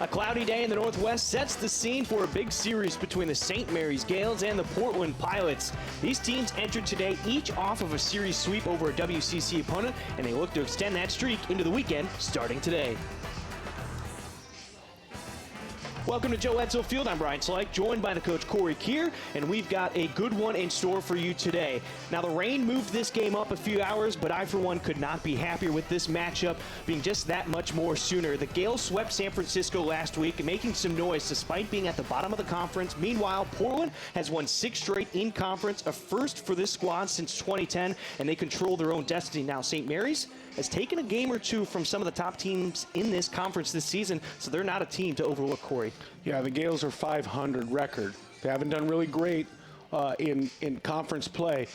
A cloudy day in the Northwest sets the scene for a big series between the St. Mary's Gales and the Portland Pilots. These teams entered today each off of a series sweep over a WCC opponent, and they look to extend that streak into the weekend starting today. Welcome to Joe Edsall Field. I'm Brian Slyke, joined by the coach Corey Keir, and we've got a good one in store for you today. Now, the rain moved this game up a few hours, but I, for one, could not be happier with this matchup being just that much more sooner. The Gales swept San Francisco last week, making some noise despite being at the bottom of the conference. Meanwhile, Portland has won 6 straight in conference, a first for this squad since 2010, and they control their own destiny. Now, St. Mary's has taken a game or two from some of the top teams in this conference this season, so they're not a team to overlook, Corey. Yeah, the Gales are 500 record. They haven't done really great in conference play.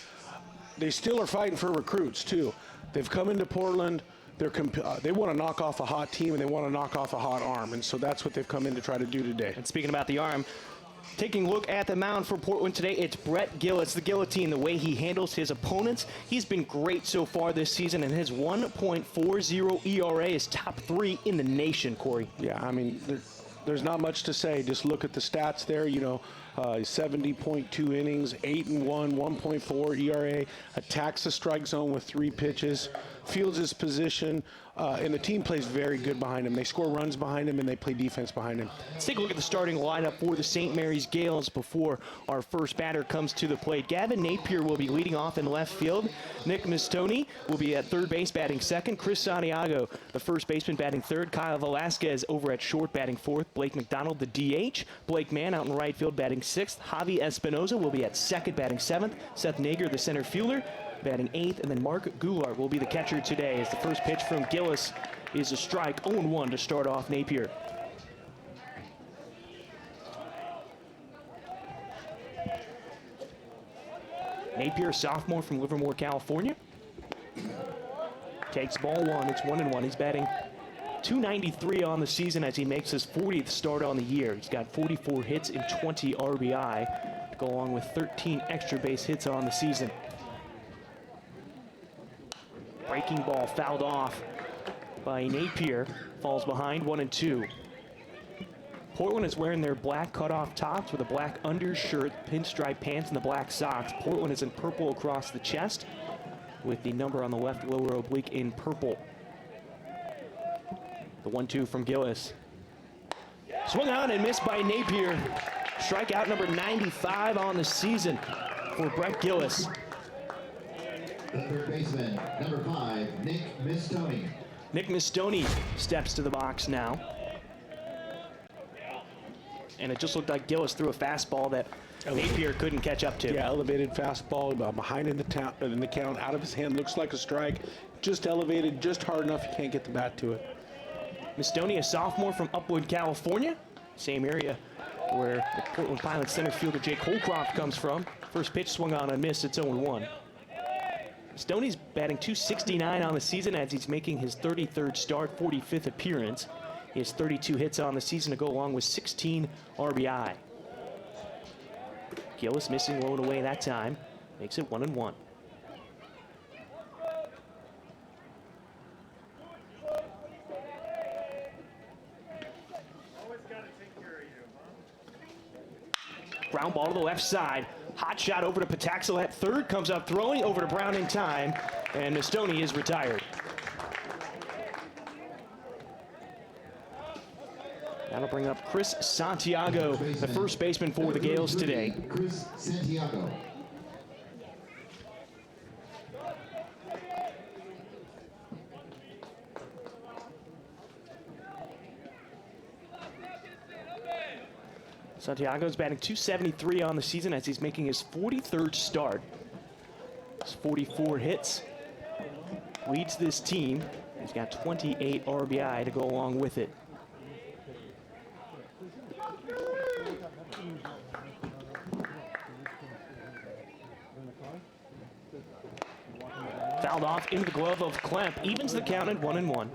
They still are fighting for recruits, too. They've come into Portland. They want to knock off a hot team, and they want to knock off a hot arm, and so that's what they've come in to try to do today. And speaking about the arm, taking a look at the mound for Portland today, it's Brett Gillis, the Guillotine, the way he handles his opponents. He's been great so far this season, and his 1.40 ERA is top 3 in the nation, Corey. Yeah, I mean, there's not much to say. Just look at the stats there. 70.2 innings, 8-1, 1.4 ERA, attacks the strike zone with 3 pitches, fields his position, and the team plays very good behind him. They score runs behind him, and they play defense behind him. Let's take a look at the starting lineup for the St. Mary's Gales before our first batter comes to the plate. Gavin Napier will be leading off in left field. Nick Mistoni will be at third base batting second. Chris Santiago, the first baseman, batting third. Kyle Velasquez over at short batting fourth. Blake McDonald, the DH. Blake Mann out in right field batting sixth. Javi Espinoza will be at second batting seventh. Seth Nager, the center fielder, batting eighth. And then Mark Goulart will be the catcher today as the first pitch from Gillis is a strike. 0-1 to start off Napier. Napier, sophomore from Livermore, California. Takes ball one. It's 1-1. He's batting .293 on the season as he makes his 40th start on the year. He's got 44 hits and 20 RBI to go along with 13 extra base hits on the season. Breaking ball fouled off by Napier. Falls behind 1-2. Portland is wearing their black cutoff tops with a black undershirt, pinstripe pants, and the black socks. Portland is in purple across the chest with the number on the left lower oblique in purple. The 1-2 from Gillis. Swung on and missed by Napier. Strikeout number 95 on the season for Brett Gillis. The third baseman, number 5, Nick Mistoni. Nick Mistoni steps to the box now. And it just looked like Gillis threw a fastball that Napier couldn't catch up to. Yeah, elevated fastball behind in the count, out of his hand, looks like a strike. Just elevated, just hard enough, you can't get the bat to it. Mistoni, a sophomore from Upwood, California. Same area where the Portland Pilots center fielder Jake Holcroft comes from. First pitch swung on and missed, it's 0-1. Mistoni's batting .269 on the season as he's making his 33rd start, 45th appearance. He has 32 hits on the season to go along with 16 RBI. Gillis missing low and away that time. Makes it 1-1. Ground ball to the left side. Hot shot over to Pataxel at third. Comes up throwing over to Brown in time. And Mistoni is retired. That'll bring up Chris Santiago, the first baseman for the Gales today. Chris Santiago. Santiago's batting .273 on the season as he's making his 43rd start. His 44 hits. Leads this team. He's got 28 RBI to go along with it. Fouled off into the glove of Klemp. Evens the count at 1-1.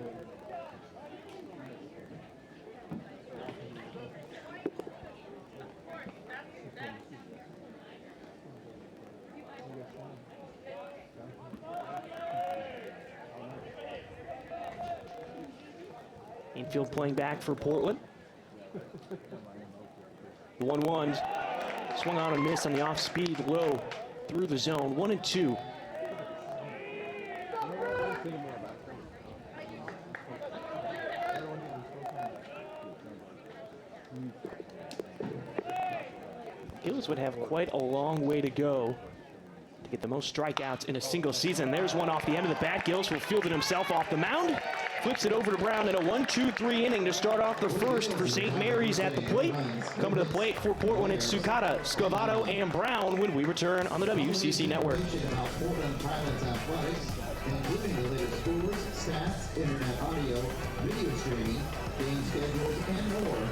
Infield playing back for Portland. The 1-1 swung on and missed on the off-speed low through the zone. 1-2. Gillis would have quite a long way to go to get the most strikeouts in a single season. There's one off the end of the bat. Gillis will field it himself off the mound. Flips it over to Brown in a 1-2-3 inning to start off the first for St. Mary's at the plate. Coming to the plate for Portland, it's Sukata, Scavato, and Brown when we return on the WCC Network. About Portland Pilots athletics, including the latest scores, stats, internet audio, video streaming, game schedules, and more.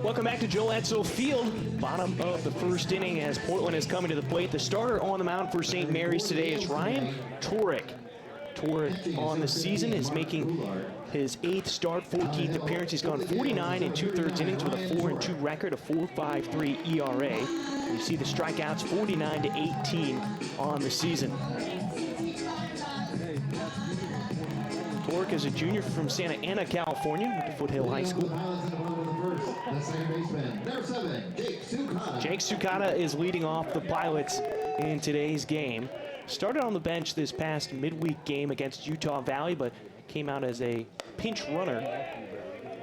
Welcome back to Joe Edsall Field. Bottom of the first inning as Portland is coming to the plate. The starter on the mound for St. Mary's today is Ryan Torek. Torek on the season is making his 8th start, 14th appearance. He's gone 49 and 2/3 innings with a 4-2 record, a 4.53 ERA. You see the strikeouts 49 to 18 on the season. Torek is a junior from Santa Ana, California, went to Foothill High School. Jake Sukata is leading off the Pilots in today's game. Started on the bench this past midweek game against Utah Valley, but came out as a pinch runner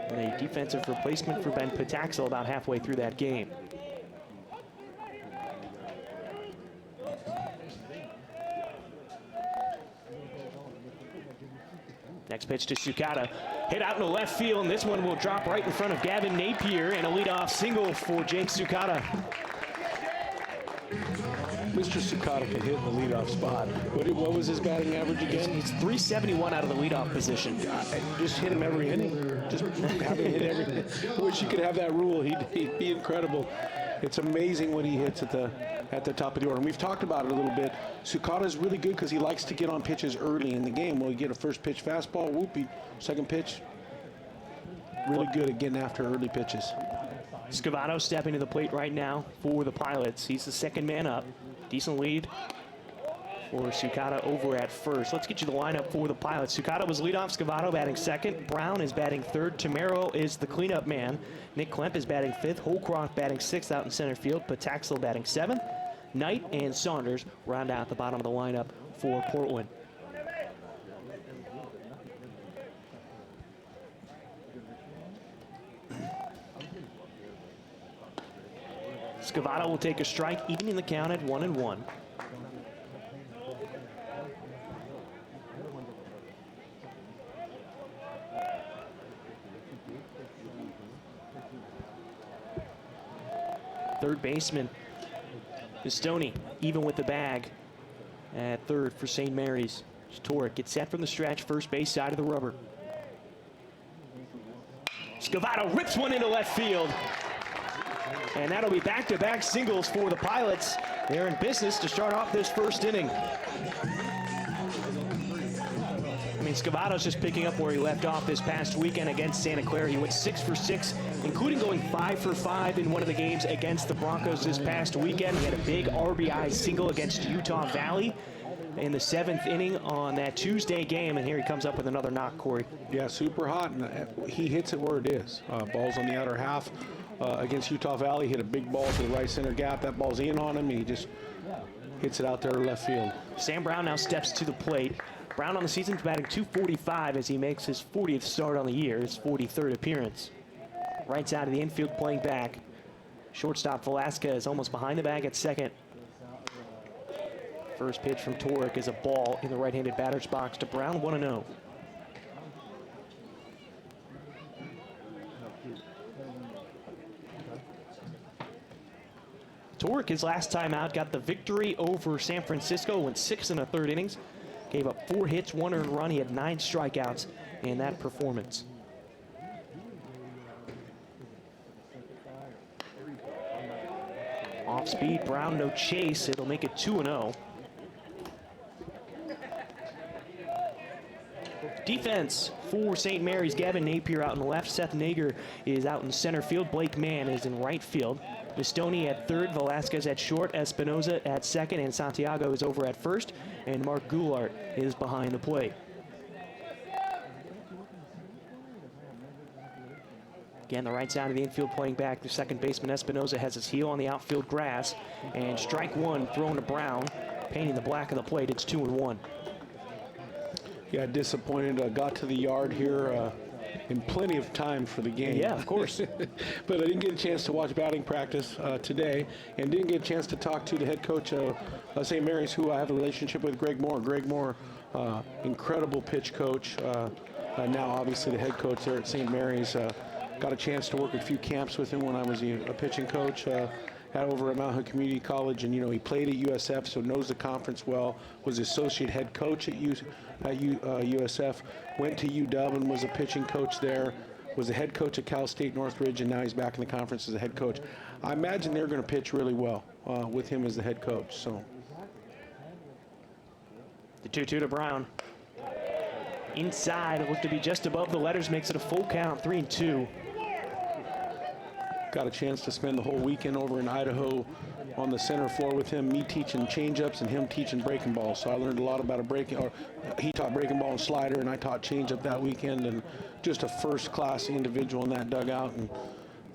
and a defensive replacement for Ben Pataxel about halfway through that game. Next pitch to Sukata. Hit out in the left field, and this one will drop right in front of Gavin Napier, and a leadoff single for Jake Sukata. Mr. Sukata can hit in the leadoff spot. What was his batting average again? He's 371 out of the leadoff position. Just hit him every inning. Just have him hit every inning. I wish you could have that rule. He'd be incredible. It's amazing what he hits at the top of the order. And we've talked about it a little bit. Sukata is really good because he likes to get on pitches early in the game. Well, you get a first pitch fastball, whoopee, second pitch. Really good at getting after early pitches. Scavato stepping to the plate right now for the Pilots. He's the second man up. Decent lead for Sukata over at first. Let's get you the lineup for the Pilots. Sukata was leadoff, Scavato batting second. Brown is batting third. Tamero is the cleanup man. Nick Klemp is batting fifth. Holcroft batting sixth out in center field. Pataxel batting seventh. Knight and Saunders round out the bottom of the lineup for Portland. Scavato will take a strike, evening the count at 1-1. Third baseman Pistoni, even with the bag at third for St. Mary's. Torek gets set from the stretch, first base side of the rubber. Scavato rips one into left field. And that'll be back-to-back singles for the Pilots. They're in business to start off this first inning. I mean, Scavato's just picking up where he left off this past weekend against Santa Clara. He went 6 for 6, including going 5 for 5 in one of the games against the Broncos this past weekend. He had a big RBI single against Utah Valley in the 7th inning on that Tuesday game, and here he comes up with another knock, Corey. Yeah, super hot, and he hits it where it is. Ball's on the outer half. Against Utah Valley, hit a big ball to the right center gap. That ball's in on him, and he just hits it out there to left field. Sam Brown now steps to the plate. Brown on the season batting .245 as he makes his 40th start on the year, his 43rd appearance. Right side of the infield playing back. Shortstop Velasquez almost behind the bag at second. First pitch from Torek is a ball in the right-handed batter's box to Brown, 1-0. Torek, his last time out, got the victory over San Francisco, went 6 1/3 innings, gave up 4 hits, 1 earned run. He had 9 strikeouts in that performance. Off speed, Brown, no chase. It'll make it 2-0. Defense for St. Mary's, Gavin Napier out in the left. Seth Nager is out in center field. Blake Mann is in right field. Mistoni at third, Velasquez at short, Espinoza at second, and Santiago is over at first, and Mark Goulart is behind the plate. Again, the right side of the infield playing back. The second baseman, Espinoza, has his heel on the outfield grass, and strike one thrown to Brown, painting the black of the plate. It's 2-1. Yeah, disappointed. Got to the yard here in plenty of time for the game. Yeah, of course. But I didn't get a chance to watch batting practice today, and didn't get a chance to talk to the head coach of St. Mary's, who I have a relationship with, Greg Moore. Greg Moore, incredible pitch coach. Now, obviously, the head coach there at St. Mary's. Got a chance to work a few camps with him when I was a pitching coach. Over at Mount Hood Community College, and he played at USF, so knows the conference well. Was associate head coach at USF. Went to UW and was a pitching coach there. Was a head coach at Cal State Northridge, and now he's back in the conference as a head coach. I imagine they're going to pitch really well with him as the head coach. So the 2-2 to Brown. Inside, it looked to be just above the letters, makes it a full count, 3-2. Got a chance to spend the whole weekend over in Idaho on the center floor with him, me teaching changeups and him teaching breaking balls. So I learned a lot about he taught breaking ball and slider, and I taught changeup that weekend, and just a first-class individual in that dugout. And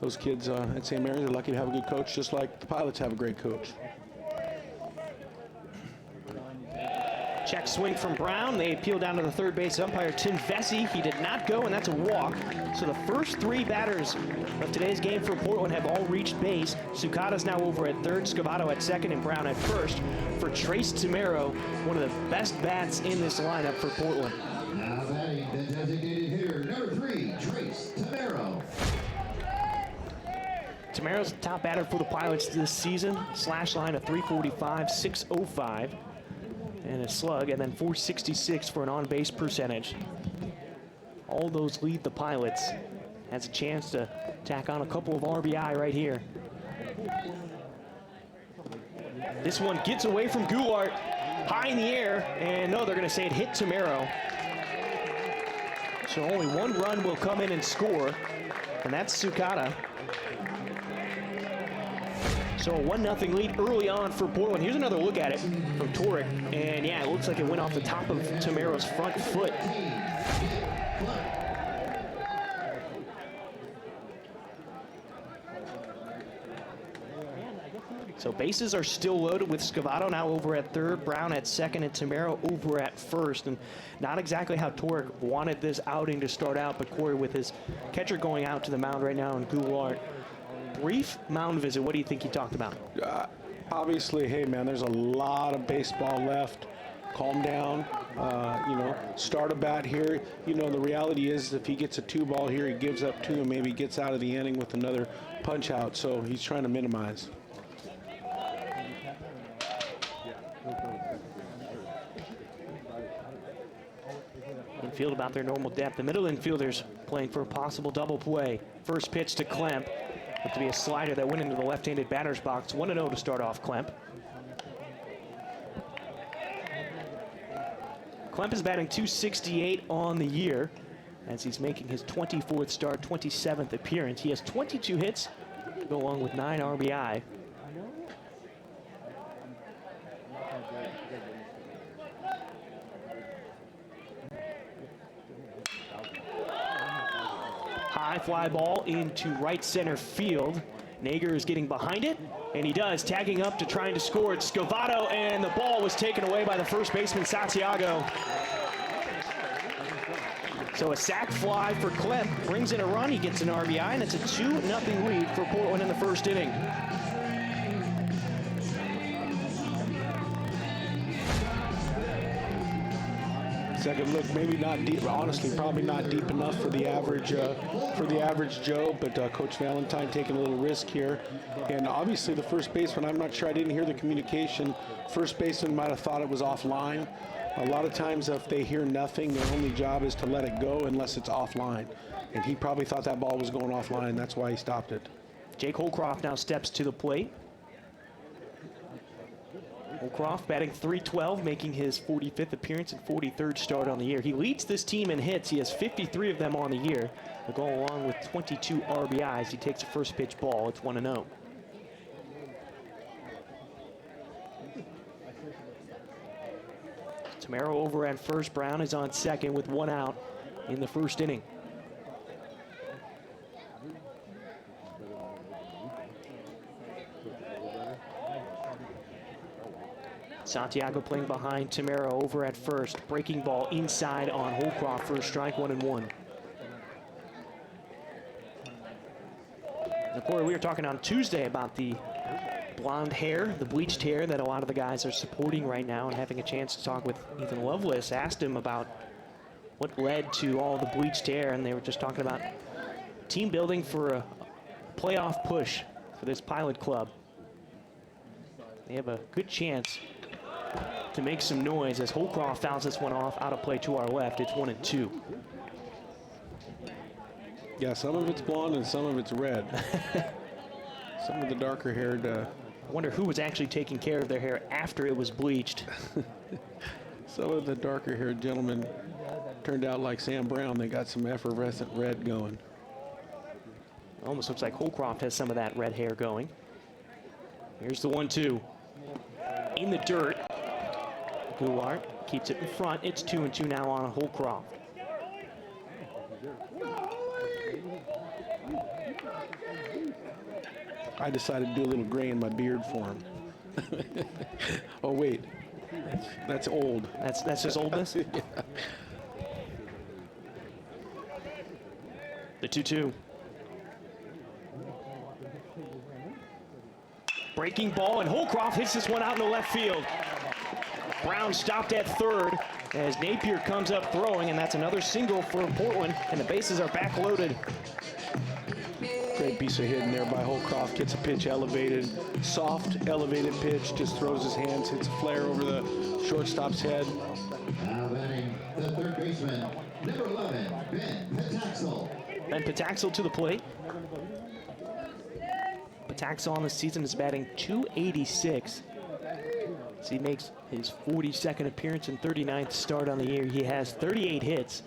those kids at St. Mary's are lucky to have a good coach, just like the Pilots have a great coach. Check swing from Brown. They appeal down to the third base umpire, Tim Vesey. He did not go, and that's a walk. So the first 3 batters of today's game for Portland have all reached base. Sukata's now over at third, Scavato at second, and Brown at first. For Trace Tamero, one of the best bats in this lineup for Portland. Now batting the designated hitter, number 3, Trace Tamero. Tamero's the top batter for the Pilots this season. Slash line of .345, .605. And a slug, and then .466 for an on-base percentage. All those lead the Pilots. Has a chance to tack on a couple of RBI right here. This one gets away from Goulart, high in the air, and no, they're going to say it hit Tamero. So only 1 run will come in and score, and that's Sukata. So a 1-0 lead early on for Portland. Here's another look at it from Torek. And yeah, it looks like it went off the top of Tamero's front foot. So bases are still loaded with Scavato now over at third, Brown at second, and Tamero over at first. And not exactly how Torek wanted this outing to start out, but Corey, with his catcher going out to the mound right now, and Goulart. Brief mound visit. What do you think he talked about? Obviously, hey, man, there's a lot of baseball left. Calm down. Start a bat here. The reality is if he gets a 2-ball here, he gives up 2 and maybe gets out of the inning with another punch out. So he's trying to minimize. Infield about their normal depth. The middle infielders playing for a possible double play. First pitch to Klemp. Looked to be a slider that went into the left-handed batter's box. 1-0 to start off Klemp. Klemp is batting .268 on the year as he's making his 24th start, 27th appearance. He has 22 hits to go along with 9 RBI. High fly ball into right center field. Nager is getting behind it, and he does, tagging up to trying to score. It's Scavato, and the ball was taken away by the first baseman, Santiago. So a sac fly for Klemp brings in a run. He gets an RBI, and it's a 2-0 lead for Portland in the first inning. Second look, maybe not deep. Honestly, probably not deep enough for the average Joe. But Coach Valentine taking a little risk here, and obviously the first baseman. I'm not sure. I didn't hear the communication. First baseman might have thought it was offline. A lot of times, if they hear nothing, their only job is to let it go unless it's offline. And he probably thought that ball was going offline. That's why he stopped it. Jake Holcroft now steps to the plate. Holcroft batting .312, making his 45th appearance and 43rd start on the year. He leads this team in hits. He has 53 of them on the year. They'll go along with 22 RBIs. He takes a first pitch ball. It's 1-0. Tamero over at first. Brown is on second with 1 out in the first inning. Santiago playing behind Tamero over at first. Breaking ball inside on Holcroft for a strike, 1-1. Now, Corey, we were talking on Tuesday about the blonde hair, the bleached hair that a lot of the guys are supporting right now, and having a chance to talk with Ethan Lovelace. Asked him about what led to all the bleached hair, and they were just talking about team building for a playoff push for this Pilot club. They have a good chance to make some noise as Holcroft fouls this one off out of play to our left. It's 1-2. Yeah, some of it's blonde and some of it's red. Some of the darker haired. I wonder who was actually taking care of their hair after it was bleached. Some of the darker haired gentlemen turned out like Sam Brown. They got some effervescent red going. Almost looks like Holcroft has some of that red hair going. Here's the 1-2. In the dirt. Goulart keeps it in front. It's 2-2 now on Holcroft. I decided to do a little gray in my beard for him. Oh wait, that's old. That's just oldness. Yeah. The 2-2. Breaking ball, and Holcroft hits this one out in the left field. Brown stopped at third as Napier comes up throwing, and that's another single for Portland, and the bases are back loaded. Great piece of hitting there by Holcroft. Gets a pitch elevated, soft elevated pitch, just throws his hands, hits a flare over the shortstop's head. Now batting the third baseman, number 11, Ben Pataxel. Ben Pataxel to the plate. Pataxel on the season is batting .286. So he makes his 42nd appearance and 39th start on the year. He has 38 hits,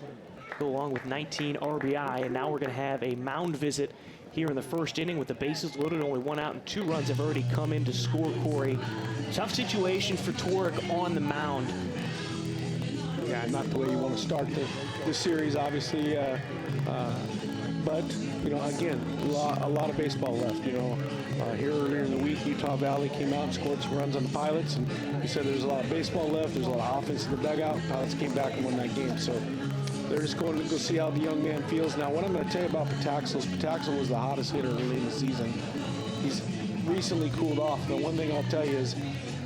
go along with 19 RBI, and now we're going to have a mound visit here in the first inning with the bases loaded. Only 1 out and 2 runs have already come in to score, Corey. Tough situation for Torek on the mound. Yeah, not the way you want to start the series, obviously. But, you know, again, a lot of baseball left. You know, here earlier in the week, Utah Valley came out and scored some runs on the Pilots, and he said there's a lot of baseball left. There's a lot of offense in the dugout. Pilots came back and won that game. So they're just going to go see how the young man feels. Now, what I'm going to tell you about Pataxel was the hottest hitter early in the season. He's recently cooled off. The one thing I'll tell you is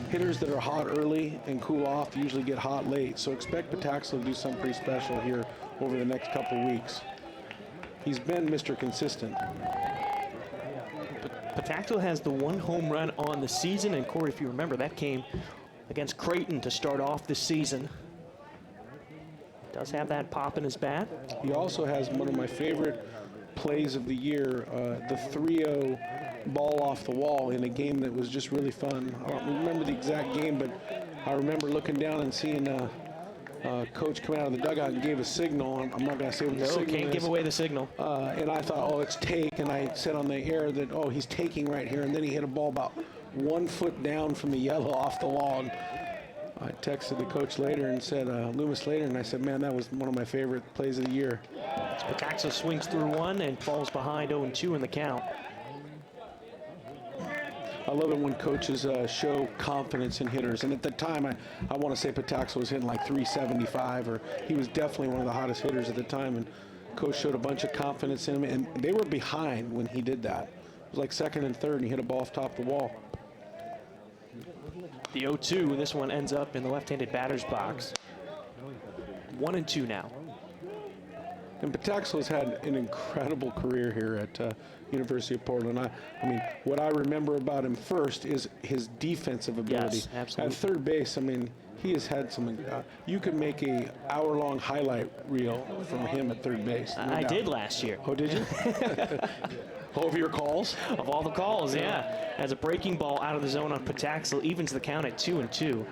hitters that are hot early and cool off usually get hot late. So expect Pataxel to do something pretty special here over the next couple of weeks. He's been Mr. Consistent. Pataxel has the 1 home run on the season, and Corey, if you remember, that came against Creighton to start off the season. Does have that pop in his bat. He also has one of my favorite plays of the year, the 3-0 ball off the wall in a game that was just really fun. I don't remember the exact game, but I remember looking down and seeing coach come out of the dugout and gave a signal. I'm not going to say what the signal is. Can't give away the signal. And I thought, oh, it's take. And I said on the air that, oh, he's taking right here. And then he hit a ball about 1 foot down from the yellow off the wall. And I texted the coach later and said, Loomis later, and I said, man, that was one of my favorite plays of the year. Petaxo swings through one and falls behind 0-2 in the count. I love it when coaches show confidence in hitters. And at the time, I want to say Petaxo was hitting like 375, or he was definitely one of the hottest hitters at the time. And coach showed a bunch of confidence in him. And they were behind when he did that. It was like second and third, and he hit a ball off top of the wall. The 0-2, this one ends up in the left-handed batter's box. 1-2 now. And Petaxo's had an incredible career here at University of Portland. I mean, what I remember about him first is his defensive ability. Yes, absolutely. At third base, I mean, he has had some, you could make a hour-long highlight reel from him at third base. No I doubt. did last year. Oh, did you? All of your calls? Of all the calls, yeah. As a breaking ball out of the zone on Petaxo, evens the count at 2-2.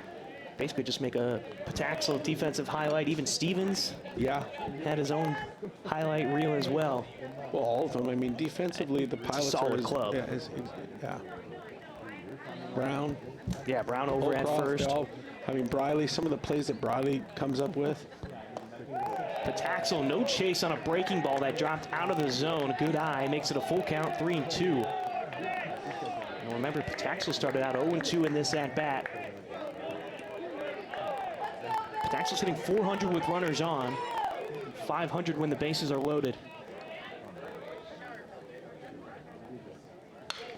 Basically just make a Petaxo defensive highlight. Even Stevens had his own highlight reel as well. Well, all of them. I mean, defensively, the Pilots solid club. Yeah. Brown. Yeah, Brown over at Holcroft, first. I mean, Briley, some of the plays that Briley comes up with. Petaxo, no chase on a breaking ball that dropped out of the zone. Good eye, makes it a full count, 3-2. And remember, Petaxo started out 0-2 in this at-bat. Petaxo's hitting 400 with runners on, 500 when the bases are loaded.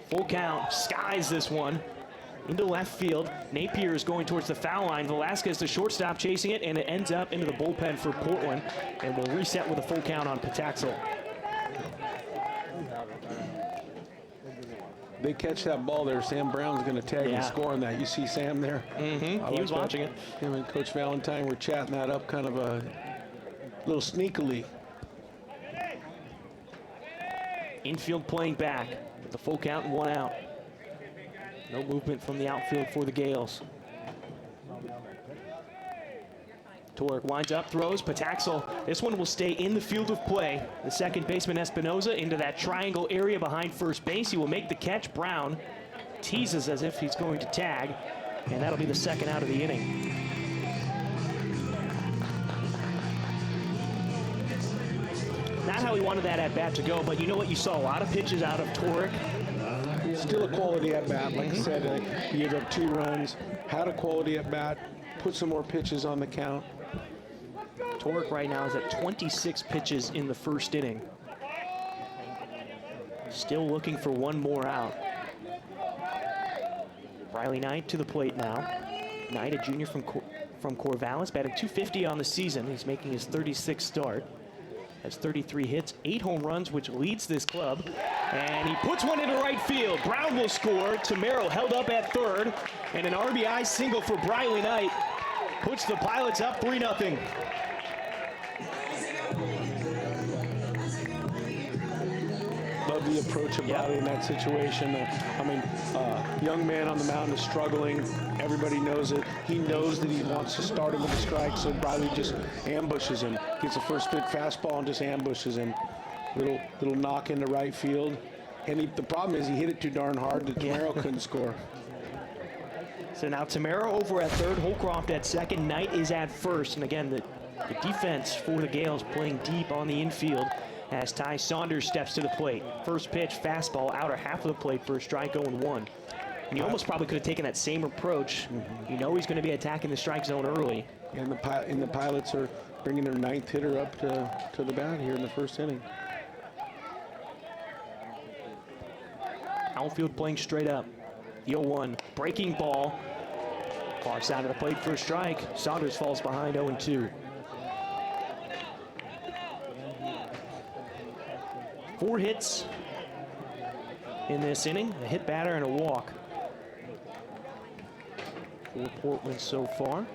Full count, skies this one. Into left field. Napier is going towards the foul line. Velasquez, the shortstop, chasing it, and it ends up into the bullpen for Portland. And we'll reset with a full count on Petaxo. They catch that ball there. Sam Brown's going to tag and score on that. You see Sam there? Mm-hmm. He was watching it. Him and Coach Valentine were chatting that up kind of a little sneakily. Infield playing back with the full count and 1 out. No movement from the outfield for the Gales. Torek winds up, throws. Petaxo, this one will stay in the field of play. The second baseman Espinoza into that triangle area behind first base. He will make the catch. Brown teases as if he's going to tag, and that'll be the second out of the inning. Not how he wanted that at-bat to go, but you know what? You saw a lot of pitches out of Torek. Still a quality at-bat. Like I said, he gave up 2 runs, had a quality at-bat, put some more pitches on the count. Torek right now is at 26 pitches in the first inning. Still looking for 1 more out. Riley Knight to the plate now. Knight, a junior from Corvallis, batting .250 on the season. He's making his 36th start. Has 33 hits, 8 home runs, which leads this club. And he puts one into right field. Brown will score. Tamero held up at third. And an RBI single for Riley Knight puts the Pilots up 3-0. Love the approachability in that situation. I mean, young man on the mound is struggling. Everybody knows it. He knows that he wants to start him with a strike, so Riley just ambushes him. Gets a first pitch fastball and just ambushes him. Little knock into right field. And the problem is he hit it too darn hard that Tamero couldn't score. So now Tamero over at third, Holcroft at second, Knight is at first. And again, the defense for the Gales playing deep on the infield as Ty Saunders steps to the plate. First pitch, fastball, outer half of the plate for a strike 0-1. And you almost probably could have taken that same approach. You know he's going to be attacking the strike zone early. And the Pilots are bringing their 9th hitter up to the bat here in the first inning. Outfield playing straight up. The 0-1, breaking ball. Far side of the plate for a strike. Saunders falls behind 0-2. 4 hits in this inning, a hit batter and a walk for Portland so far.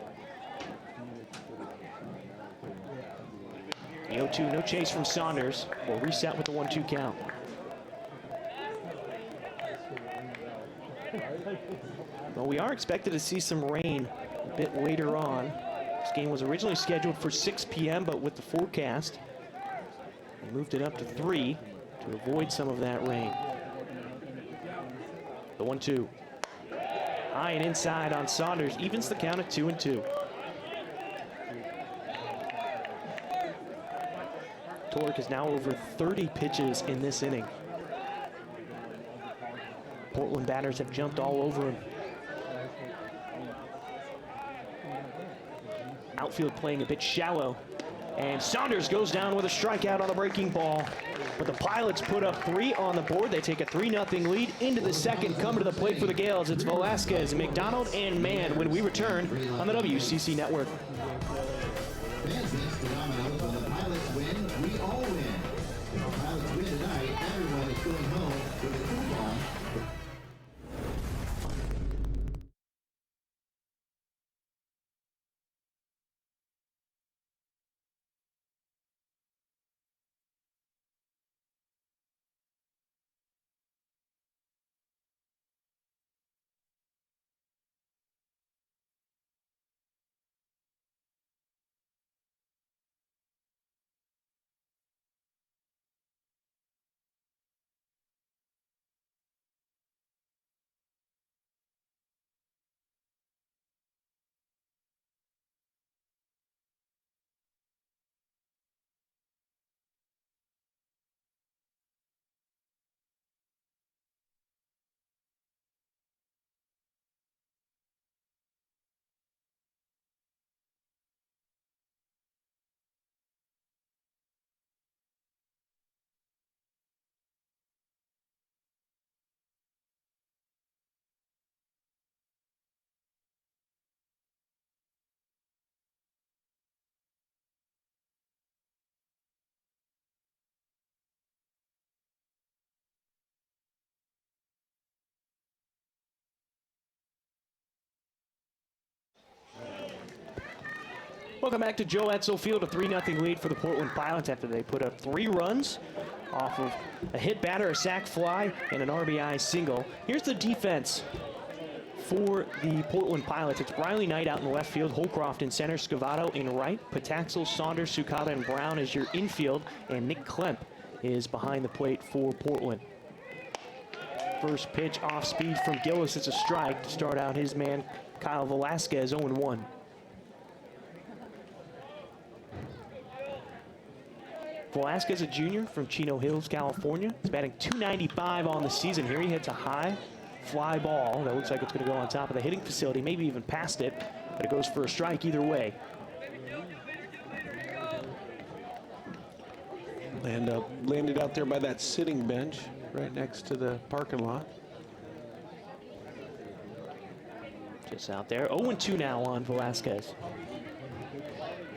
The 0-2, no chase from Saunders. We'll reset with the 1-2 count. Well, we are expected to see some rain a bit later on. This game was originally scheduled for 6 p.m., but with the forecast, we moved it up to 3 to avoid some of that rain. The 1-2. High and inside on Saunders, evens the count at 2-2. Torque is now over 30 pitches in this inning. Portland batters have jumped all over him. Outfield playing a bit shallow. And Saunders goes down with a strikeout on the breaking ball. But the Pilots put up 3 on the board. They take a 3-0 lead into the second. Coming to the plate for the Gales, it's Velasquez, McDonald, and Mann when we return on the WCC Network. Fans next to Domino's when the Pilots win, we all win. If the Pilots win tonight, everyone is going home with a coupon. Welcome back to Joe Edsall Field, a 3-0 lead for the Portland Pilots after they put up 3 runs off of a hit batter, a sac fly, and an RBI single. Here's the defense for the Portland Pilots. It's Briley Knight out in left field, Holcroft in center, Scavato in right, Pataxel, Saunders, Sukata, and Brown is your infield, and Nick Klemp is behind the plate for Portland. First pitch off speed from Gillis. It's a strike to start out his man, Kyle Velasquez, 0-1. Velasquez, a junior from Chino Hills, California. He's batting .295 on the season here. He hits a high fly ball that looks like it's going to go on top of the hitting facility, maybe even past it, but it goes for a strike either way. And landed out there by that sitting bench right next to the parking lot. Just out there. 0-2 now on Velasquez.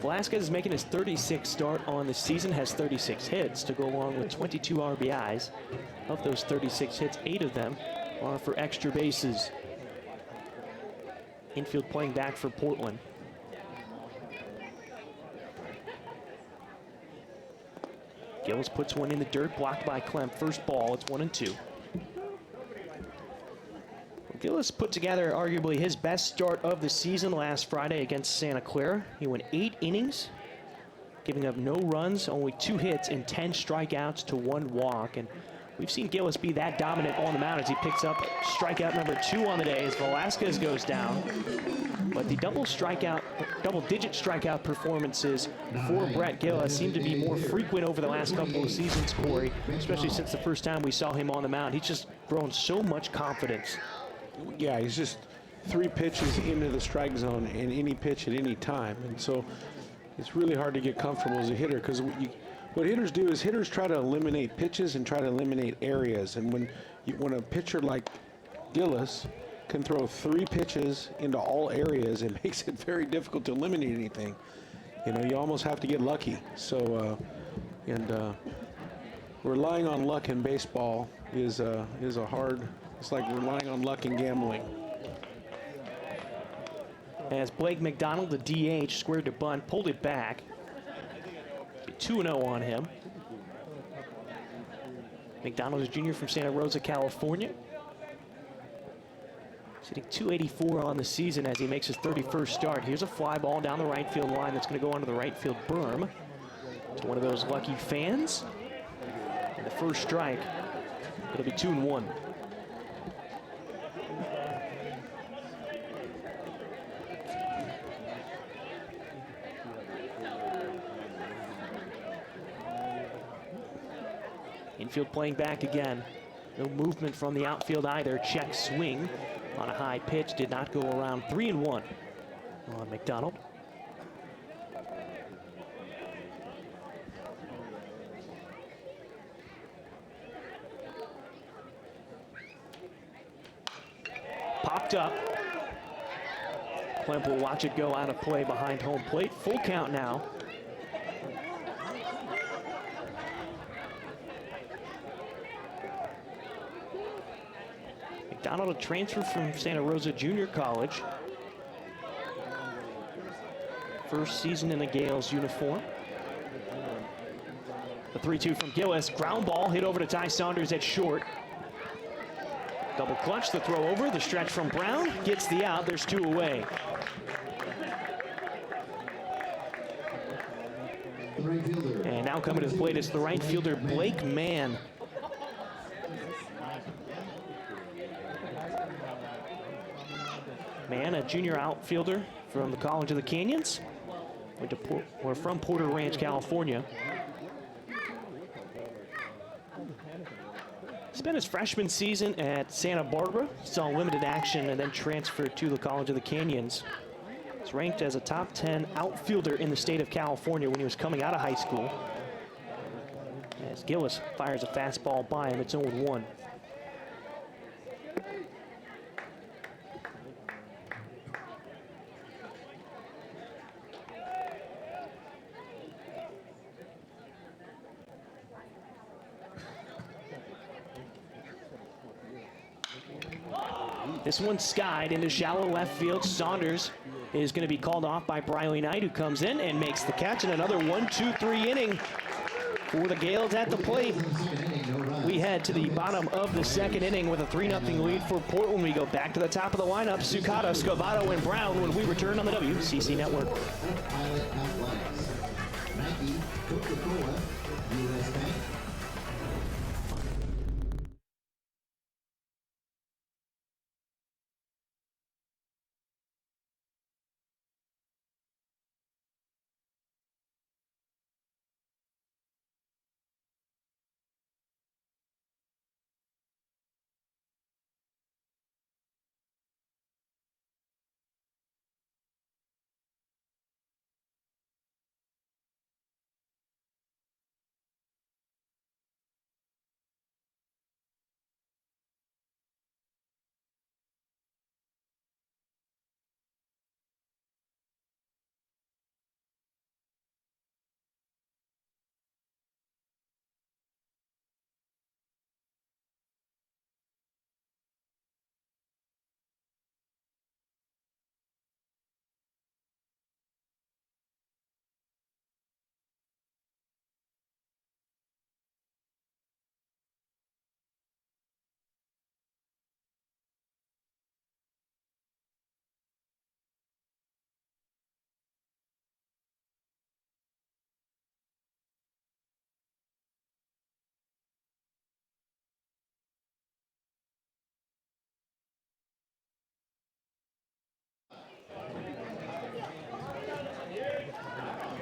Velasquez is making his 36th start on the season, has 36 hits to go along with 22 RBIs. Of those 36 hits, 8 of them are for extra bases. Infield playing back for Portland. Gillis puts one in the dirt, blocked by Klemp. First ball, it's 1-2. Gillis put together arguably his best start of the season last Friday against Santa Clara. He went 8 innings, giving up no runs, only 2 hits, and 10 strikeouts to 1 walk. And we've seen Gillis be that dominant on the mound as he picks up strikeout number 2 on the day as Velasquez goes down. But the double-digit strikeout performances for Brett Gillis seem to be more frequent over the last couple of seasons, Corey, especially since the first time we saw him on the mound. He's just grown so much confidence. Yeah, he's just 3 pitches into the strike zone and any pitch at any time. And so it's really hard to get comfortable as a hitter because what hitters do is hitters try to eliminate pitches and try to eliminate areas. And when a pitcher like Gillis can throw 3 pitches into all areas, it makes it very difficult to eliminate anything. You know, you almost have to get lucky. So, relying on luck in baseball is a hard. It's like relying on luck in gambling. As Blake McDonald, the DH, squared to bunt, pulled it back. 2-0 on him. McDonald is junior from Santa Rosa, California. He's hitting 284 on the season as he makes his 31st start. Here's a fly ball down the right field line that's going to go onto the right field berm to one of those lucky fans. And the first strike, it'll be 2-1. Infield playing back again. No movement from the outfield either. Check swing on a high pitch. Did not go around. 3-1 on McDonald. Popped up. Klemp will watch it go out of play behind home plate. Full count now. McDonald, a transfer from Santa Rosa Junior College. First season in the Gales uniform. The 3-2 from Gillis. Ground ball hit over to Ty Saunders at short. Double clutch, the throw over, the stretch from Brown. Gets the out, there's 2 away. And now coming to the plate is the right fielder, Blake Mann. Mann, a junior outfielder from the College of the Canyons. We're from Porter Ranch, California. Spent his freshman season at Santa Barbara, saw limited action, and then transferred to the College of the Canyons. He's ranked as a top 10 outfielder in the state of California when he was coming out of high school. As Gillis fires a fastball by him, it's 0-1. This one skied into shallow left field. Saunders is going to be called off by Briley Knight, who comes in and makes the catch. And another 1-2-3 inning for the Gales at the plate. We head to the bottom of the second inning with a 3-0 lead for Portland. We go back to the top of the lineup. Sukata, Scavato, and Brown when we return on the WCC Network. Nike, Coca-Cola, U.S. Bank.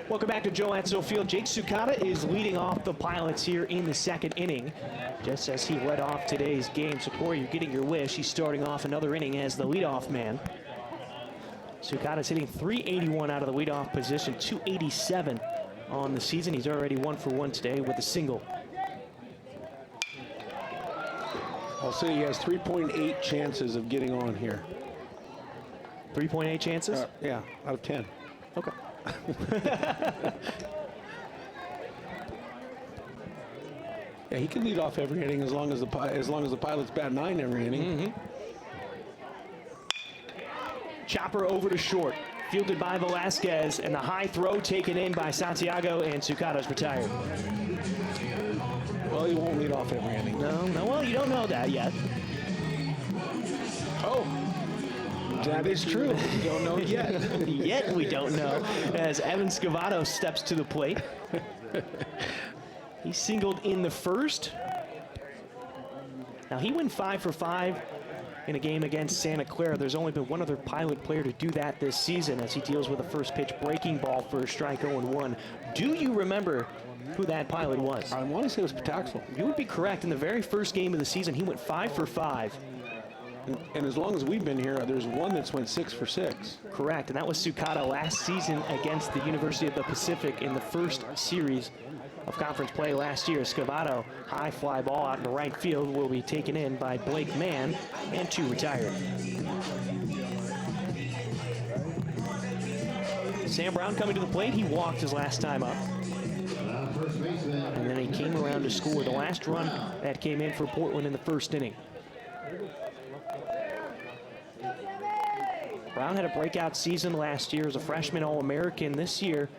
Welcome back to Joe Edsall Field. Jake Sukata is leading off the Pilots here in the second inning, just as he led off today's game. So, Corey, you're getting your wish. He's starting off another inning as the leadoff man. Sukata's hitting .381 out of the leadoff position, .287 on the season. He's already 1 for 1 today with a single. I'll say he has 3.8 chances of getting on here. 3.8 chances? Yeah, out of 10. Okay. Yeah, he can lead off every inning as long as the Pilots bat 9 every inning. Chopper over to short. Fielded by Velasquez, and the high throw taken in by Santiago, and Tsukado's retired. Well, he won't lead off every inning. No, well, you don't know that yet. Oh, that is true. We don't know yet. Yet we don't know, as Evan Scavato steps to the plate. He singled in the first. Now, he went 5 for 5 in a game against Santa Clara. There's only been one other Pilot player to do that this season, as he deals with a first pitch breaking ball for a strike 0-1. Do you remember who that Pilot was? I want to say it was Pataxel. You would be correct. In the very first game of the season, he went 5 for 5. And as long as we've been here, there's one that's went 6 for 6. Correct, and that was Tsukato last season against the University of the Pacific in the first series of conference play last year. Scavato, high fly ball out into right field, will be taken in by Blake Mann, and 2 retired. Sam Brown coming to the plate. He walked his last time up. And then he came around to score the last run that came in for Portland in the first inning. Brown had a breakout season last year as a freshman All-American. This year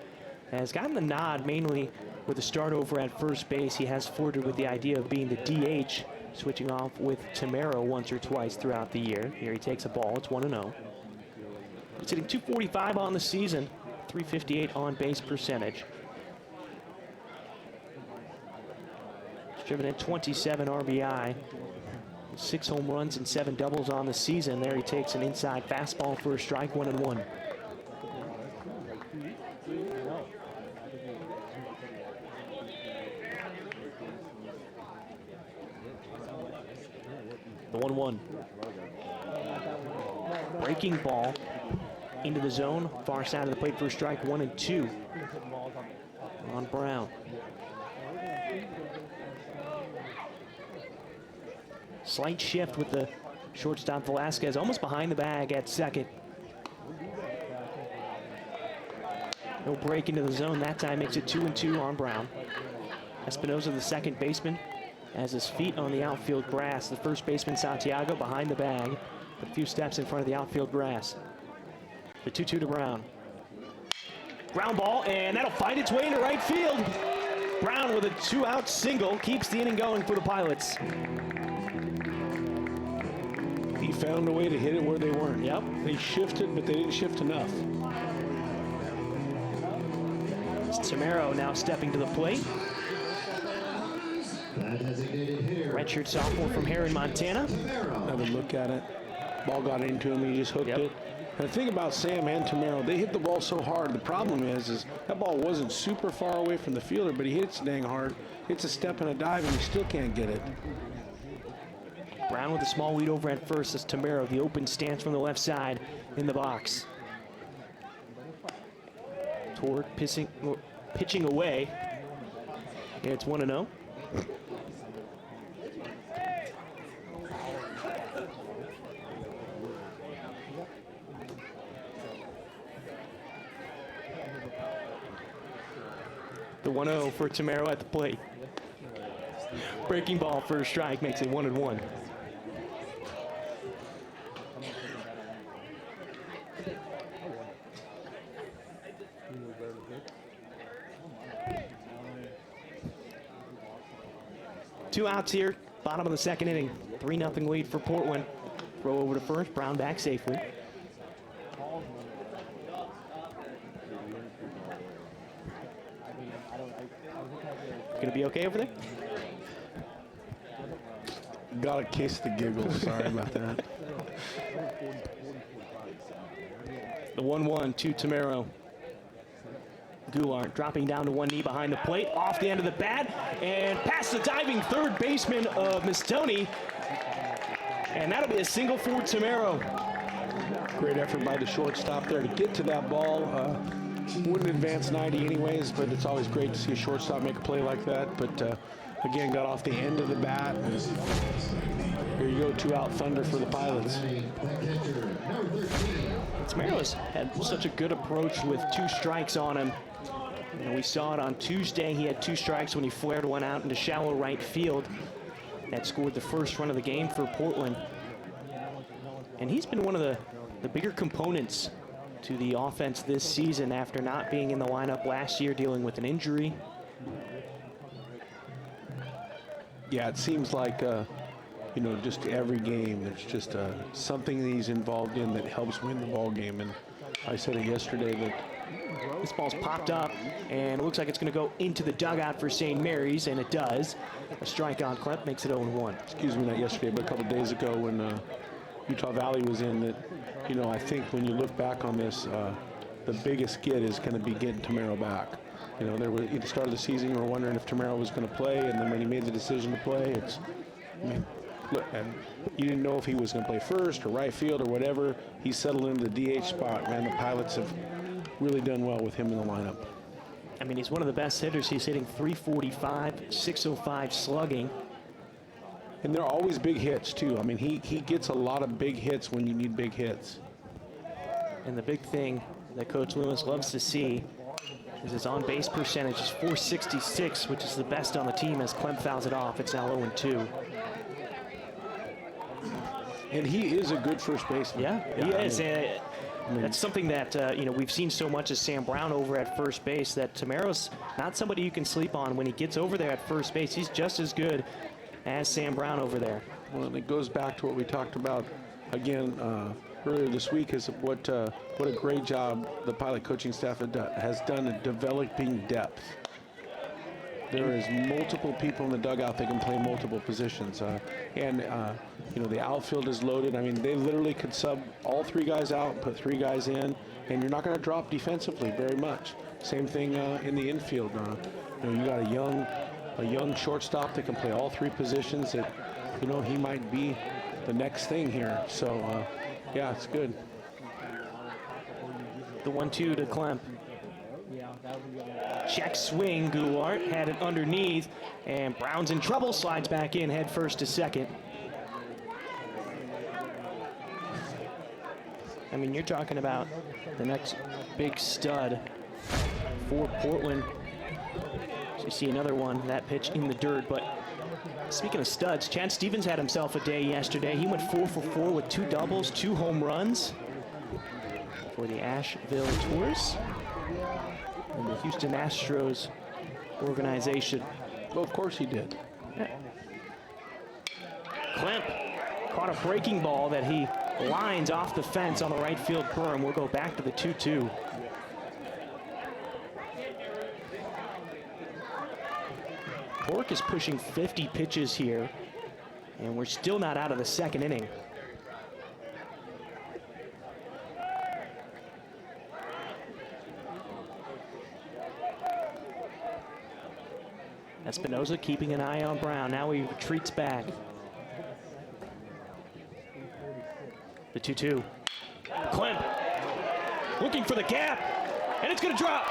has gotten the nod mainly with a start over at first base. He has flirted with the idea of being the DH, switching off with Tamero once or twice throughout the year. Here he takes a ball. It's 1-0. He's hitting .245 on the season, .358 on base percentage. He's driven in 27 RBI. 6 home runs and 7 doubles on the season. There he takes an inside fastball for a strike, 1-1. The 1-1. Breaking ball into the zone, far side of the plate for a strike, 1-2 on Brown. Slight shift with the shortstop Velasquez, almost behind the bag at second. No break into the zone that time, makes it 2-2 on Brown. Espinosa, the second baseman, has his feet on the outfield grass. The first baseman, Santiago, behind the bag, a few steps in front of the outfield grass. The 2-2 to Brown. Ground ball, and that'll find its way into right field. Brown with a 2-out single keeps the inning going for the Pilots. He found a way to hit it where they weren't. Yep. They shifted, but they didn't shift enough. It's Tamero now stepping to the plate. Redshirt sophomore from Heron, Montana. Another look at it. Ball got into him. He just hooked it. And the thing about Sam and Tamero, they hit the ball so hard. The problem is that ball wasn't super far away from the fielder, but he hits dang hard. Hits a step and a dive, and he still can't get it. Brown with a small lead over at first as Tamero, the open stance from the left side in the box. Toward pitching away. And it's 1-0. The 1-0 for Tamero at the plate. Breaking ball for a strike makes it 1-1. Two outs here, bottom of the second inning. 3-0 lead for Portland. Throw over to first, Brown back safely. Gonna be okay over there? Got a case of the giggles. Sorry about that. The 1-1 to Tamero. Goulart dropping down to one knee behind the plate, off the end of the bat, and past the diving third baseman of Mistoni. And that'll be a single for Tamero. Great effort by the shortstop there to get to that ball. Wouldn't advance 90 anyways, but it's always great to see a shortstop make a play like that. But again, got off the end of the bat. Here you go, 2-out thunder for the Pilots. Tamero's had such a good approach with 2 strikes on him. You know, we saw it on Tuesday. He had 2 strikes when he flared one out into shallow right field. That scored the first run of the game for Portland. And he's been one of the bigger components to the offense this season after not being in the lineup last year, dealing with an injury. Yeah, it seems like, you know, just every game, there's just something that he's involved in that helps win the ball game. And I said it yesterday that this ball's popped up, and it looks like it's going to go into the dugout for St. Mary's, and it does. A strike on Klemp makes it 0-1. excuse me, not yesterday, but a couple days ago when Utah Valley was in, that, you know, I think when you look back on this, the biggest get is going to be getting Tamero back. You know, there was at the start of the season, we were wondering if Tamero was going to play, and then when he made the decision to play, I mean, look, and you didn't know if he was going to play first or right field or whatever. He settled into the DH spot, man. The Pilots have really done well with him in the lineup. I mean, he's one of the best hitters. He's hitting .345, .605 slugging. And they're always big hits, too. I mean, he gets a lot of big hits when you need big hits. And the big thing that Coach Lewis loves to see is his on-base percentage is .466, which is the best on the team as Klemp fouls it off. It's now 0-2. And he is a good first baseman. Yeah, he is. That's something that you know, we've seen so much as Sam Brown over at first base, that Tamero's not somebody you can sleep on. When he gets over there at first base, he's just as good as Sam Brown over there. Well, and it goes back to what we talked about again earlier this week, is what a great job the Pilot coaching staff has done at developing depth. There is multiple people in the dugout that can play multiple positions, and you know, the outfield is loaded. I mean, they literally could sub all three guys out, put three guys in, and you're not going to drop defensively very much. Same thing in the infield. You know, you got a young shortstop that can play all three positions. That, you know, he might be the next thing here. So yeah, it's good. The 1-2 to Klemp. Check swing. Goulart had it underneath, and Brown's in trouble. Slides back in, head first to second. I mean, you're talking about the next big stud for Portland. So you see another one, that pitch in the dirt. But speaking of studs, Chad Stevens had himself a day yesterday. He went 4 for 4 with 2 doubles, 2 home runs for the Asheville Tours and the Houston Astros organization. Well, of course he did. Yeah. Klemp caught a breaking ball that he lines off the fence on the right field berm. We'll go back to the 2-2. Bork is pushing 50 pitches here, and we're still not out of the second inning. Espinoza keeping an eye on Brown. Now he retreats back. The 2-2. Klemp looking for the gap, and it's going to drop.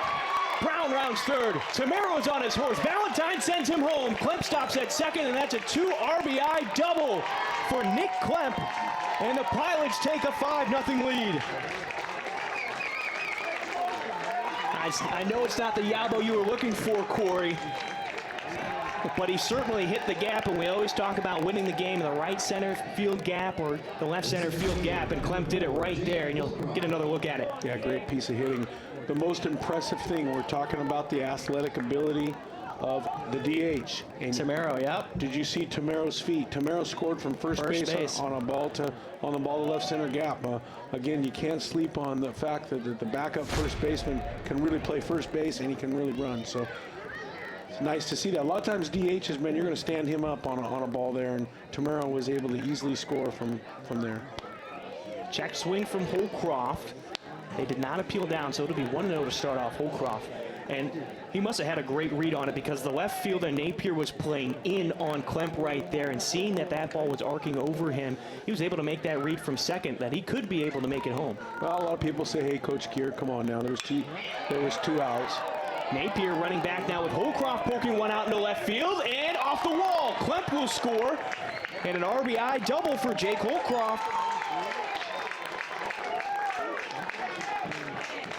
Brown rounds third. Tamero's on his horse. Valentine sends him home. Klemp stops at second, and that's a 2 RBI double for Nick Klemp. And the Pilots take a 5-0 lead. I know it's not the Yabo you were looking for, Corey, but he certainly hit the gap, and we always talk about winning the game in the right center field gap or the left center field gap, and Klemp did it right there, and you'll get another look at it. Yeah, great piece of hitting. The most impressive thing, we're talking about the athletic ability of the DH. And Tamero, yep. did you see Tamero's feet? Tamero scored from first base on the ball to left center gap. Again, you can't sleep on the fact that the backup first baseman can really play first base and he can really run. So it's nice to see that. A lot of times DHs, man, you're going to stand him up on a ball there, and Tamero was able to easily score from there. Check swing from Holcroft. They did not appeal down, so it'll be 1-0 to start off Holcroft. And he must have had a great read on it, because the left fielder Napier was playing in on Klemp right there, and seeing that ball was arcing over him, he was able to make that read from second that he could be able to make it home. Well, a lot of people say, hey, Coach Kier, come on now. There was two outs. Napier running back now with Holcroft poking one out into left field, and off the wall. Klemp will score, and an RBI double for Jake Holcroft.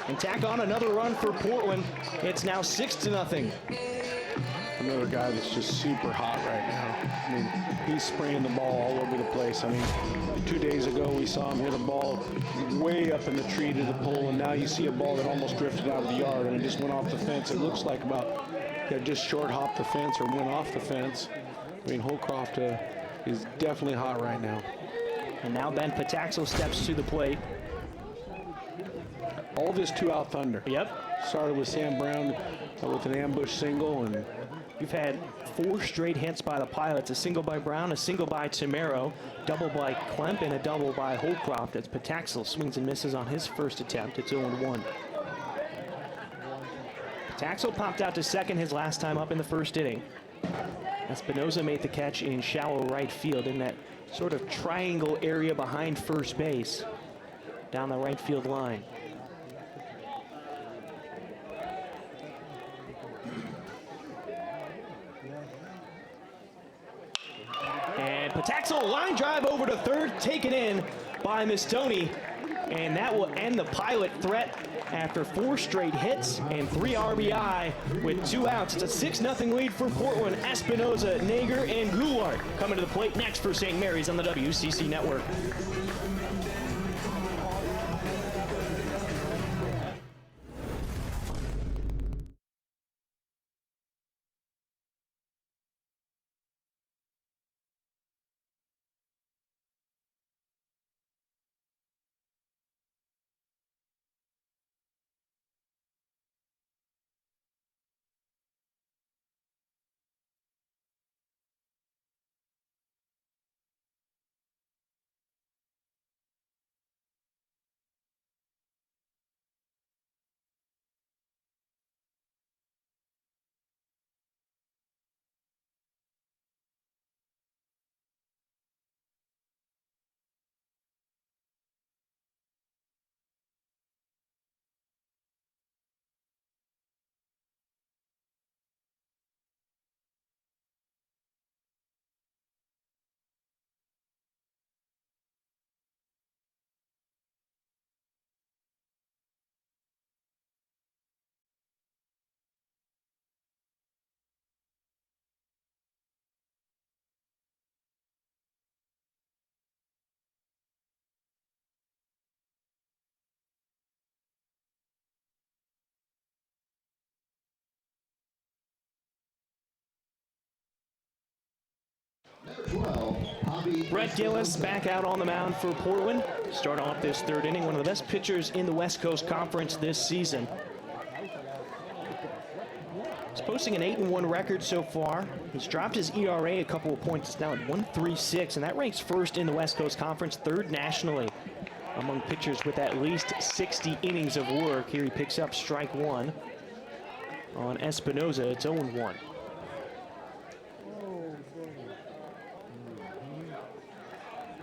And tack on another run for Portland. It's now 6-0. Another guy that's just super hot right now. I mean, he's spraying the ball all over the place. I mean, 2 days ago we saw him hit a ball way up in the tree to the pole, and now you see a ball that almost drifted out of the yard and it just went off the fence. It looks like just short hopped the fence or went off the fence. I mean, Holcroft is definitely hot right now. And now Ben Pataxo steps to the plate. All this 2-out thunder. Yep. Started with Sam Brown with an ambush single, and You've had 4 straight hits by the Pilots, a single by Brown, a single by Tamero, double by Klemp, and a double by Holcroft as Pataxel swings and misses on his first attempt. It's 0-1. Pataxel popped out to second his last time up in the first inning. Espinoza made the catch in shallow right field in that sort of triangle area behind first base down the right field line. And Pataxel, line drive over to third, taken in by Mistoni. And that will end the Pilot threat after 4 straight hits and 3 RBI with 2 outs. It's a 6-0 lead for Portland. Espinoza, Nager, and Goulart coming to the plate next for St. Mary's on the WCC Network. Number 12, Javi Brett Gillis back out on the mound for Portland. Start off this third inning, one of the best pitchers in the West Coast Conference this season. He's posting an 8-1 record so far. He's dropped his ERA a couple of points. It's now at 1.36, and that ranks first in the West Coast Conference, third nationally among pitchers with at least 60 innings of work. Here he picks up strike 1 on Espinoza. It's 0-1.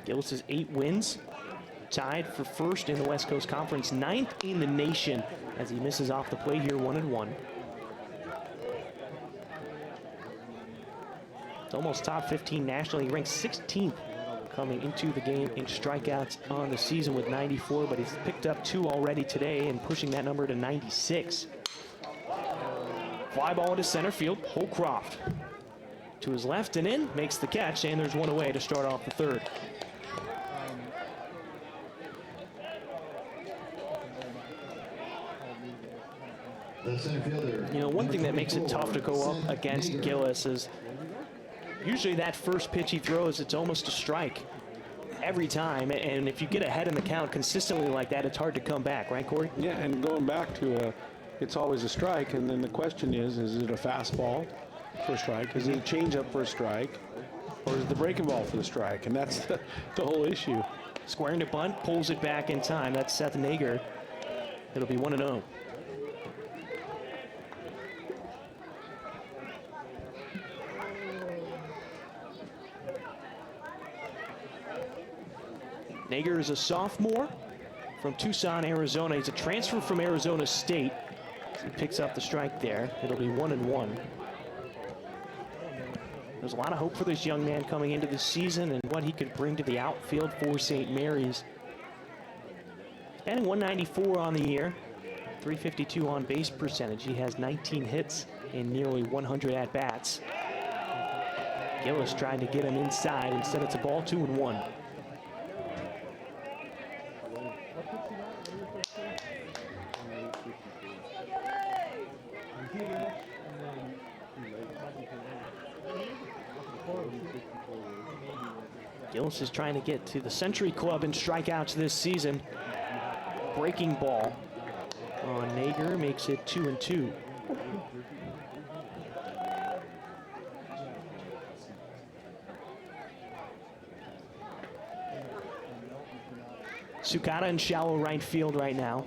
Gillis' 8 wins, tied for first in the West Coast Conference, 9th in the nation as he misses off the plate here, 1-1. It's almost top 15 nationally. He ranks 16th coming into the game in strikeouts on the season with 94, but he's picked up 2 already today and pushing that number to 96. Fly ball to center field, Holcroft to his left and in, makes the catch, and there's one away to start off the third. You know, one thing that makes it tough to go up against Gillis is usually that first pitch he throws, it's almost a strike every time. And if you get ahead in the count consistently like that, it's hard to come back, right, Corey? yeah, and going back to it's always a strike, and then the question is it a fastball for a strike? Is it a changeup for a strike? Or is it the breaking ball for the strike? And that's the whole issue. Squaring to bunt, pulls it back in time. That's Seth Nager. It'll be 1-0. Nager is a sophomore from Tucson, Arizona. He's a transfer from Arizona State. He picks up the strike there. It'll be 1-1. There's a lot of hope for this young man coming into the season and what he could bring to the outfield for St. Mary's. Batting 194 on the year, 352 on base percentage. He has 19 hits in nearly 100 at-bats. Gillis tried to get him inside. Instead, it's a ball 2-1. Gillis is trying to get to the Century Club in strikeouts this season. Breaking ball on Nager makes it 2-2. Sukata in shallow right field right now.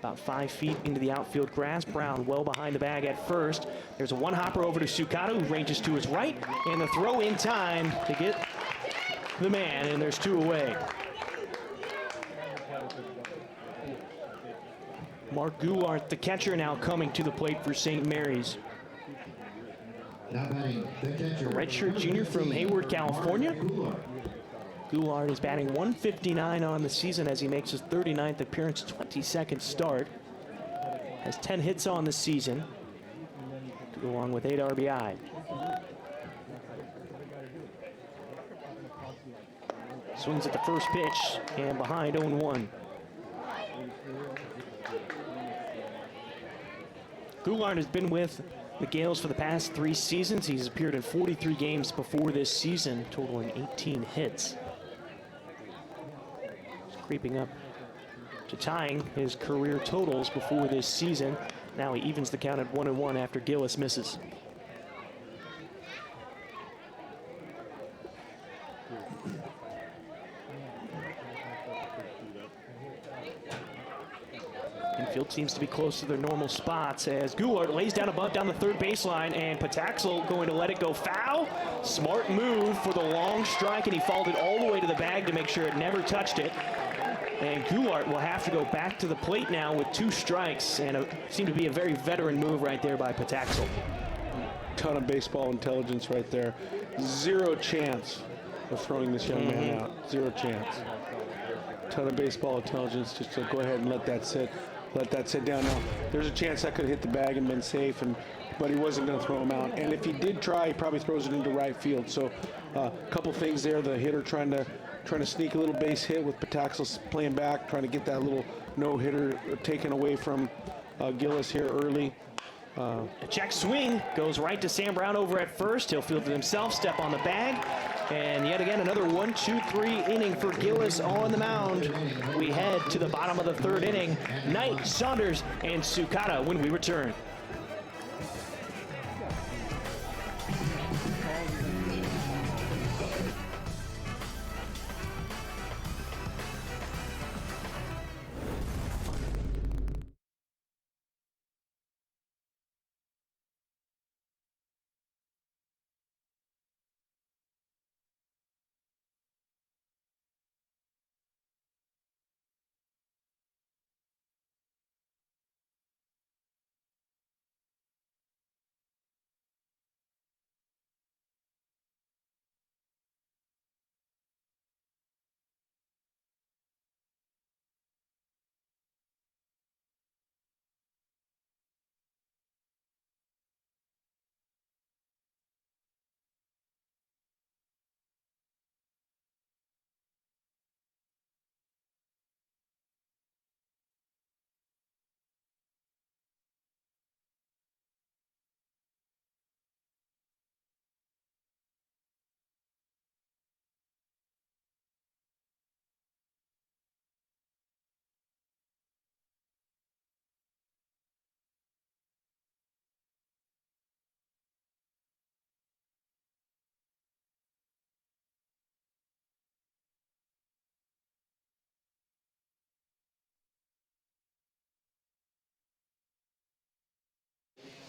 About 5 feet into the outfield grass. Brown well behind the bag at first. There's a one-hopper over to Sukata, who ranges to his right, and the throw in time to get the man, and there's 2 away. Mark Goulart, the catcher, now coming to the plate for St. Mary's. Now batting the catcher. A redshirt junior from Hayward, California. Goulart is batting 159 on the season as he makes his 39th appearance, 22nd start. Has 10 hits on the season, to go along with 8 RBI. Swings at the first pitch and behind 0-1. Goulart has been with the Gales for the past 3 seasons. He's appeared in 43 games before this season, totaling 18 hits. Creeping up to tying his career totals before this season. Now he evens the count at 1-1 after Gillis misses. Infield seems to be close to their normal spots as Goulart lays down a bunt down the third baseline, and Pataxel going to let it go foul. Smart move for the long strike, and he followed it all the way to the bag to make sure it never touched it. And Goulart will have to go back to the plate now with 2 strikes, and it seemed to be a very veteran move right there by Pataxel. Ton of baseball intelligence right there. 0 chance of throwing this young man out. 0 chance. Ton of baseball intelligence just to go ahead and let that sit. Let that sit down. Now, there's a chance that could have hit the bag and been safe, but he wasn't going to throw him out. And if he did try, he probably throws it into right field. So a couple things there. The hitter trying to sneak a little base hit with Pataxel playing back, trying to get that little no-hitter taken away from Gillis here early. A check swing goes right to Sam Brown over at first. He'll field it himself, step on the bag. And yet again, another 1-2-3 inning for Gillis on the mound. We head to the bottom of the 3rd inning. Knight, Saunders, and Sukata when we return.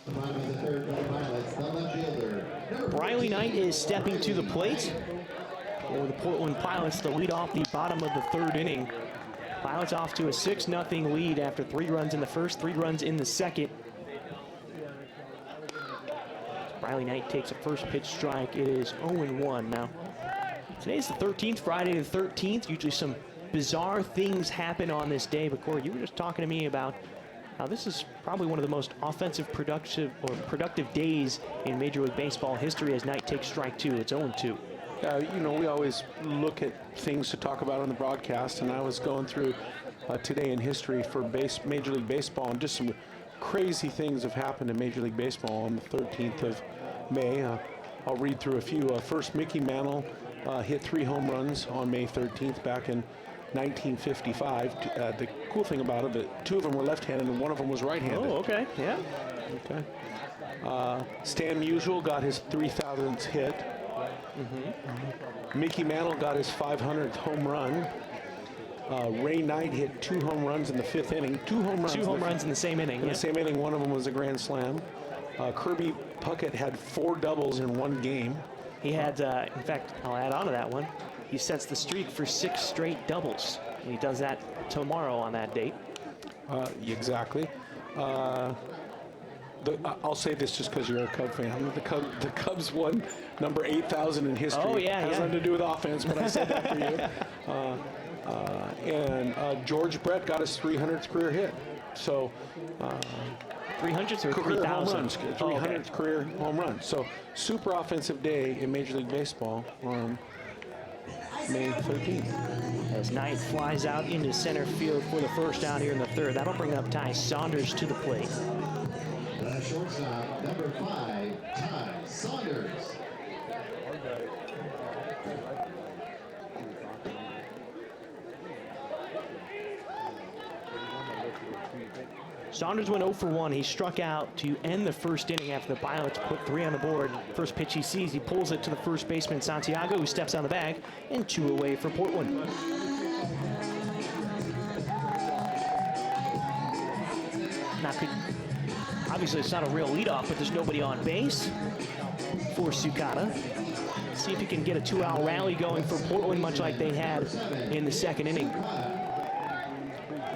The bottom of the 3rd for the Pilots, the left fielder. Riley Knight is stepping to the plate for the Portland Pilots to lead off the bottom of the 3rd inning. Pilots off to a 6-0 lead after 3 runs in the first, 3 runs in the 2nd. Riley Knight takes a first pitch strike. It is 0-1 now. Today's the 13th, Friday the 13th. Usually some bizarre things happen on this day, but Corey, you were just talking to me about Now, this is probably one of the most productive days in Major League Baseball history as Knight takes strike two. It's 0-2. You know, we always look at things to talk about on the broadcast, and I was going through today in history for Major League Baseball, and just some crazy things have happened in Major League Baseball on the 13th of May. I'll read through a few. First, Mickey Mantle hit 3 home runs on May 13th back in 1955. The cool thing about it, that 2 of them were left-handed and 1 of them was right-handed. Oh, okay, yeah. Okay. Stan Musial got his 3,000th hit. Mickey Mantle got his 500th home run. Ray Knight hit 2 home runs in the 5th inning. 2 home runs. 2 home runs in the same inning. In the same inning, one of them was a grand slam. Kirby Puckett had 4 doubles in 1 game. He had, in fact, I'll add on to that one. He sets the streak for 6 straight doubles. And he does that tomorrow on that date. Exactly. I'll say this just because you're a Cub fan. The Cubs won number 8,000 in history. Oh, yeah, Has nothing to do with offense, but I said that for you. And George Brett got his 300th career hit. So 300s or career home 3,000? runs, 300th career home run. So super offensive day in Major League Baseball on May 13th. As Knight flies out into center field for the first out here in the 3rd. That'll bring up Ty Saunders to the plate. The shortstop, number 5, Ty Saunders. Saunders went 0 for 1. He struck out to end the 1st inning after the Pilots put 3 on the board. First pitch he sees, he pulls it to the first baseman Santiago, who steps on the bag, and 2 away for Portland. Now, obviously it's not a real leadoff, but there's nobody on base for Sukata. See if he can get a 2-out rally going for Portland, much like they had in the 2nd inning.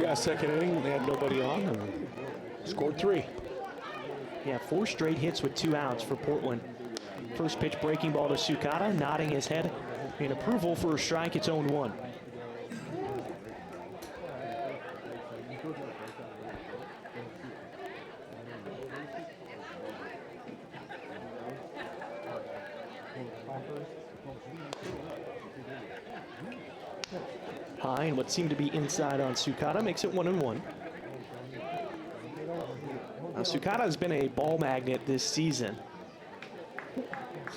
Yeah, 2nd inning, they had nobody on and scored 3. Yeah, 4 straight hits with 2 outs for Portland. First pitch breaking ball to Sukata, nodding his head in approval for a strike. It's 0-1. High and what seemed to be inside on Sukata makes it 1-1. Now, Sukata has been a ball magnet this season.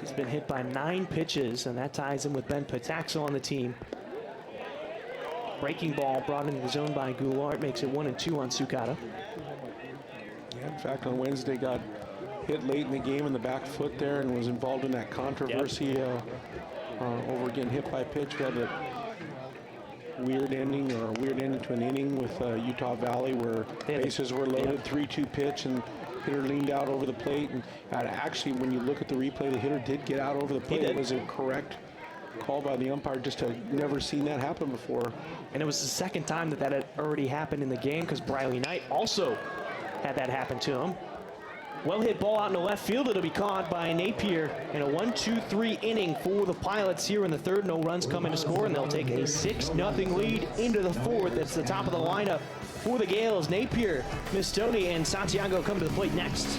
He's been hit by 9 pitches, and that ties him with Ben Pataxo on the team. Breaking ball brought into the zone by Goulart makes it 1-2 on Sukata. Yeah, in fact, on Wednesday got hit late in the game in the back foot there and was involved in that controversy over getting hit by a pitch. We had a weird ending to an inning with Utah Valley where bases were loaded, 3-2 pitch, and hitter leaned out over the plate. And actually, when you look at the replay, the hitter did get out over the plate. It was a correct call by the umpire. Just had never seen that happen before. And it was the 2nd time that had already happened in the game, because Briley Knight also had that happen to him. Well hit ball out in the left field. It'll be caught by Napier in a 1-2-3 inning for the Pilots here in the 3rd. No runs coming to score, and they'll take a 6-0 lead into the 4th. That's the top of the lineup for the Gales. Napier, Mistoni, and Santiago come to the plate next.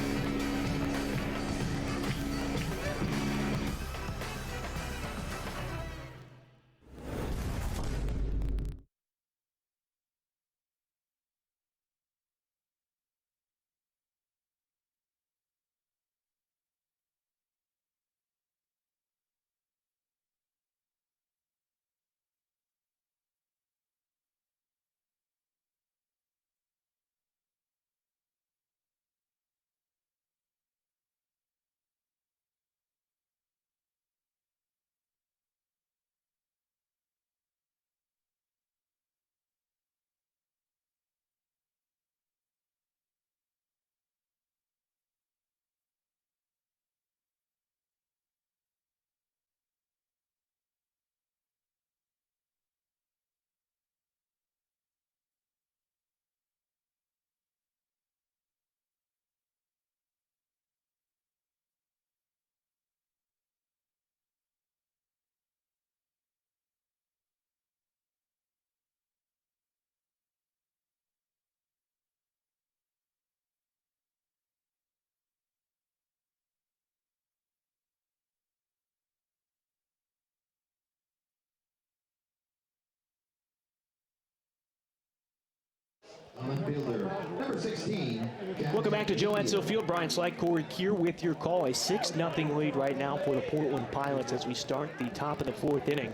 Left fielder, number 16. Welcome back to Joe Edsel Field. Brian Slyke, Corey Kier with your call. A 6-0 lead right now for the Portland Pilots as we start the top of the 4th inning.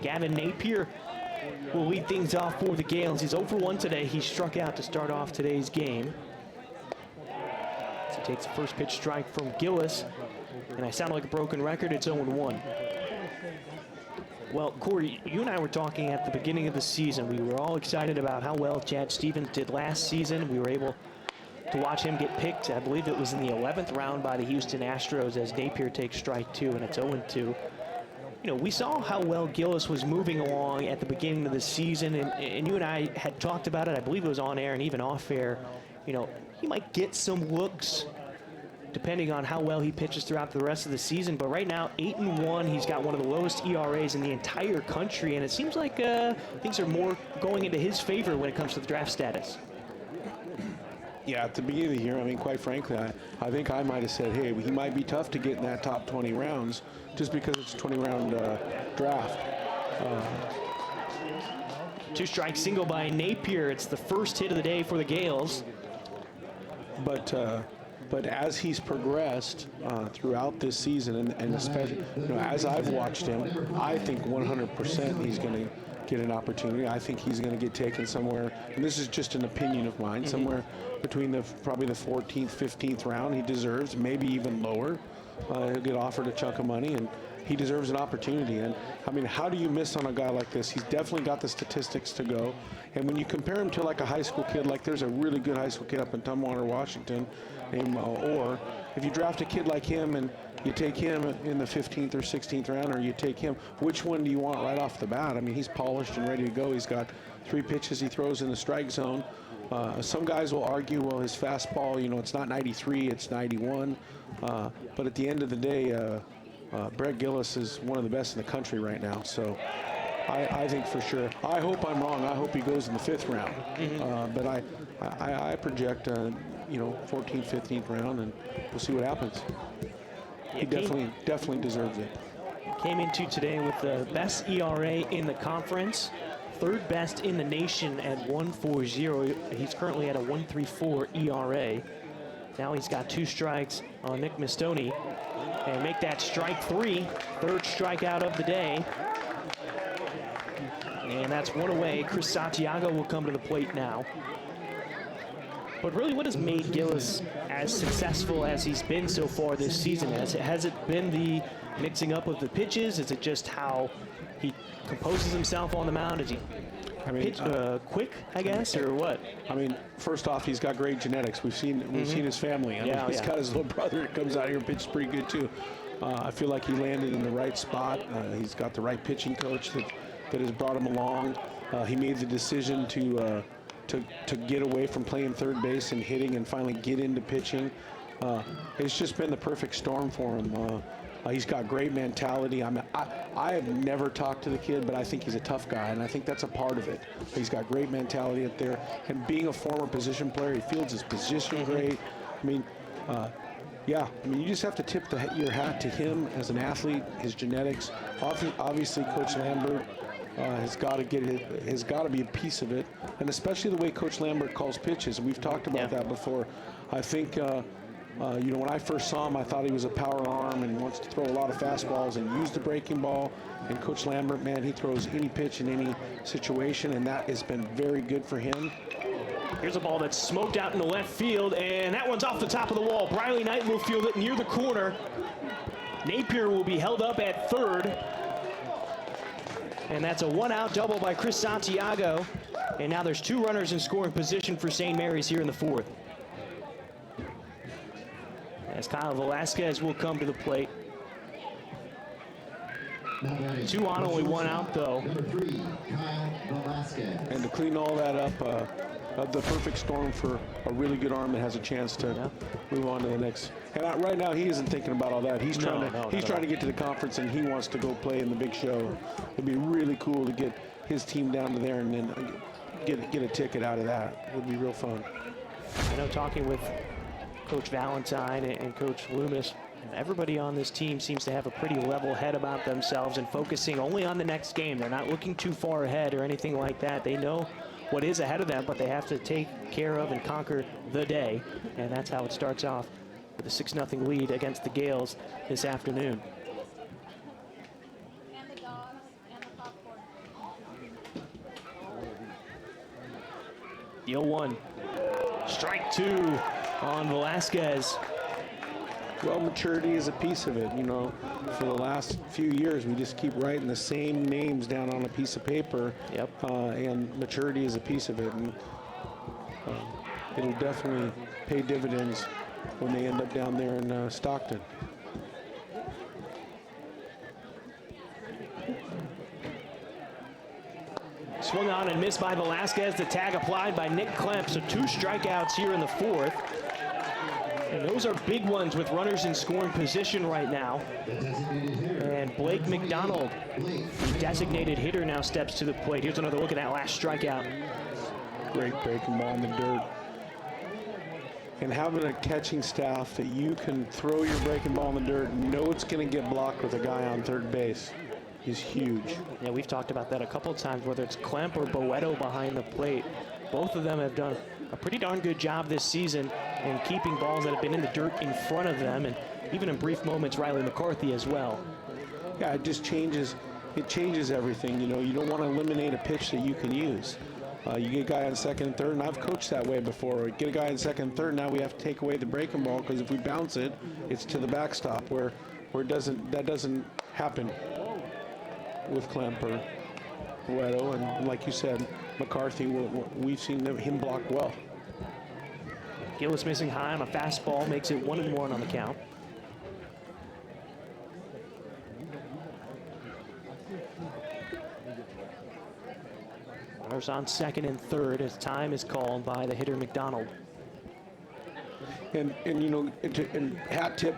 Gavin Napier will lead things off for the Gales. He's 0 for 1 today. He struck out to start off today's game. So he takes the first pitch strike from Gillis. And I sound like a broken record. It's 0-1. Well, Corey, you and I were talking at the beginning of the season. We were all excited about how well Chad Stevens did last season. We were able to watch him get picked, I believe it was in the 11th round by the Houston Astros as Napier takes strike 2, and it's 0-2. You know, we saw how well Gillis was moving along at the beginning of the season, and you and I had talked about it. I believe it was on air and even off air. You know, he might get some looks depending on how well he pitches throughout the rest of the season. But right now, 8-1, he's got one of the lowest ERAs in the entire country, and it seems like things are more going into his favor when it comes to the draft status. Yeah, at the beginning of the year, I mean, quite frankly, I think I might have said, hey, he might be tough to get in that top 20 rounds just because it's a 20-round draft. 2-strike single by Napier. It's the first hit of the day for the Gales. But as he's progressed throughout this season, and especially as I've watched him, I think 100% he's going to get an opportunity. I think he's going to get taken somewhere, and this is just an opinion of mine, somewhere between probably the 14th, 15th round. He deserves, maybe even lower. He'll get offered a chunk of money, and he deserves an opportunity. And I mean, how do you miss on a guy like this? He's definitely got the statistics to go. And when you compare him to like a high school kid, like there's a really good high school kid up in Tumwater, Washington, named or if you draft a kid like him and you take him in the 15th or 16th round, or you take him, which one do you want right off the bat? I mean, he's polished and ready to go. He's got 3 pitches he throws in the strike zone. Some guys will argue, well, his fastball, it's not 93, it's 91. But at the end of the day, Brett Gillis is one of the best in the country right now. So I think for sure. I hope I'm wrong. I hope he goes in the 5th round. But I project, 14th, 15th round, and we'll see what happens. He definitely deserves it. Came into today with the best ERA in the conference, 3rd best in the nation at 1.40. He's currently at a 1.34 ERA. Now he's got 2 strikes on Nick Mastoni, and make that strike 3, 3rd strikeout of the day. And that's 1 away. Chris Santiago will come to the plate now. But really, what has made Gillis as successful as he's been so far this season? Has it been the mixing up of the pitches? Is it just how he composes himself on the mound? Is he quick, I guess, or what? I mean, first off, he's got great genetics. We've seen his family. I mean, he's got his little brother that comes out here and pitches pretty good too. I feel like he landed in the right spot. He's got the right pitching coach that has brought him along. He made the decision to get away from playing third base and hitting and finally get into pitching. It's just been the perfect storm for him. He's got great mentality. I have never talked to the kid, but I think he's a tough guy, and I think that's a part of it. He's got great mentality up there, and being a former position player, he fields his position great. I mean, you just have to tip your hat to him as an athlete, his genetics. Obviously, Coach Lambert has got to be a piece of it, and especially the way Coach Lambert calls pitches. We've talked about that before. I think. When I first saw him, I thought he was a power arm and wants to throw a lot of fastballs and use the breaking ball. And Coach Lambert, man, he throws any pitch in any situation, and that has been very good for him. Here's a ball that's smoked out in the left field, and that one's off the top of the wall. Briley Knight will field it near the corner. Napier will be held up at third. And that's a one-out double by Chris Santiago. And now there's 2 runners in scoring position for St. Mary's here in the 4th. As Kyle Velasquez will come to the plate. 2 on, only 1 out though. Number 3, Kyle Velasquez. And to clean all that up, the perfect storm for a really good arm that has a chance to move on to the next. And right now, he isn't thinking about all that. He's trying to get to the conference, and he wants to go play in the big show. It'd be really cool to get his team down to there and then get a ticket out of that. It would be real fun. I know, talking with Coach Valentine and Coach Loomis, Everybody on this team seems to have a pretty level head about themselves and focusing only on the next game. They're not looking too far ahead or anything like that. They know what is ahead of them, but they have to take care of and conquer the day. And that's how it starts off with a 6-0 lead against the Gales this afternoon. And the dogs and the popcorn. The 0-1. Strike 2 on Velasquez. Well, maturity is a piece of it. You know, for the last few years, we just keep writing the same names down on a piece of paper. Yep. And maturity is a piece of it. And it'll definitely pay dividends when they end up down there in Stockton. Swung on and missed by Velasquez. The tag applied by Nick Klemp. So 2 strikeouts here in the 4th. And those are big ones with runners in scoring position right now. And Blake McDonald, the designated hitter, now steps to the plate. Here's another look at that last strikeout. Great breaking ball in the dirt. And having a catching staff that you can throw your breaking ball in the dirt and know it's going to get blocked with a guy on third base is huge. Yeah, we've talked about that a couple of times, whether it's Klemp or Boeto behind the plate. Both of them have done a pretty darn good job this season in keeping balls that have been in the dirt in front of them, and even in brief moments, Riley McCarthy as well. Yeah, it just changes. It changes everything. You know, you don't want to eliminate a pitch that you can use. You get a guy on second and third, and I've coached that way before. We get a guy on second and third, now we have to take away the breaking ball because if we bounce it, it's to the backstop where that doesn't happen with Klemp or Boeto, and like you said, McCarthy, we've seen him block well. Gillis missing high on a fastball, makes it 1-1 on the count. Runners on second and third as time is called by the hitter McDonald. And you know, and hat tip,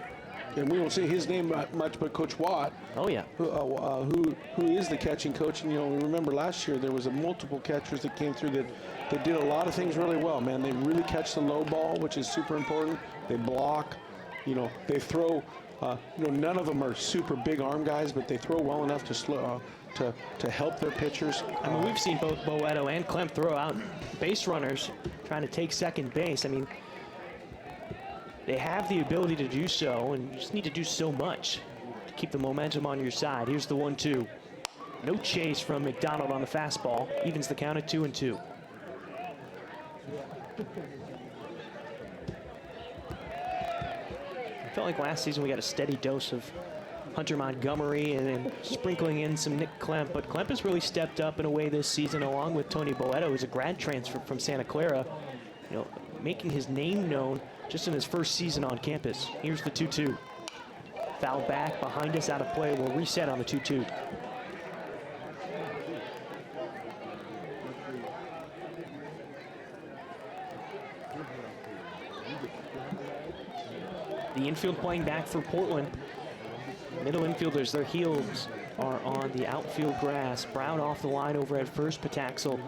and we won't say his name much, but Coach Watt. Oh yeah. Who is the catching coach? And you know, remember last year there was multiple catchers that came through that did a lot of things really well. Man, they really catch the low ball, which is super important. They block. You know, they throw. You know, none of them are super big arm guys, but they throw well enough to slow. To help their pitchers. I mean, we've seen both Boeto and Klemp throw out base runners trying to take second base. I mean, they have the ability to do so, and you just need to do so much to keep the momentum on your side. Here's the 1-2. No chase from McDonald on the fastball. Evens the count at 2-2. I felt like last season we got a steady dose of Hunter Montgomery and then sprinkling in some Nick Klemp, but Klemp has really stepped up in a way this season along with Tony Boeto, who's a grad transfer from Santa Clara, you know, making his name known just in his first season on campus. Here's the 2-2. Foul back behind us, out of play. We'll reset on the 2-2. The infield playing back for Portland. Middle infielders, their heels are on the outfield grass. Brown off the line over at first, Pataxel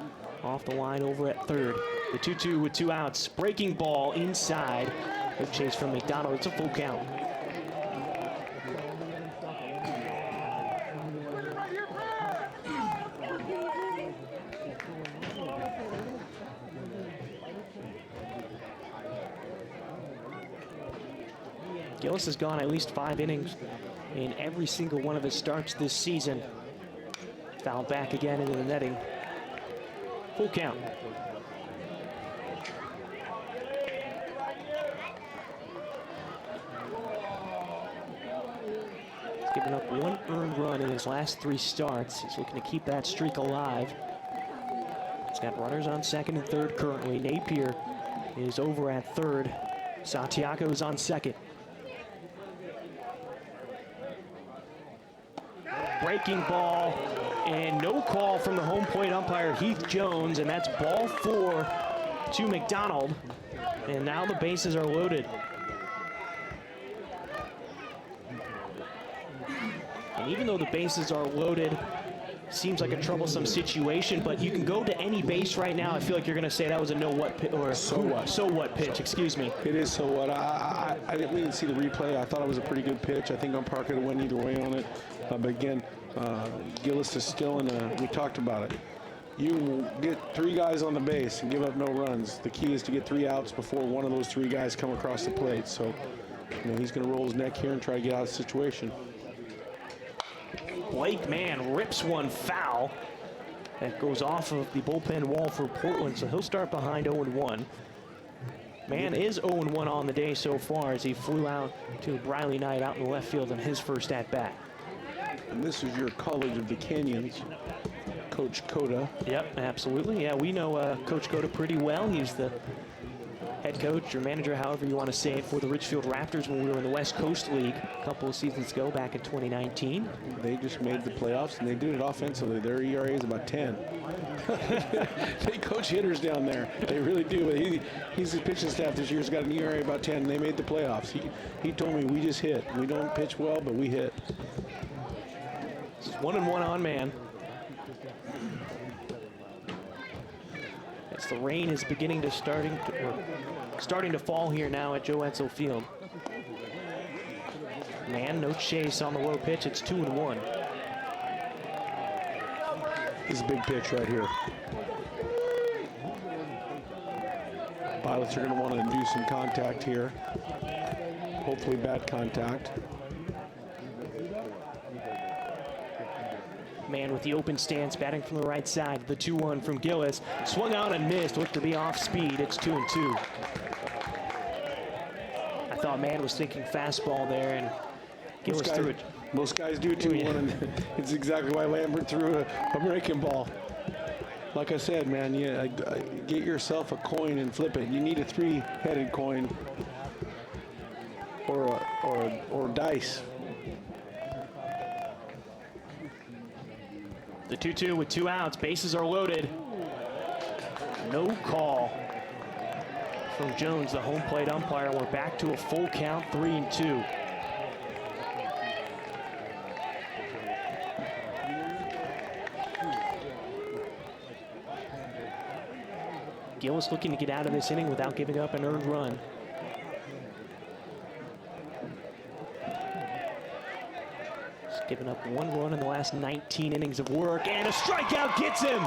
off the line over at third. The 2-2 with 2 outs. Breaking ball inside. Good chase from McDonald. It's a full count. Gillis has gone at least 5 innings in every single one of his starts this season. Fouled back again into the netting. Full count. He's given up 1 earned run in his last 3 starts. He's looking to keep that streak alive. He's got runners on second and third currently. Napier is over at third. Santiago is on second. Breaking ball, and no call from the home plate umpire, Heath Jones, and that's ball 4 to McDonald. And now the bases are loaded. And even though the bases are loaded, seems like a troublesome situation, but you can go to any base right now. I feel like you're going to say that was a so what pitch, excuse me. It is so what. I didn't see the replay. I thought it was a pretty good pitch. I think umpire could have went either way on it. But again, Gillis is still we talked about it. You get 3 guys on the base and give up no runs. The key is to get 3 outs before one of those 3 guys come across the plate. So, he's going to roll his neck here and try to get out of the situation. Blake Mann rips one foul. That goes off of the bullpen wall for Portland, so he'll start behind 0-1. Mann is 0-1 on the day so far as he flew out to Briley Knight out in the left field on his first at-bat. And this is your College of the Canyons, Coach Cota. Yep, absolutely. Yeah, we know Coach Cota pretty well. He's the head coach or manager, however you want to say it, for the Richfield Raptors when we were in the West Coast League a couple of seasons ago back in 2019. They just made the playoffs, and they did it offensively. Their ERA is about 10. They coach hitters down there. They really do. But he's his pitching staff this year's got an ERA about 10, and they made the playoffs. He told me, we just hit. We don't pitch well, but we hit. It's 1-1 on Mann. As the rain is beginning to starting to fall here now at Joe Edsall Field. Mann, no chase on the low pitch. It's 2-1. This is a big pitch right here. Pilots are going to want to do some contact here. Hopefully bad contact. Mann with the open stance, batting from the right side. The 2-1 from Gillis. Swung out and missed. Looked to be off speed. It's 2-2. I thought Mann was thinking fastball there, and Gillis threw it. Most guys do 2-1, and it's exactly why Lambert threw a breaking ball. Like I said, man, get yourself a coin and flip it. You need a 3-headed coin or dice. The 2-2 with 2 outs. Bases are loaded. No call from Jones, the home plate umpire. We're back to a full count, 3-2. Gillis looking to get out of this inning without giving up an earned run. Giving up 1 run in the last 19 innings of work, and a strikeout gets him.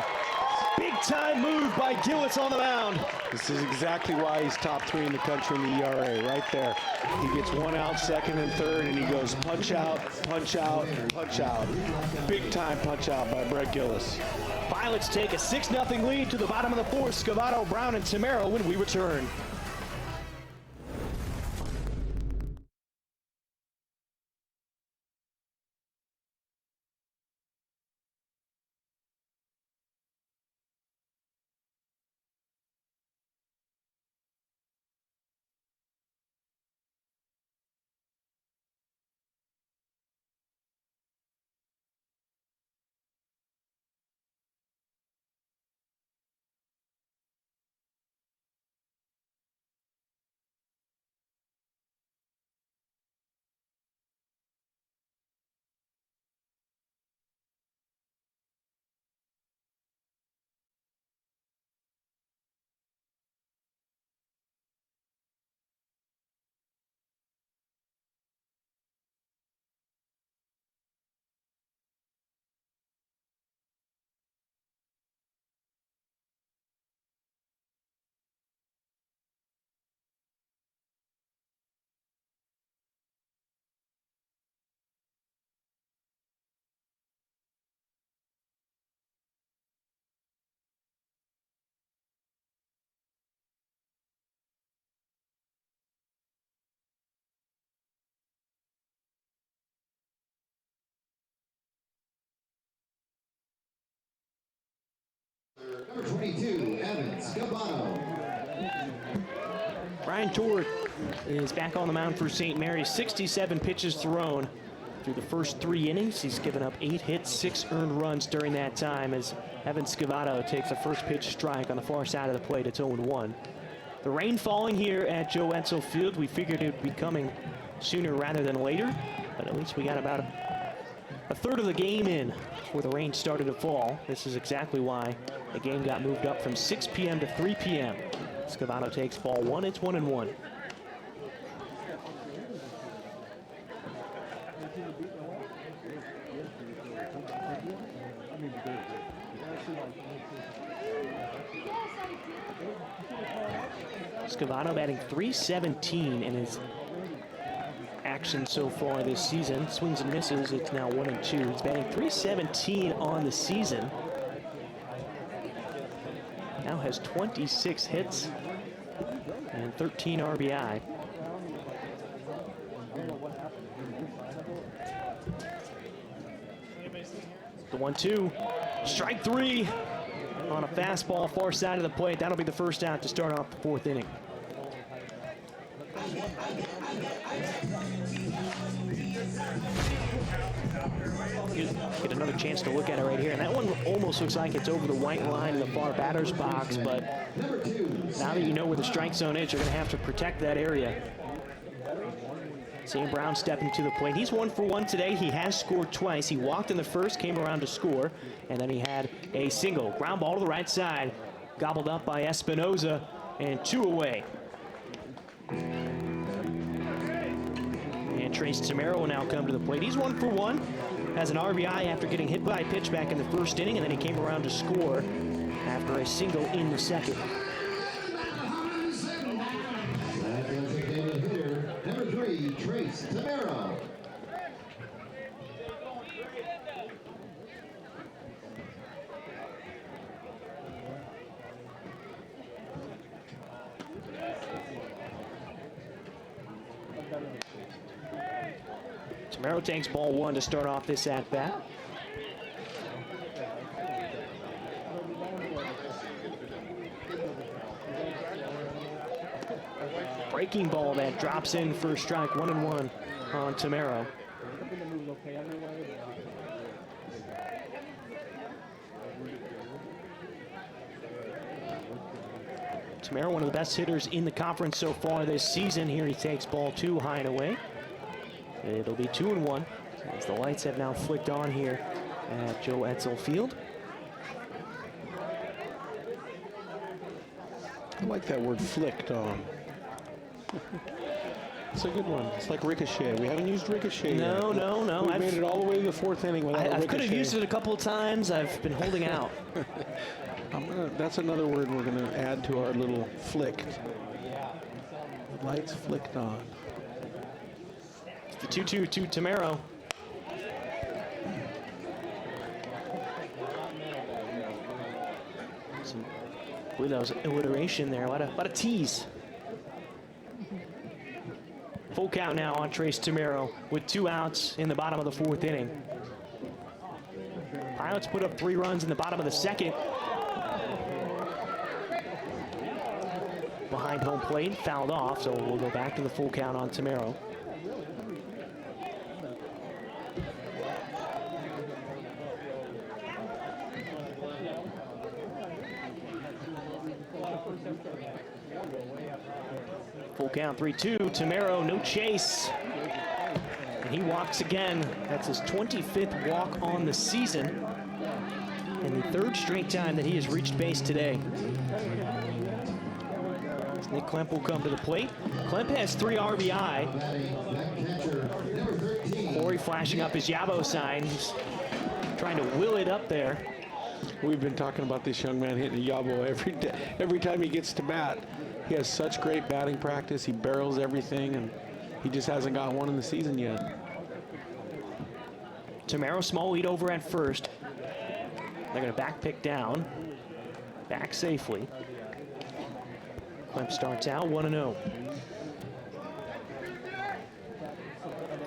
Big time move by Gillis on the mound. This is exactly why he's top 3 in the country in the ERA, right there. He gets 1 out, 2nd and 3rd, and he goes punch out, punch out, punch out. Big time punch out by Brett Gillis. Pilots take a 6-0 lead to the bottom of the 4th. Scavato, Brown, and Tamero when we return. Number 22, Evan Scavato. Brian Tork is back on the mound for St. Mary's. 67 pitches thrown through the first 3 innings. He's given up 8 hits, 6 earned runs during that time as Evan Scavato takes a first pitch strike on the far side of the plate. It's 0-1. The rain falling here at Joe Edsall Field. We figured it would be coming sooner rather than later, but at least we got about A third of the game in before the rain started to fall. This is exactly why the game got moved up from 6 p.m. to 3 p.m. Scavano takes ball one. It's 1-1. Scavano batting .317 in his action so far this season. Swings and misses, it's now 1-2. He's batting .317 on the season. Now has 26 hits and 13 RBI. The 1-2, strike three on a fastball far side of the plate. That'll be the first out to start off the fourth inning. Get another chance to look at it right here. And that one almost looks like it's over the white line in the far batter's box, but now that you know where the strike zone is, you're going to have to protect that area. St. Brown stepping to the plate. He's 1 for 1 today. He has scored twice. He walked in the first, came around to score, and then he had a single. Ground ball to the right side, gobbled up by Espinoza, and 2 away. And Trace Tamero will now come to the plate. He's 1 for 1. Has an RBI after getting hit by a pitch back in the first inning, and then he came around to score after a single in the second. Number 3, Trace Tamero. Tamero takes ball one to start off this at-bat. Breaking ball that drops in for a strike, 1-1 on Tamero. Tamero, one of the best hitters in the conference so far this season. Here he takes ball 2 high and away. It'll be 2-1 as the lights have now flicked on here at Joe Edsall Field. I like that word, flicked on. It's a good one. It's like ricochet. We haven't used ricochet yet. No. We made it all the way to the fourth inning without I ricochet. could have used it a couple of times. I've been holding out. That's another word we're going to add to our little flicked. The lights flicked on. The 2-2 to Tamero. Boy, that was alliteration there. What a tease. Full count now on Trace Tamero with 2 outs in the bottom of the fourth inning. Pilots put up 3 runs in the bottom of the second. Behind home plate, fouled off, so we'll go back to the full count on Tamero. Full count, 3-2. Tamero, no chase. And he walks again. That's his 25th walk on the season. And the 3rd straight time that he has reached base today. Nick Klemp will come to the plate. Klemp has 3 RBI. Corey flashing up his Yabo sign. He's trying to will it up there. We've been talking about this young man hitting a Yabo every time he gets to bat. He has such great batting practice. He barrels everything, and he just hasn't got one in the season yet. Tamero, small lead over at first. They're going to back pick down. Back safely. Klemp starts out 1-0.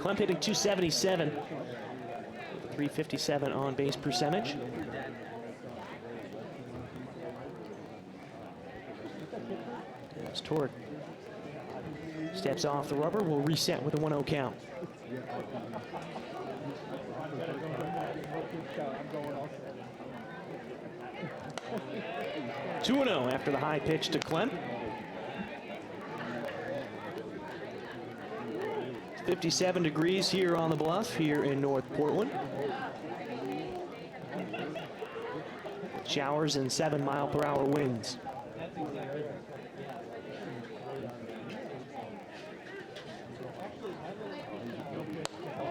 Klemp hitting .277. 357 on base percentage. As Tork steps off the rubber, we'll reset with a 1-0 count. Two 2-0 after the high pitch to Klemp. 57 degrees here on the bluff here in North Portland. Showers and 7-mile-per-hour winds.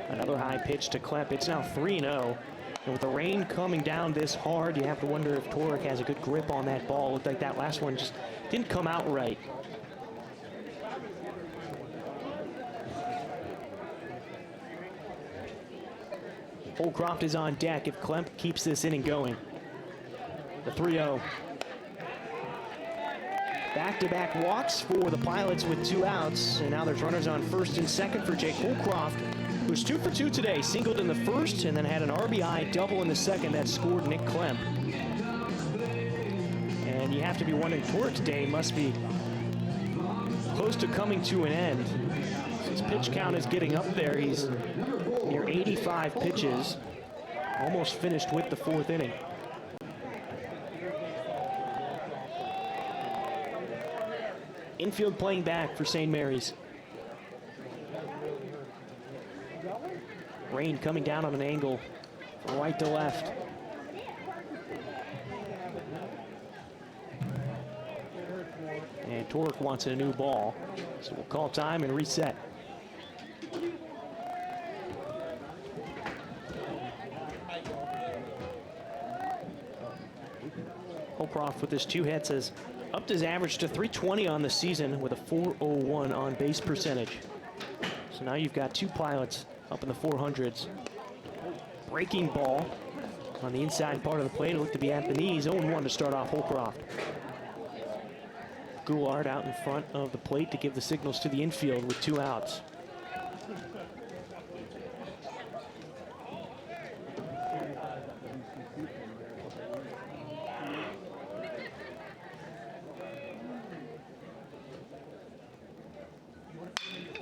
Another high pitch to Klemp. It's now 3-0. And with the rain coming down this hard, you have to wonder if Torek has a good grip on that ball. Looked like that last one just didn't come out right. Holcroft is on deck if Klemp keeps this inning going. The 3-0. Back-to-back walks for the Pilots with 2 outs. And now there's runners on first and second for Jake Holcroft, who's 2 for 2 today. Singled in the first and then had an RBI double in the second that scored Nick Klemp. And you have to be wondering, Torek's day must be close to coming to an end. His pitch count is getting up there. He's near 85 pitches. Almost finished with the 4th inning. Infield playing back for St. Mary's. Rain coming down on an angle from right to left. And Torek wants a new ball, so we'll call time and reset. Holcroft with his 2 hits has upped his average to 320 on the season with a .401 on base percentage. So now you've got 2 Pilots up in the 400s. Breaking ball on the inside part of the plate. It looked to be at the knees. 0-1 to start off Holcroft. Goulart out in front of the plate to give the signals to the infield with 2 outs.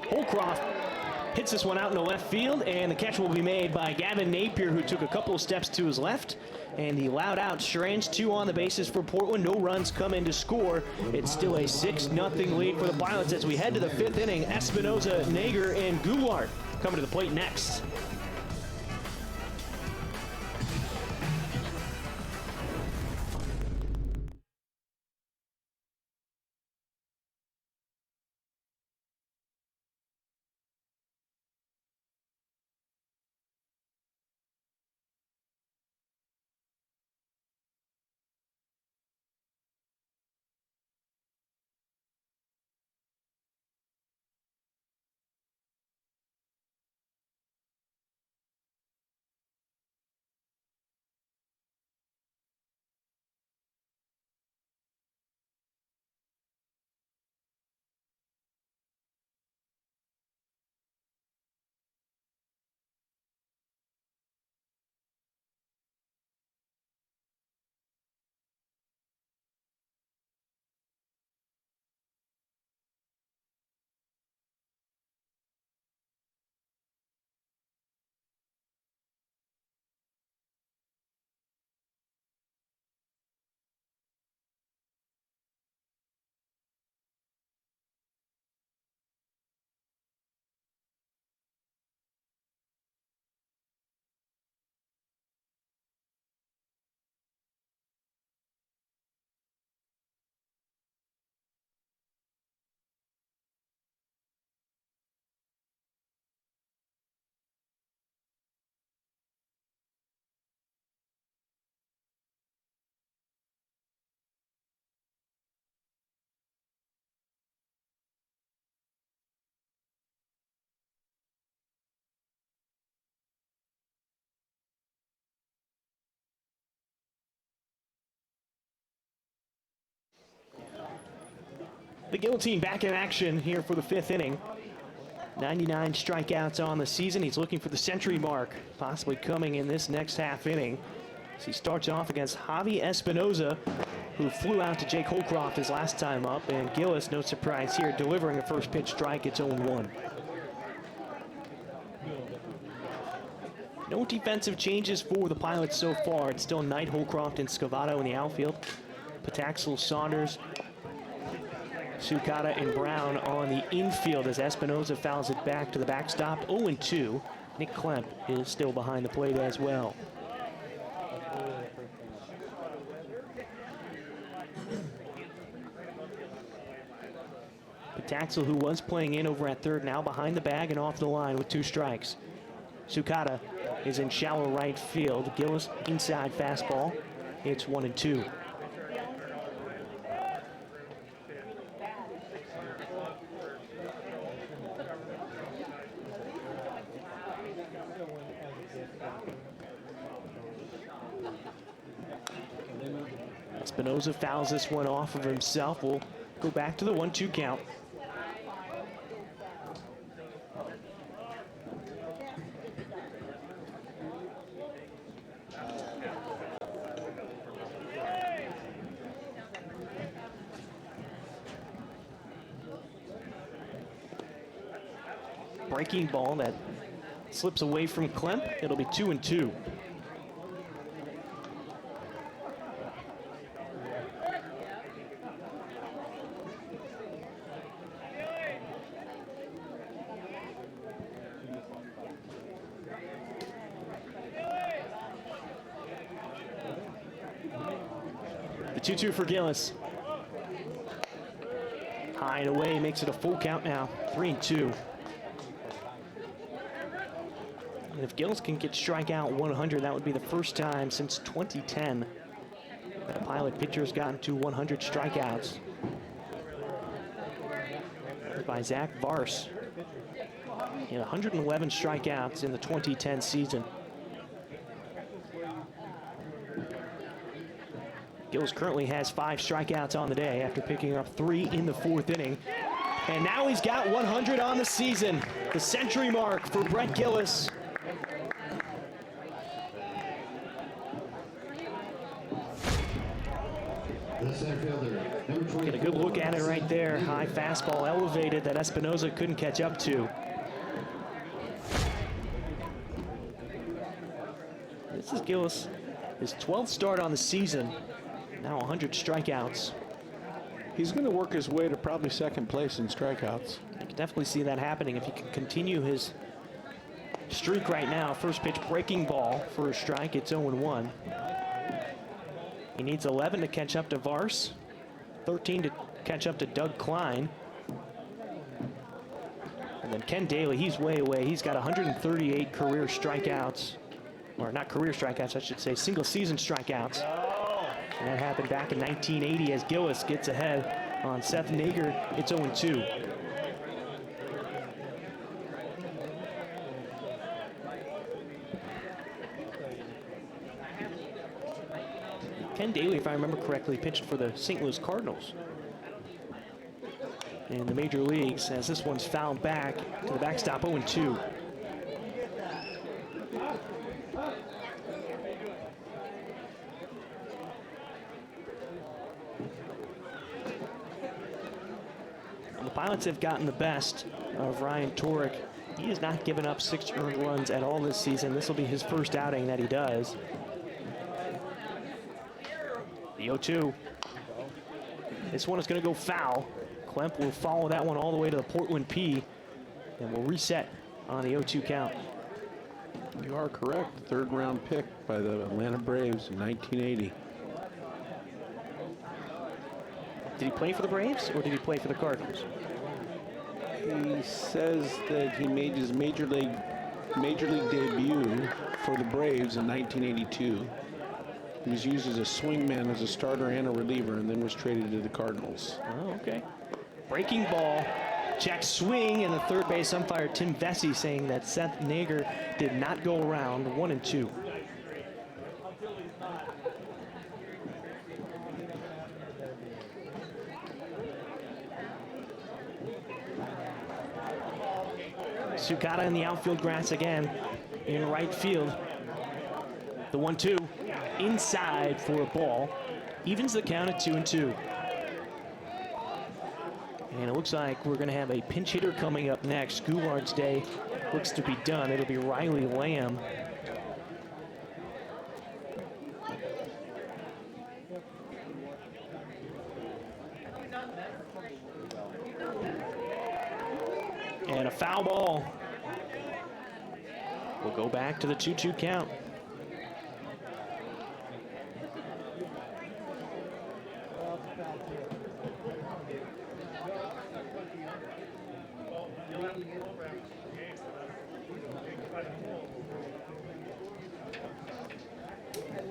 Holcroft hits this one out in the left field, and the catch will be made by Gavin Napier, who took a couple of steps to his left. And he allowed out Strange, 2 on the bases for Portland. No runs come in to score. It's still a 6-0 lead for the Pilots as we head to the 5th inning. Espinoza, Nager, and Goulart coming to the plate next. The Guillotine back in action here for the 5th inning. 99 strikeouts on the season. He's looking for the century mark, possibly coming in this next half inning. So he starts off against Javi Espinoza, who flew out to Jake Holcroft his last time up. And Gillis, no surprise here, delivering a first pitch strike. It's 0-1. No defensive changes for the Pilots so far. It's still Knight, Holcroft, and Scavato in the outfield. Pataxel, Saunders, Sukata and Brown on the infield as Espinoza fouls it back to the backstop. 0-2. Nick Klemp is still behind the plate as well. Taxel, who was playing in over at third, now behind the bag and off the line with 2 strikes. Sukata is in shallow right field. Gillis inside fastball. It's 1-2. Espinoza fouls this one off of himself. We'll go back to the 1-2 count. Breaking ball that slips away from Klemp. It'll be 2-2. The 2-2 for Gillis. High and away, makes it a full count now. 3-2. And if Gillis can get strikeout 100, that would be the first time since 2010 that a Pilot pitcher has gotten to 100 strikeouts. By Zach Vars. He had 111 strikeouts in the 2010 season. Gillis currently has 5 strikeouts on the day after picking up 3 in the 4th inning. And now he's got 100 on the season. The century mark for Brett Gillis. Get a good look at it right there. High fastball elevated that Espinoza couldn't catch up to. This is Gillis, his 12th start on the season. Now 100 strikeouts. He's going to work his way to probably second place in strikeouts. I can definitely see that happening if he can continue his streak right now. First pitch breaking ball for a strike. It's 0-1. He needs 11 to catch up to Vars, 13 to catch up to Doug Klein. And then Ken Daly, he's way away. He's got 138 career strikeouts, or not career strikeouts, I should say, single season strikeouts. And that happened back in 1980 as Gillis gets ahead on Seth Nager. It's 0-2. Ken Daly, if I remember correctly, pitched for the St. Louis Cardinals in the major leagues, as this one's fouled back to the backstop. 0-2. The Pilots have gotten the best of Ryan Torek. He has not given up 6 earned runs at all this season. This will be his first outing that he does. The 0-2. This one is going to go foul. Klemp will follow that one all the way to the Portland P, and will reset on the 0-2 count. You are correct. 3rd round pick by the Atlanta Braves in 1980. Did he play for the Braves or did he play for the Cardinals? He says that he made his major league debut for the Braves in 1982. He was used as a swingman, as a starter and a reliever, and then was traded to the Cardinals. Oh, okay. Breaking ball, check swing, and the third base umpire Tim Vesey saying that Seth Nager did not go around. 1-2. Sukata in the outfield grass again in right field. The 1-2 inside for a ball. Evens the count at 2-2. And it looks like we're going to have a pinch hitter coming up next. Goulart's day looks to be done. It'll be Riley Lamb. And a foul ball. We'll go back to the 2-2 count.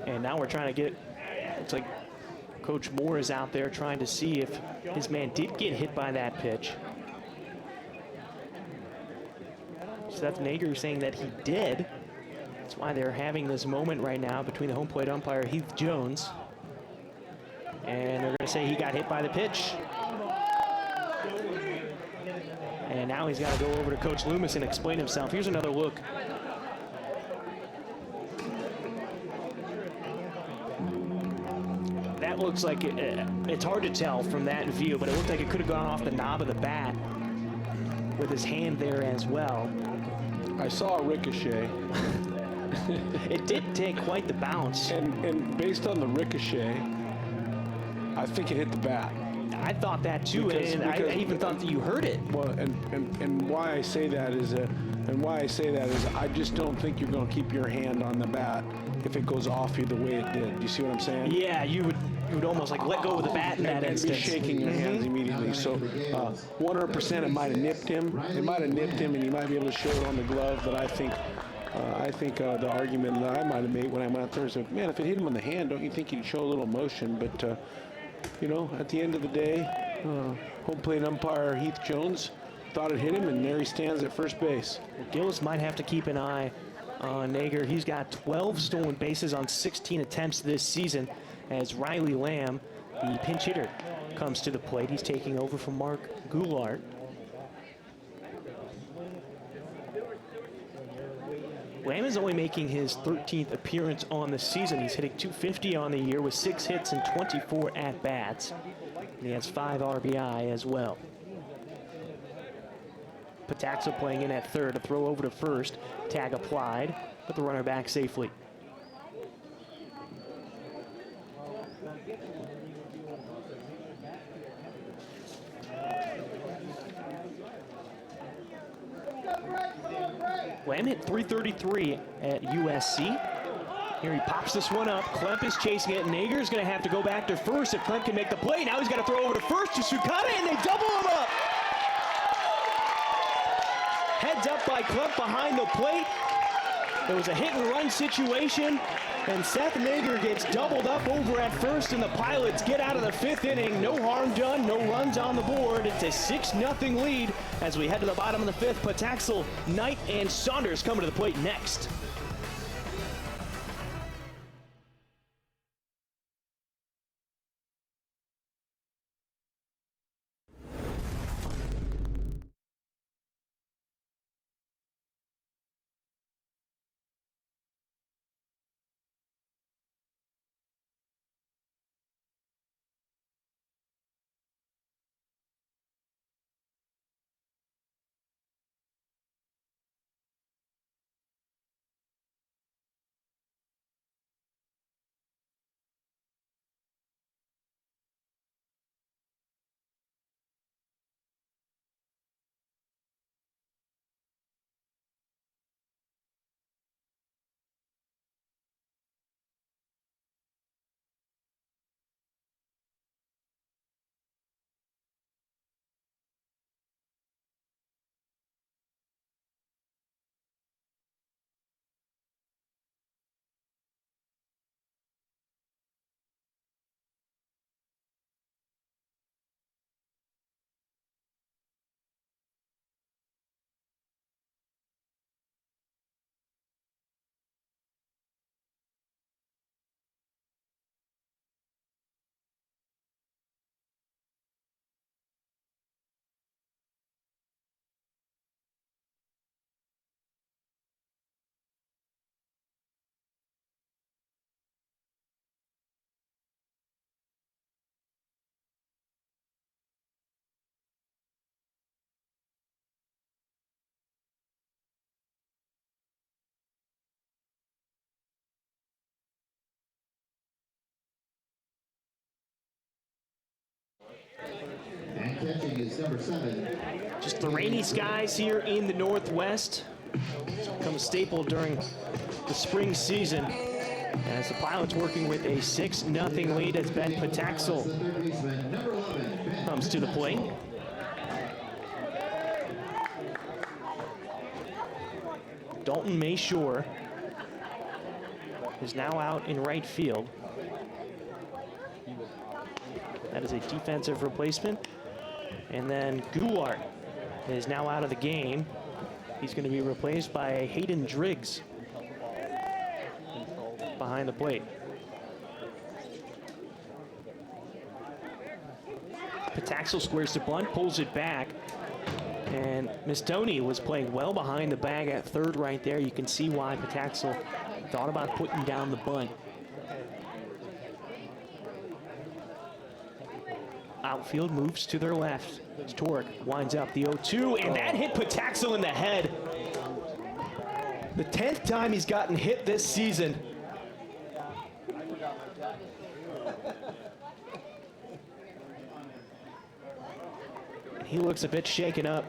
And now we're trying to get, looks like Coach Moore is out there trying to see if his man did get hit by that pitch. Seth Nager saying that he did. That's why they're having this moment right now between the home plate umpire, Heath Jones. And they're going to say he got hit by the pitch. And now he's got to go over to Coach Loomis and explain himself. Here's another look. That looks like it's hard to tell from that view, but it looked like it could have gone off the knob of the bat with his hand there as well. I saw a ricochet. It did take quite the bounce. And based on the ricochet, I think it hit the bat. I thought that too, and I even thought that you heard it. Well, and why I say that is I just don't think you're going to keep your hand on the bat if it goes off you the way it did. Do you see what I'm saying? Yeah, you would almost like let go of the bat in that and instance. be shaking your hands immediately. So 100% it might have nipped him. It might have nipped him, and he might be able to show it on the glove. But I think the argument that I might have made when I went out there is, man, if it hit him on the hand, don't you think he'd show a little motion? But you know, at the end of the day, home plate umpire Heath Jones thought it hit him, and there he stands at first base. Well, Gillis might have to keep an eye on Nager. He's got 12 stolen bases on 16 attempts this season as Riley Lamb, the pinch hitter, comes to the plate. He's taking over from Mark Goulart. Lamb is only making his 13th appearance on the season. He's hitting .250 on the year with 6 hits and 24 at-bats. And he has 5 RBI as well. Pataxa playing in at third, a throw over to first. Tag applied, put the runner back safely. Lamb hit .333 at USC. Here he pops this one up. Klemp is chasing it. Nager's going to have to go back to first if Klemp can make the play. Now he's got to throw over to first to Sukata, and they double him up. Heads up by Klemp behind the plate. There was a hit-and-run situation, and Seth Nager gets doubled up over at first, and the Pilots get out of the 5th inning. No harm done, no runs on the board. It's a 6-0 lead as we head to the bottom of the 5th. Pataxel, Knight, and Saunders coming to the plate next. batting is number 7. Just the rainy skies here in the Northwest. It's become a staple during the spring season. As the Pilots working with a 6-0 lead as Ben Pataxel The third baseman, number 11, Ben comes to the plate. Dalton Mayshore is now out in right field. That is a defensive replacement. And then Guart is now out of the game. He's going to be replaced by Hayden Driggs behind the plate. Pataxel squares the bunt, pulls it back. And Mistoni was playing well behind the bag at third right there. You can see why Pataxel thought about putting down the bunt. Outfield moves to their left. Torek winds up the 0-2, and that hit Pataxel in the head. The 10th time he's gotten hit this season. He looks a bit shaken up.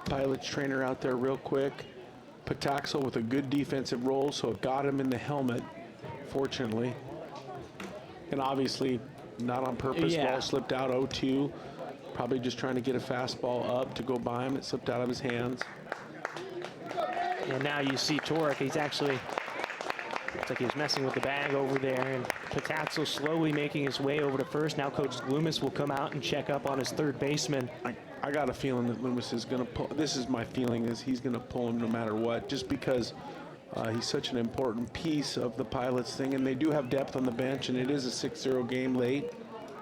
Pilots trainer out there real quick. Pataxel with a good defensive role, so it got him in the helmet, fortunately. And obviously, not on purpose. Yeah. Ball slipped out 0-2. Probably just trying to get a fastball up to go by him. It slipped out of his hands. And now you see Torek, he's actually, looks like he was messing with the bag over there, and Pataxel slowly making his way over to first. Now Coach Loomis will come out and check up on his third baseman. I got a feeling that Loomis is going to pull. This is my feeling, is he's going to pull him no matter what, just because he's such an important piece of the Pilots thing, and they do have depth on the bench, and it is a 6-0 game late.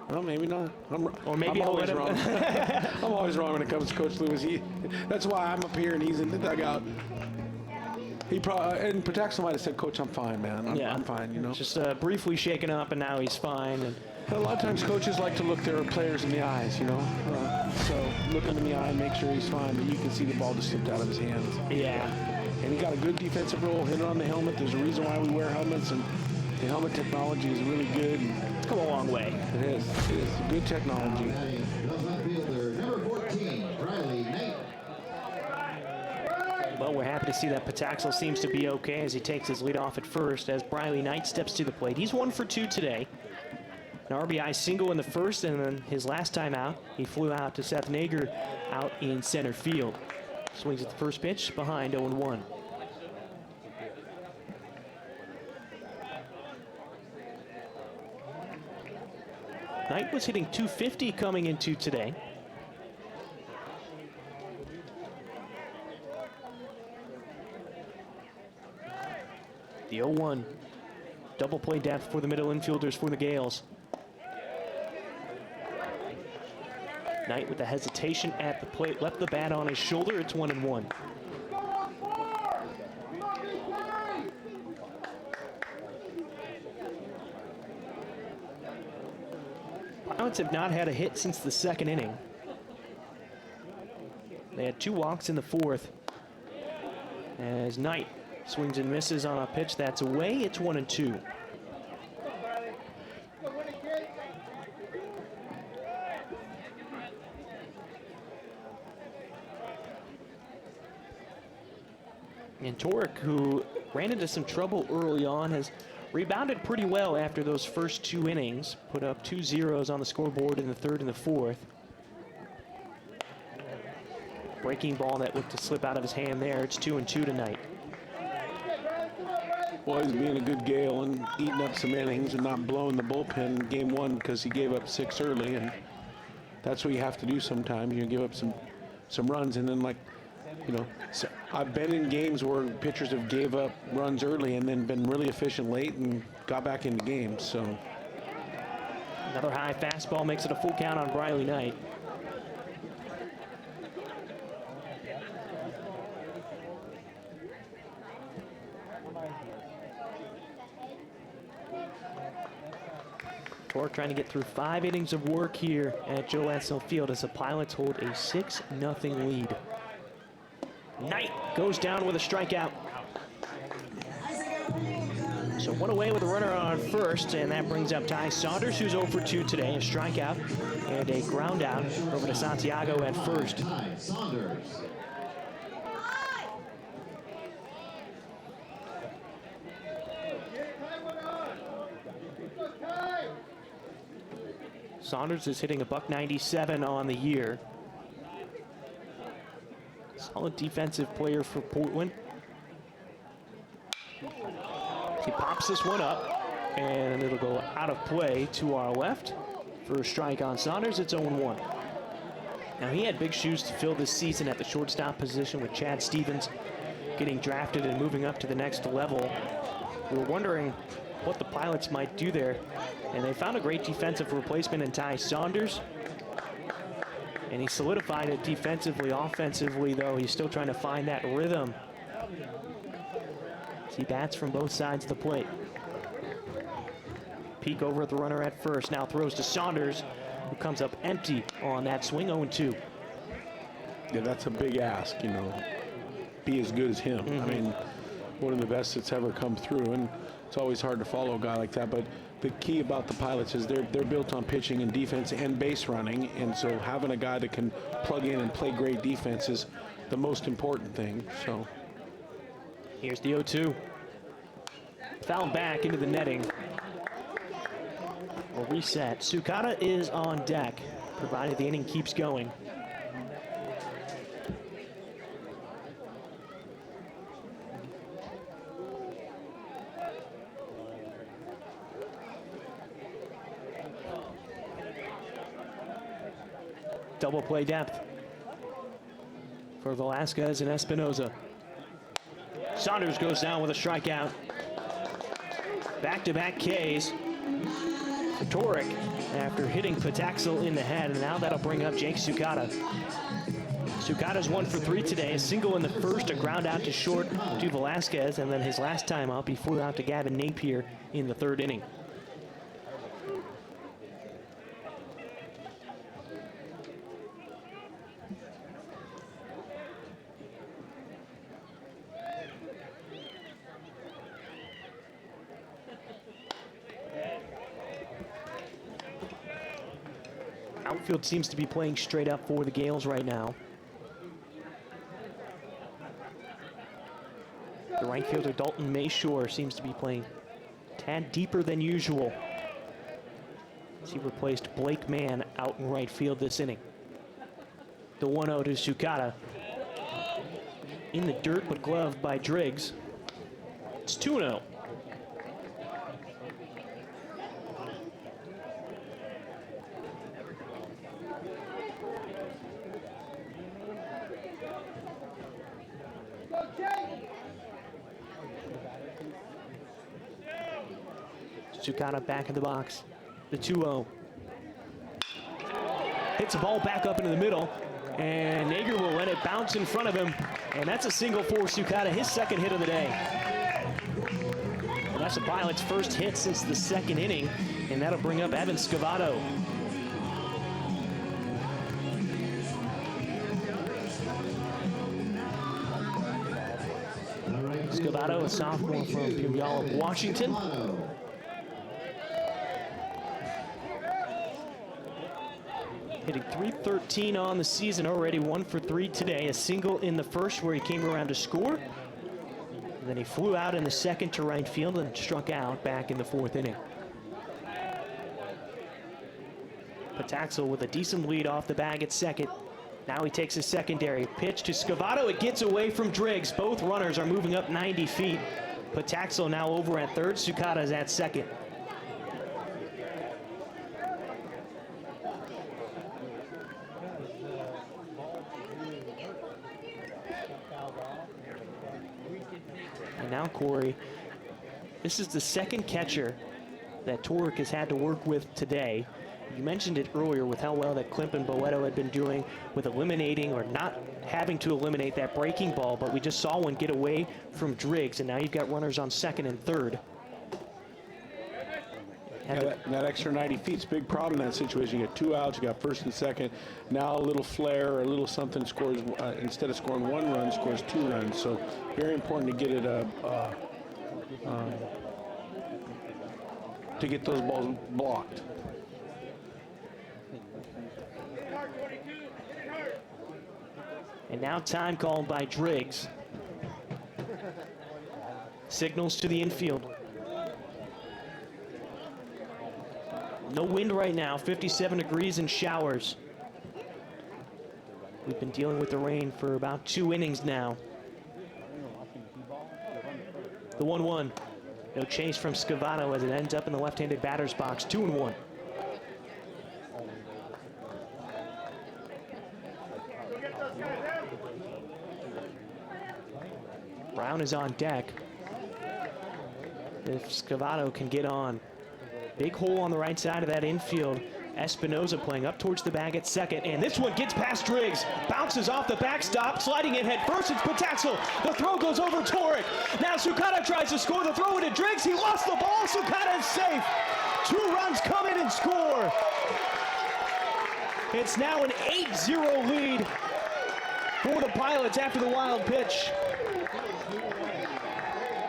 Well, maybe not. Or maybe I'm I'll always let him. wrong. I'm always wrong when it comes to Coach Loomis. That's why I'm up here and he's in the dugout. He probably, and Pataxel might have said, "Coach, I'm fine, man. I'm fine." You know. Just briefly shaken up, and now he's fine. And a lot of times coaches like to look their players in the eyes, you know. So look him in the eye and make sure he's fine. But you can see the ball just slipped out of his hands. yeah. And he got a good defensive role, hit it on the helmet. There's a reason why we wear helmets, and the helmet technology is really good. It's come a long way. It is. It is good technology. Batting comes left fielder, number 14, Riley Knight. Well, we're happy to see that Pataxel seems to be okay as he takes his lead off at first as Briley Knight steps to the plate. He's 1 for 2 today. An RBI single in the first, and then his last time out, he flew out to Seth Nager out in center field. Swings at the first pitch, behind 0-1. Knight was hitting .250 coming into today. The 0-1. Double play depth for the middle infielders for the Gales. Knight with the hesitation at the plate, left the bat on his shoulder. It's 1-1. Pilots have not had a hit since the second inning. They had 2 walks in the fourth. As Knight swings and misses on a pitch that's away, it's 1-2. And Torek, who ran into some trouble early on, has rebounded pretty well after those first 2 innings. Put up 2 zeros on the scoreboard in the third and the fourth. Breaking ball that looked to slip out of his hand there. It's 2-2 tonight. Well, he's being a good Gale and eating up some innings and not blowing the bullpen in game 1 because he gave up 6 early, and that's what you have to do sometimes. You give up some runs, and then, like, you know, so I've been in games where pitchers have gave up runs early and then been really efficient late and got back into games. So another high fastball makes it a full count on Briley Knight. Torek trying to get through 5 innings of work here at Joe Edsall Field as the Pilots hold a 6-0 lead. Knight goes down with a strikeout. So one away with a runner on first, and that brings up Ty Saunders, who's 0 for 2 today, a strikeout and a ground out over to Santiago at first. Ty Saunders. Saunders is hitting a .197 on the year. Solid defensive player for Portland. He pops this one up, and it'll go out of play to our left. For a strike on Saunders, it's 0-1. Now, he had big shoes to fill this season at the shortstop position with Chad Stevens getting drafted and moving up to the next level. We were wondering what the Pilots might do there, and they found a great defensive replacement in Ty Saunders. And he solidified it defensively. Offensively, though, he's still trying to find that rhythm. He bats from both sides of the plate. Peek over at the runner at first. Now throws to Saunders, who comes up empty on that swing, 0-2. Yeah, that's a big ask, you know. Be as good as him. I mean, one of the best that's ever come through, and it's always hard to follow a guy like that. But the key about the Pilots is they're built on pitching and defense and base running, and so having a guy that can plug in and play great defense is the most important thing. So here's the 0-2. Fouled back into the netting. We'll reset. Sukata is on deck, provided the inning keeps going. Double play depth for Velasquez and Espinoza. Saunders goes down with a strikeout. Back-to-back Ks for Torek after hitting Pataxel in the head, and now that'll bring up Jake Sukata. Sukata's 1 for 3 today, a single in the first, a ground out to short to Velasquez, and then his last time up, he flew out to Gavin Napier in the third inning. Outfield seems to be playing straight up for the Gales right now. The right fielder Dalton Mayshore seems to be playing a tad deeper than usual as he replaced Blake Mann out in right field this inning. The 1-0 to Sukata. In the dirt but gloved by Driggs. It's 2-0. Sukata back in the box. The 2-0. Hits the ball back up into the middle, and Nager will let it bounce in front of him, and that's a single for Sukata, his second hit of the day. And that's the Pilots' first hit since the second inning, and that'll bring up Evan Scavato. Scavato, a sophomore from Puyallup, Washington. Hitting .313 on the season already, 1 for 3 today. A single in the first where he came around to score. And then he flew out in the second to right field and struck out back in the fourth inning. Pataxel with a decent lead off the bag at second. Now he takes his secondary pitch to Scavato. It gets away from Driggs. Both runners are moving up 90 feet. Pataxel now over at third. Sukata is at second. And now Corey, this is the second catcher that Torek has had to work with today. You mentioned it earlier with how well that Klimp and Boeto had been doing with eliminating or not having to eliminate that breaking ball, but we just saw one get away from Driggs, and now you've got runners on second and third. Yeah, that extra 90 feet is a big problem in that situation. You get 2 outs, you got first and second. Now a little flare or a little something scores, instead of scoring 1 run, scores 2 runs. So very important to get it to get those balls blocked. And now time called by Driggs. Signals to the infield. No wind right now, 57 degrees and showers. We've been dealing with the rain for about 2 innings now. The 1-1. No chase from Scavato as it ends up in the left-handed batter's box. 2-1. Brown is on deck. If Scavato can get on. Big hole on the right side of that infield. Espinoza playing up towards the bag at second, and this one gets past Driggs. Bounces off the backstop, sliding in head first. It's Pataxel. The throw goes over Torek. Now Sukata tries to score the throw into Driggs. He lost the ball. Sukata is safe. 2 runs come in and score. It's now an 8-0 lead for the Pilots after the wild pitch.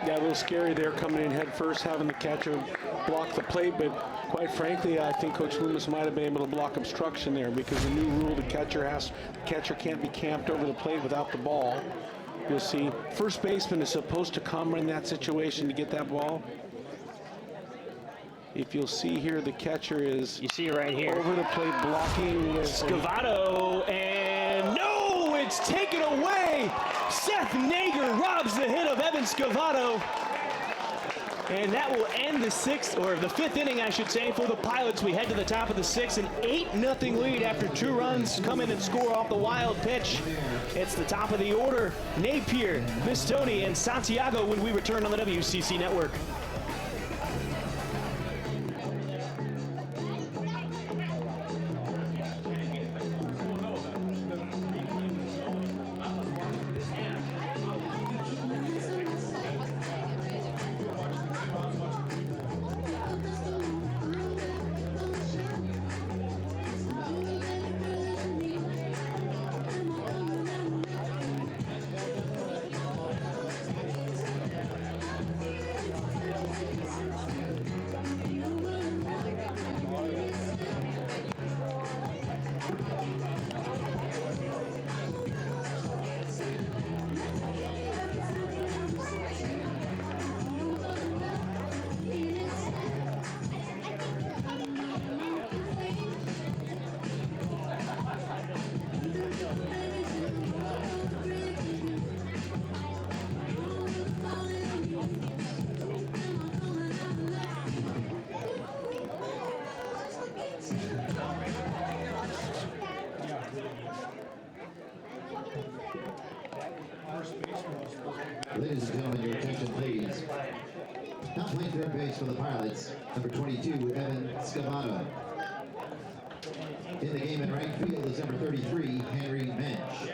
Yeah, a little scary there coming in head first, having the catcher block the plate, but quite frankly, I think Coach Loomis might have been able to block obstruction there because the new rule, the catcher can't be camped over the plate without the ball. You'll see first baseman is supposed to come in that situation to get that ball. If you'll see here, the catcher is You see it right here. over the plate blocking with Scavato, and no, it's taken away. Seth Nager robs the hit of Evan Scavato. And that will end the 5th inning, I should say, for the Pilots. We head to the top of the 6th, an 8-0 lead after 2 runs come in and score off the wild pitch. It's the top of the order. Napier, Mistoni, and Santiago when we return on the WCC Network. Ladies and gentlemen, your attention please. Now playing third base for the Pilots, number 22, Evan Scavato. In the game in right field is number 33, Henry Mensch.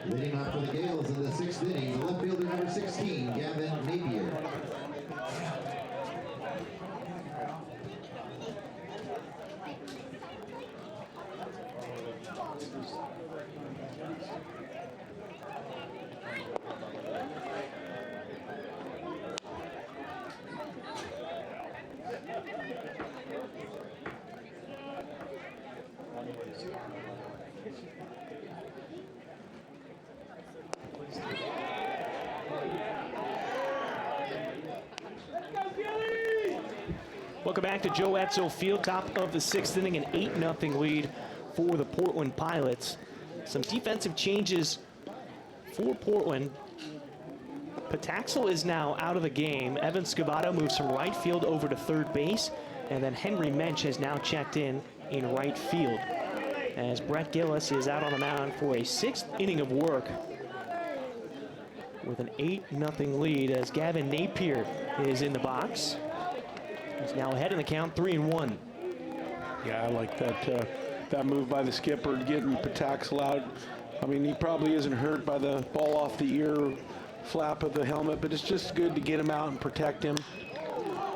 Leading off for the Gales in the 6th inning, the left fielder number 16, Gavin Napier. Welcome back to Joe Etzel Field, top of the 6th inning, an 8-0 lead for the Portland Pilots. Some defensive changes for Portland. Pataxel is now out of the game. Evan Scavato moves from right field over to third base, and then Henry Mensch has now checked in right field. As Brett Gillis is out on the mound for a 6th inning of work with an 8-0 lead as Gavin Napier is in the box. He's now ahead in the count, 3-1. Yeah, I like that that move by the skipper, getting Pataxel out. I mean, he probably isn't hurt by the ball off the ear flap of the helmet, but it's just good to get him out and protect him.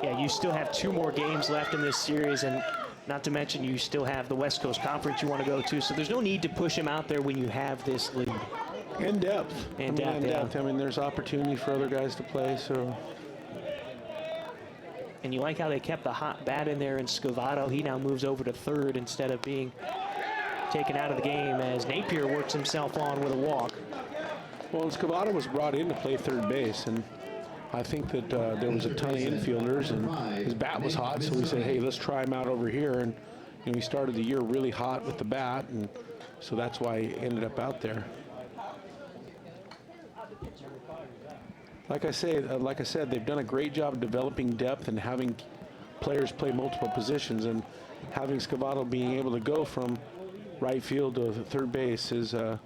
Yeah, you still have 2 more games left in this series, and not to mention you still have the West Coast Conference you want to go to, so there's no need to push him out there when you have this lead. And depth. And depth, yeah. I mean, there's opportunity for other guys to play, so. And you like how they kept the hot bat in there in Scavato. He now moves over to third instead of being taken out of the game as Napier works himself on with a walk. Well, Scavato was brought in to play third base, and I think that there was a ton of infielders, and his bat was hot, so we said, hey, let's try him out over here. And he started the year really hot with the bat, and so that's why he ended up out there. Like I said, they've done a great job of developing depth and having players play multiple positions, and having Scavato being able to go from right field to third base is a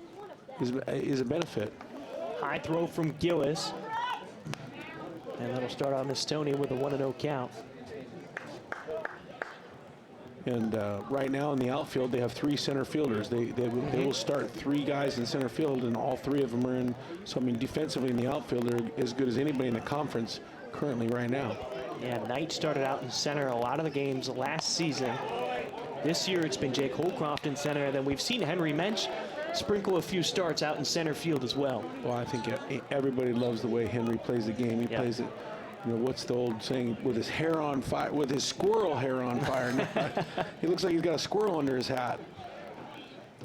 benefit. High throw from Gillis. And that'll start on Stoney with a 1-0 count. And right now in the outfield, they have 3 center fielders. They will start 3 guys in center field, and all 3 of them are in. So, I mean, defensively in the outfield, they're as good as anybody in the conference currently right now. Yeah, Knight started out in center a lot of the games last season. This year, it's been Jake Holcroft in center. And then we've seen Henry Mensch sprinkle a few starts out in center field as well. Well, I think everybody loves the way Henry plays the game. He plays it, what's the old saying, with his hair on fire, with his squirrel hair on fire. He looks like he's got a squirrel under his hat.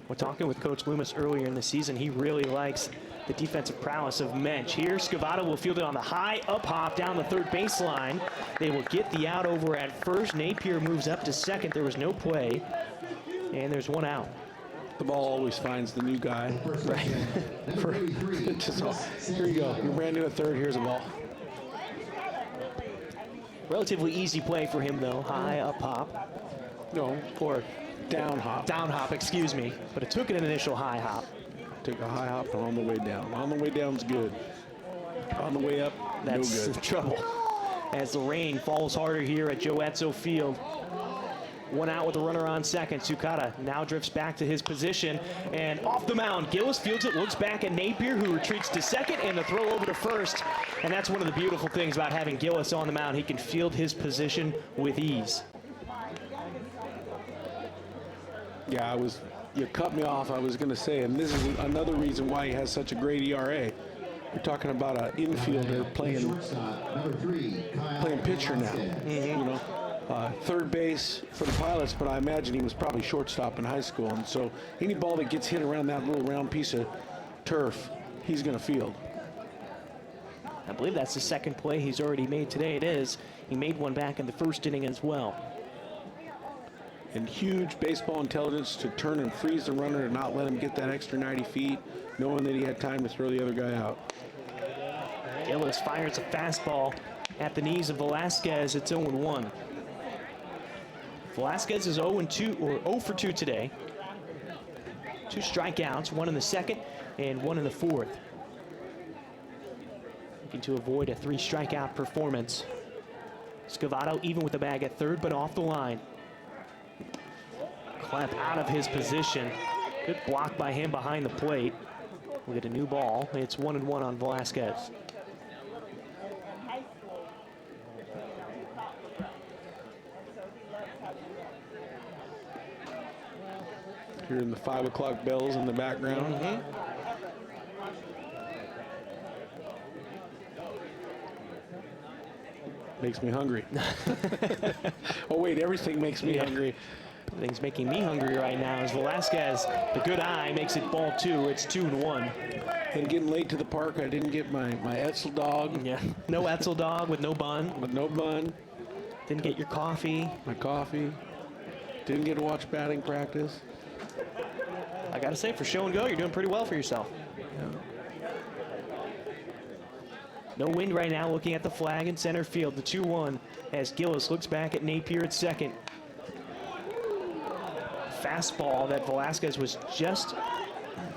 We're talking with Coach Loomis earlier in the season. He really likes the defensive prowess of Mensch. Here, Scavato will field it on the high up hop down the third baseline. They will get the out over at first. Napier moves up to second. There was no play, and there's 1 out. The ball always finds the new guy. Right. Here you go. You're brand new at third. Here's a ball. Relatively easy play for him, though. High up hop. No, or down hop. Down hop, excuse me. But it took an initial high hop. Took a high hop and on the way down. On the way down's good. On the way up, that's no good. Trouble. As the rain falls harder here at Joe Edsall Field. 1 out with a runner on second. Sukata now drifts back to his position, and off the mound, Gillis fields it, looks back at Napier, who retreats to second, and the throw over to first. And that's one of the beautiful things about having Gillis on the mound. He can field his position with ease. Yeah, you cut me off. I was going to say, and this is another reason why he has such a great ERA. You're talking about an infielder playing pitcher now. Third base for the Pilots, but I imagine he was probably shortstop in high school. And so any ball that gets hit around that little round piece of turf, he's going to field. I believe that's the second play he's already made today. It is. He made one back in the first inning as well. And huge baseball intelligence to turn and freeze the runner and not let him get that extra 90 feet, knowing that he had time to throw the other guy out. Gillis fires a fastball at the knees of Velasquez. It's 0-1. Velasquez is 0-2 or 0 for 2 today. 2 strikeouts, 1 in the second and 1 in the fourth. Looking to avoid a 3 strikeout performance. Scavato even with the bag at third, but off the line. Klepp out of his position. Good block by him behind the plate. We'll get a new ball. It's 1-1 on Velasquez. Hearing the 5 o'clock bells in the background. Makes me hungry. Oh wait, everything makes me hungry. Everything's making me hungry right now as Velasquez, the good eye, makes it ball 2. It's 2-1. And getting late to the park, I didn't get my Etzel dog. Yeah, no Etzel dog with no bun. With no bun. Didn't get your coffee. My coffee. Didn't get to watch batting practice. I gotta say, for show and go, you're doing pretty well for yourself. Yeah. No wind right now, looking at the flag in center field. The 2-1 as Gillis looks back at Napier at second. Fastball that Velasquez was just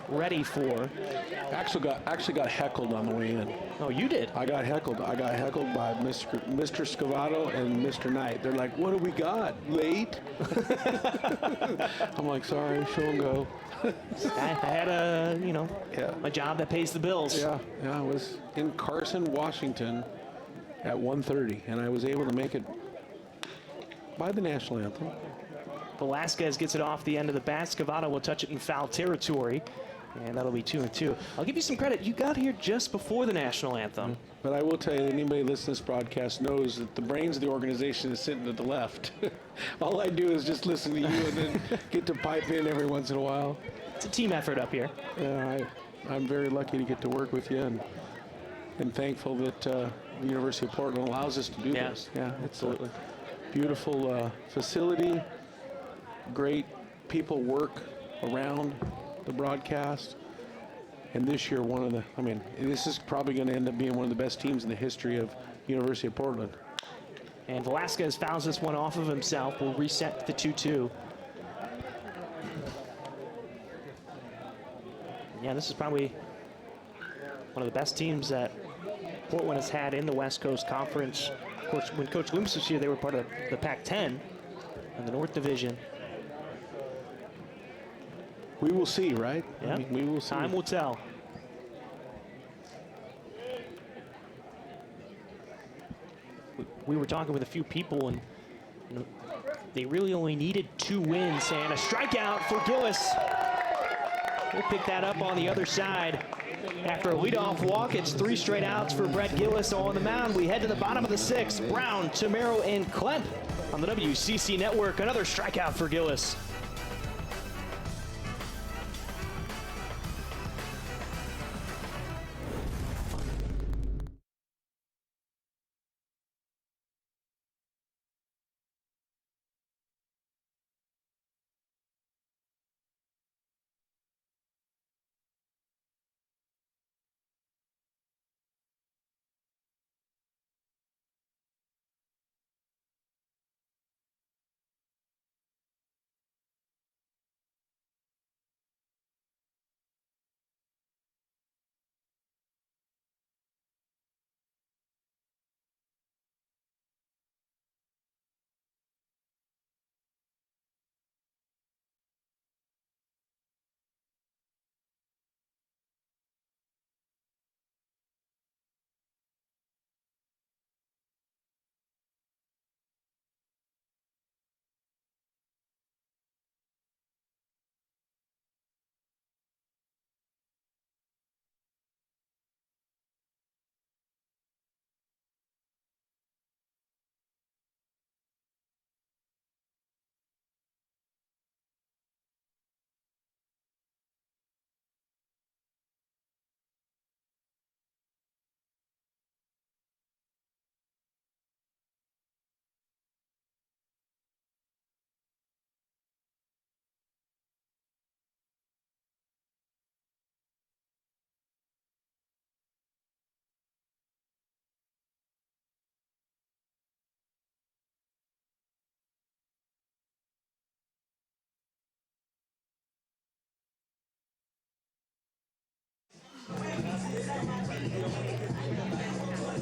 ready for. Actually got heckled on the way in. Oh, you did? I got heckled. I got heckled by Mr. Scavato and Mr. Knight. They're like, "What do we got? Late?" I'm like, "Sorry, show and go." I had a job that pays the bills. Yeah. I was in Carson, Washington, at 1:30, and I was able to make it by the national anthem. Velasquez gets it off the end of the bat. Scavato will touch it in foul territory. And that'll be 2-2. I'll give you some credit. You got here just before the national anthem. But I will tell you, anybody listening to this broadcast knows that the brains of the organization is sitting to the left. All I do is just listen to you and then get to pipe in every once in a while. It's a team effort up here. I'm very lucky to get to work with you and thankful that the University of Portland allows us to do this. Yeah, absolutely. Beautiful facility, great people work around the broadcast. And this year, this is probably going to end up being one of the best teams in the history of University of Portland. And Velasquez fouls this one off of himself. We'll reset the 2-2. Yeah, this is probably one of the best teams that Portland has had in the West Coast Conference. Of course, when Coach Loomis was here, they were part of the Pac-10 in the North Division. We will see, right? Yeah, we will see. Time will tell. We were talking with a few people, and they really only needed 2 wins, and a strikeout for Gillis. We'll pick that up on the other side. After a leadoff walk, it's 3 straight outs for Brett Gillis on the mound. We head to the bottom of the 6th. Brown, Tamero, and Klemp on the WCC Network. Another strikeout for Gillis.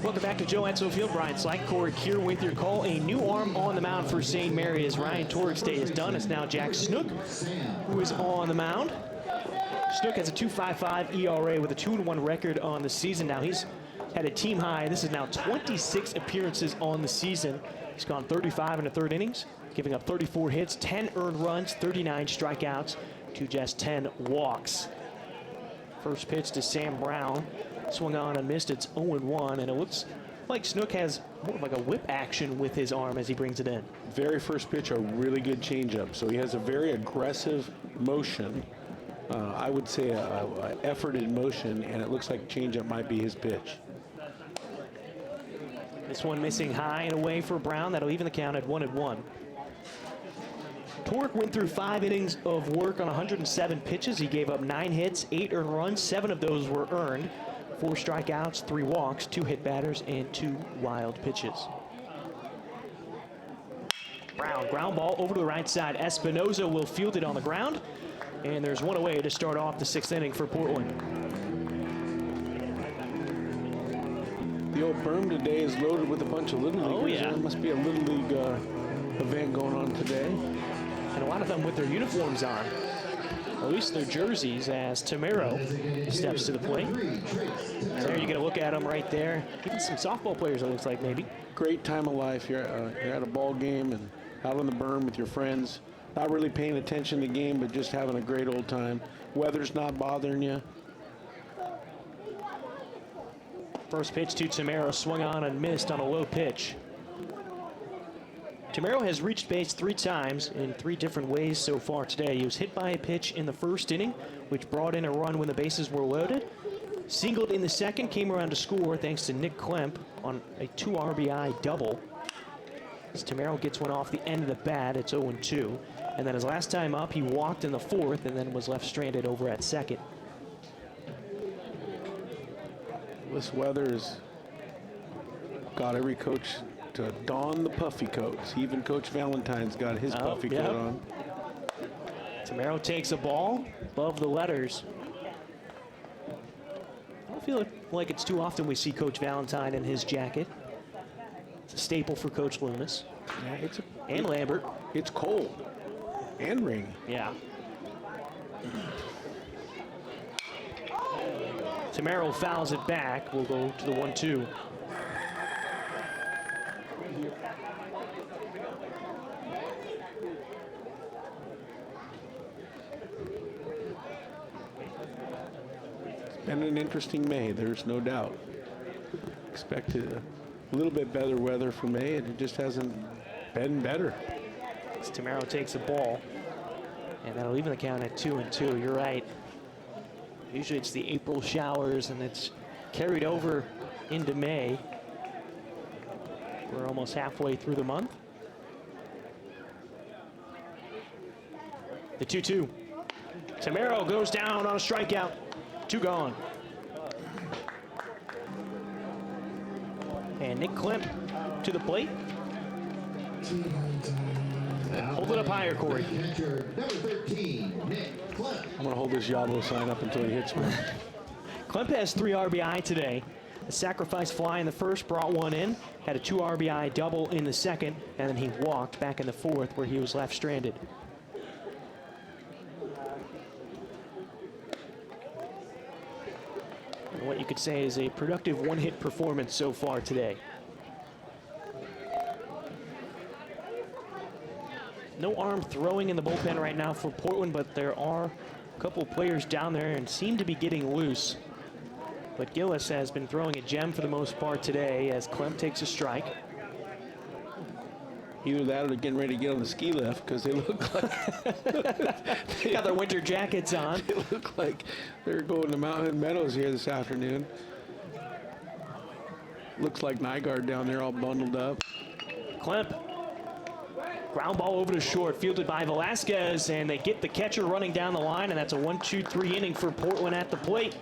Welcome back to Joe Edsel Field. Brian Slyke, Corey Kier with your call. A new arm on the mound for St. Mary as Ryan Torik's day is done. It's now Jack Snook who is on the mound. Snook has a 2.55 ERA with a 2-1 record on the season. Now he's had a team high. This is now 26 appearances on the season. He's gone 35 in the 3rd innings, giving up 34 hits, 10 earned runs, 39 strikeouts to just 10 walks. First pitch to Sam Brown. Swung on and missed. It's 0-1, and it looks like Snook has more of like a whip action with his arm as he brings it in. Very first pitch, a really good changeup. So he has a very aggressive motion. I would say a efforted motion, and it looks like changeup might be his pitch. This one missing high and away for Brown. That'll even the count at 1-1. Torik went through 5 innings of work on 107 pitches. He gave up 9 hits, 8 earned runs. 7 of those were earned. 4 strikeouts, 3 walks, 2 hit batters, and 2 wild pitches. Brown, ground ball over to the right side. Espinoza will field it on the ground. And there's one away to start off the 6th inning for Portland. The old berm today is loaded with a bunch of Little Leaguers. Oh, yeah. There must be a Little League event going on today. And a lot of them with their uniforms on. At least their jerseys, as Tamero steps to the plate. And there you get a look at them right there. Even some softball players, it looks like, maybe. Great time of life. You're at a ball game and out on the berm with your friends. not really paying attention to the game, but just having a great old time. Weather's not bothering you. First pitch to Tamero, swung on and missed on a low pitch. Tamero has reached base 3 times in 3 different ways so far today. He was hit by a pitch in the first inning, which brought in a run when the bases were loaded. Singled in the second, came around to score thanks to Nick Klemp on a 2 RBI double. As Tamero gets one off the end of the bat, it's 0-2. And then his last time up, he walked in the 4th and then was left stranded over at second. This weather has got every coach to don the puffy coats. Even Coach Valentine's got his puffy coat on. Tamero takes a ball above the letters. I don't feel like it's too often we see Coach Valentine in his jacket. It's a staple for Coach Loomis. Yeah, And Lambert. It's cold and rainy. Yeah. Tamero fouls it back. We'll go to the 1-2. Been an interesting May, there's no doubt. Expected a little bit better weather for May, and it just hasn't been better. As Tamero takes the ball, and that'll even the count at 2-2. You're right. Usually it's the April showers, and it's carried over into May. We're almost halfway through the month. The 2-2. Tamero goes down on a strikeout. 2 gone. And Nick Klemp to the plate. Hold it up higher, Corey. Catcher number 13, Nick Klemp. I'm going to hold this Yabo sign up until he hits me. Klemp has 3 RBI today. A sacrifice fly in the first brought one in, had a 2 RBI double in the second, and then he walked back in the 4th where he was left stranded. And what you could say is a productive 1-hit performance so far today. No arm throwing in the bullpen right now for Portland, but there are a couple players down there and seem to be getting loose. But Gillis has been throwing a gem for the most part today as Klemp takes a strike. Either that or they're getting ready to get on the ski lift because they look like They got their winter jackets on. they look like they're going to Mountain Meadows here this afternoon. Looks like Nygaard down there all bundled up. Klemp. Ground ball over to short, fielded by Velasquez, and they get the catcher running down the line, and that's a 1-2-3 inning for Portland at the plate.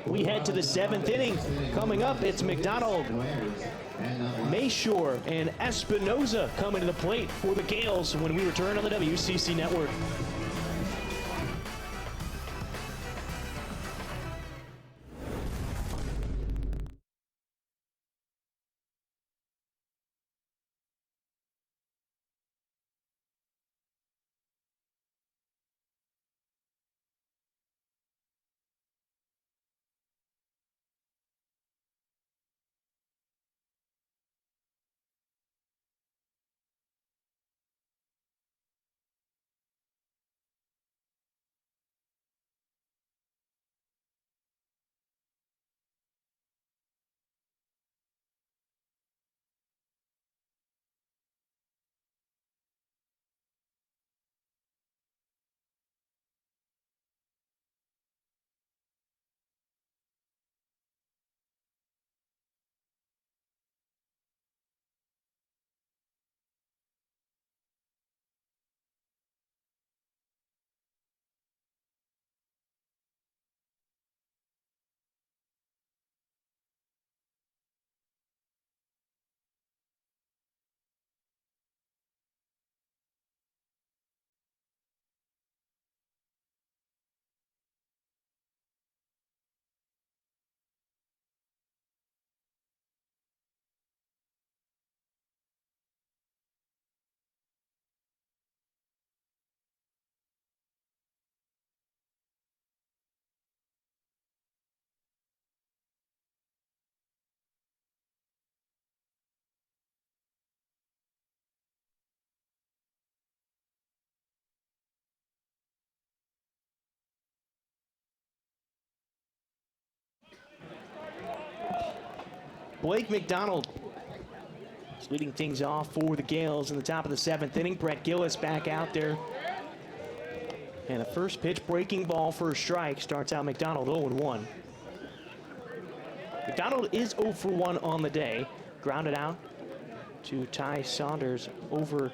We head to the 7th inning. Coming up, it's McDonald, Mayshore, and Espinoza coming to the plate for the Gales when we return on the WCC Network. Blake McDonald is leading things off for the Gales in the top of the 7th inning. Brett Gillis back out there. And the first pitch breaking ball for a strike starts out McDonald 0-1. McDonald is 0 for 1 on the day. Grounded out to Ty Saunders over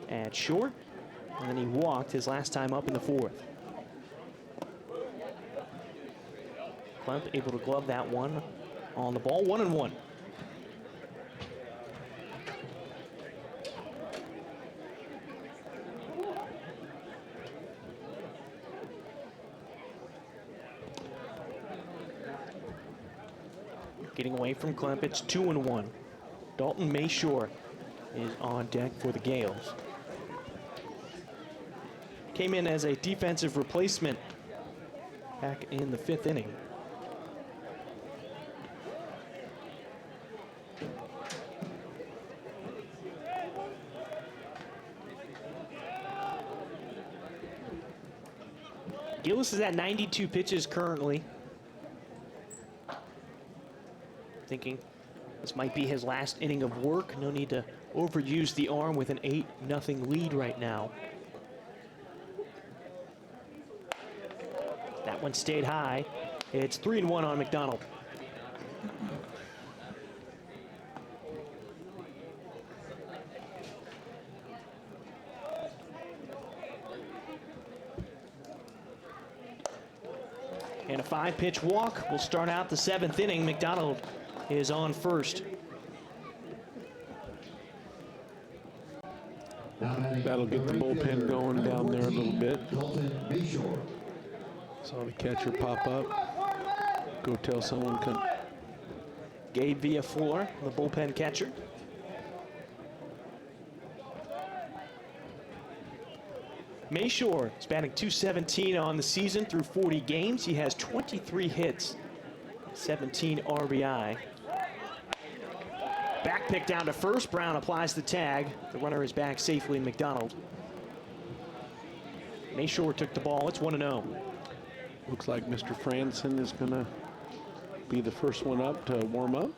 at short. And then he walked his last time up in the 4th. Klemp able to glove that one on the ball. 1-1. Getting away from Klemp, it's 2-1. Dalton Mayshore is on deck for the Gales. Came in as a defensive replacement back in the 5th inning. Gillis is at 92 pitches currently. Thinking this might be his last inning of work. No need to overuse the arm with an 8-0 lead right now. That one stayed high. It's 3-1 on McDonald. And a 5-pitch walk will start out the 7th inning. McDonald is on first. That'll get the bullpen going down there a little bit. Saw the catcher pop up. Go tell someone come. Gabe Villaflor, the bullpen catcher. Mayshore is batting .217 on the season through 40 games. He has 23 hits, 17 RBI. Back pick down to first. Brown applies the tag. The runner is back safely. McDonald. Mayshore took the ball. It's 1-0. Looks like Mr. Franson is going to be the first one up to warm up.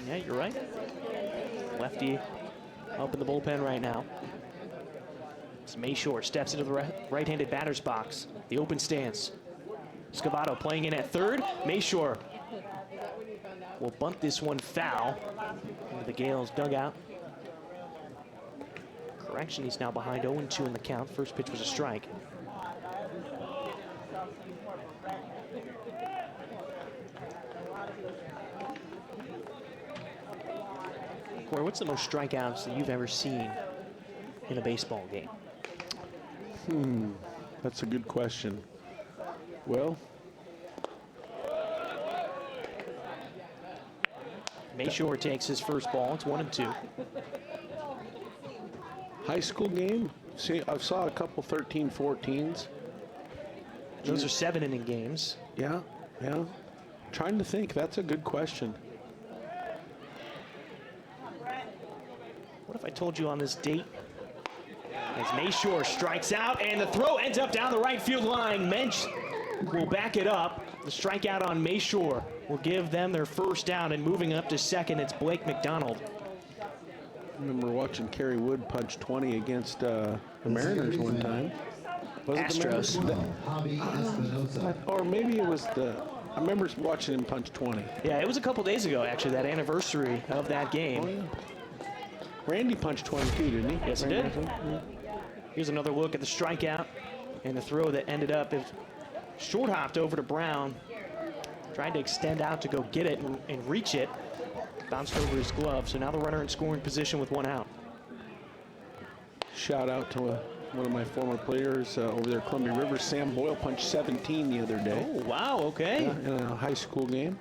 Yeah, you're right. Lefty up in the bullpen right now. As Mayshore steps into the right-handed batter's box. The open stance. Scavato playing in at third. Mayshore will bunt this one foul into the Gales dugout. Correction, he's now behind 0-2 in the count. First pitch was a strike. Corey, what's the most strikeouts that you've ever seen in a baseball game? That's a good question. Well, Mayshore takes his first ball. It's 1-2. high school game, see, I saw a couple 13-14s. Those are 7-inning games. Yeah. Trying to think. That's a good question. What if I told you on this date? As Mayshore strikes out, and the throw ends up down the right field line. Mensch will back it up. The strikeout on Mayshore will give them their first down, and moving up to second, it's Blake McDonald. I remember watching Kerry Wood punch 20 against the Mariners one time. Was it the Mariners? Or maybe it was I remember watching him punch 20. Yeah, it was a couple days ago, actually, that anniversary of that game. Oh, yeah. Randy punched 22, didn't he? Yes, he did. Here's another look at the strikeout and the throw that ended up short hopped over to Brown. Tried to extend out to go get it and reach it. Bounced over his glove. So now the runner in scoring position with one out. Shout out to one of my former players over there, Columbia River. Sam Boyle punched 17 the other day. Oh, wow, okay. In a high school game.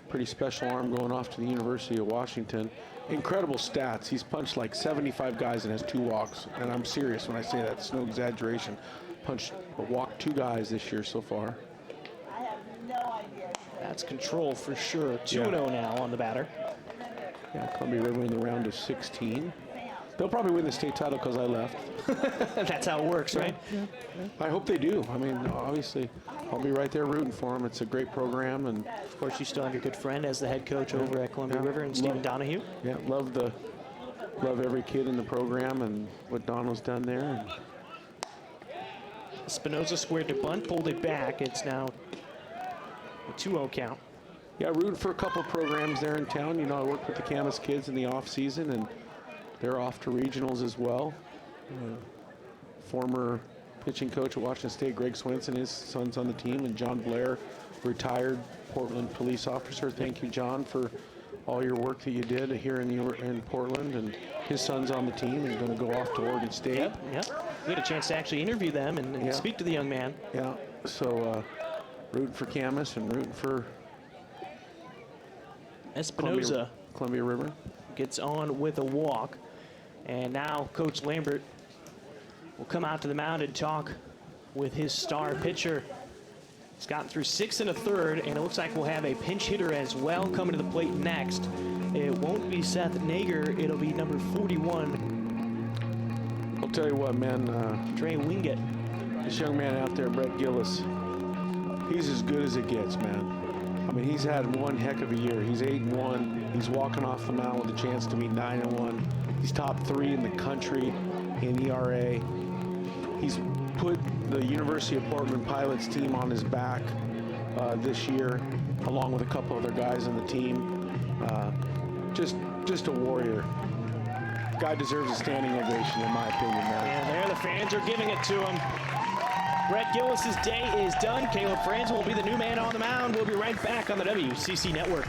Pretty special arm going off to the University of Washington. Incredible stats. He's punched like 75 guys and has 2 walks. And I'm serious when I say that. It's no exaggeration. Walked 2 guys this year so far. That's control for sure. 2-0 now on the batter. Yeah, Columbia River in the round of 16. They'll probably win the state title because I left. That's how it works, right? I hope they do. I mean, obviously, I'll be right there rooting for them. It's a great program, and Of course, you still have your good friend as the head coach over at Columbia River, and Stephen Donahue. yeah, love every kid in the program and what Donald's done there. And Espinoza squared to bunt, pulled it back. It's now a 2-0 count. yeah, rooting for a couple of programs there in town. You know, I work with the Camas kids in the off season, and they're off to regionals as well. Former pitching coach at Washington State, Greg Swenson, his son's on the team, and John Blair, retired Portland police officer. Thank you, John, for all your work that you did here in Portland, and his son's on the team and going to go off to Oregon State. Yep. We had a chance to actually interview them and Yeah. speak to the young man. Yeah, so rooting for Camas and rooting for Espinoza Columbia River. gets on with a walk. And now Coach Lambert will come out to the mound and talk with his star pitcher. He's gotten through 6 1/3, and it looks like we'll have a pinch hitter as well coming to the plate next. It won't be Seth Nager, it'll be number 41, I'll tell you what, man, Trey Wingate. this young man out there, Brett Gillis, he's as good as it gets, man. I mean, he's had one heck of a year. He's 8-1. He's walking off the mound with a chance to be 9-1. He's top 3 in the country in ERA. He's put the University of Portland Pilots team on his back this year, along with a couple other guys on the team. Just a warrior. Guy deserves a standing ovation, in my opinion, man. And there the fans are giving it to him. Brett Gillis's day is done. Caleb Franzen will be the new man on the mound. We'll be right back on the WCC Network.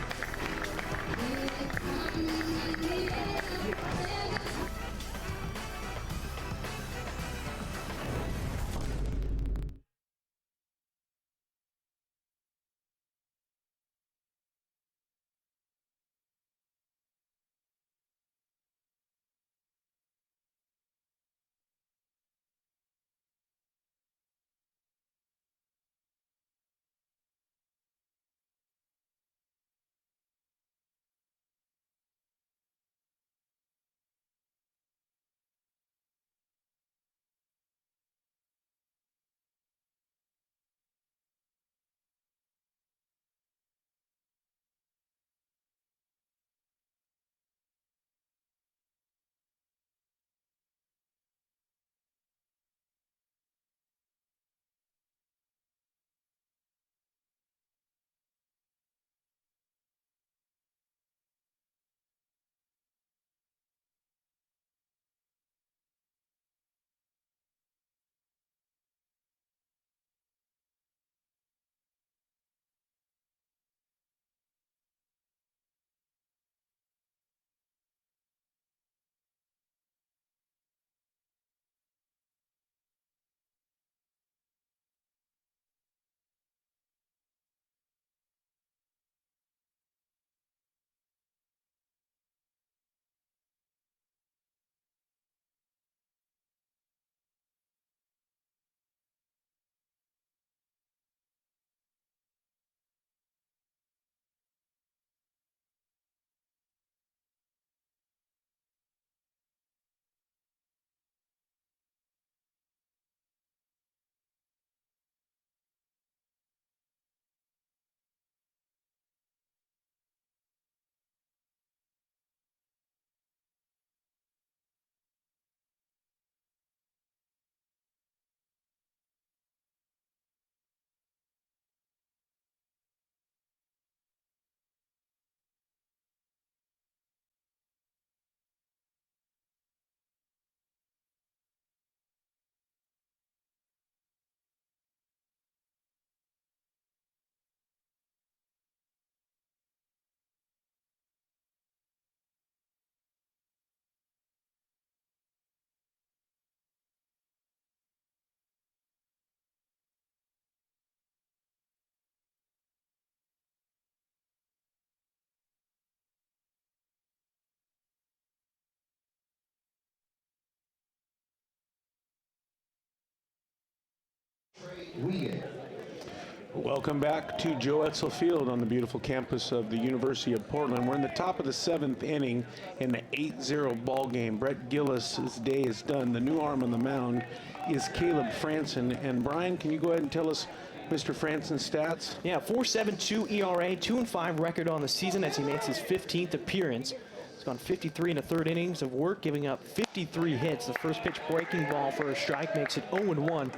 Welcome back to Joe Etzel Field on the beautiful campus of the University of Portland. We're in the top of the 7th inning in the 8-0 ball game. Brett Gillis's day is done. The new arm on the mound is Caleb Franson. And Brian, can you go ahead and tell us Mr. Franson's stats? Yeah, 4.72 ERA, 2-5 record on the season as he makes his 15th appearance. He's gone 53 in the 3rd innings of work, giving up 53 hits. The first pitch breaking ball for a strike makes it 0-1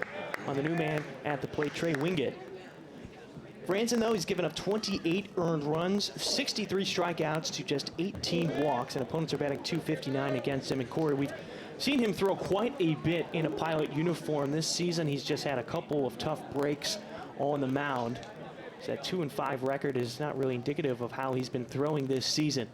on the new man at the plate, Trey Wingate. Franson, though, he's given up 28 earned runs, 63 strikeouts to just 18 walks, and opponents are batting .259 against him. And Corey, we've seen him throw quite a bit in a Pilot uniform this season. He's just had a couple of tough breaks on the mound. So that 2-5 record is not really indicative of how he's been throwing this season.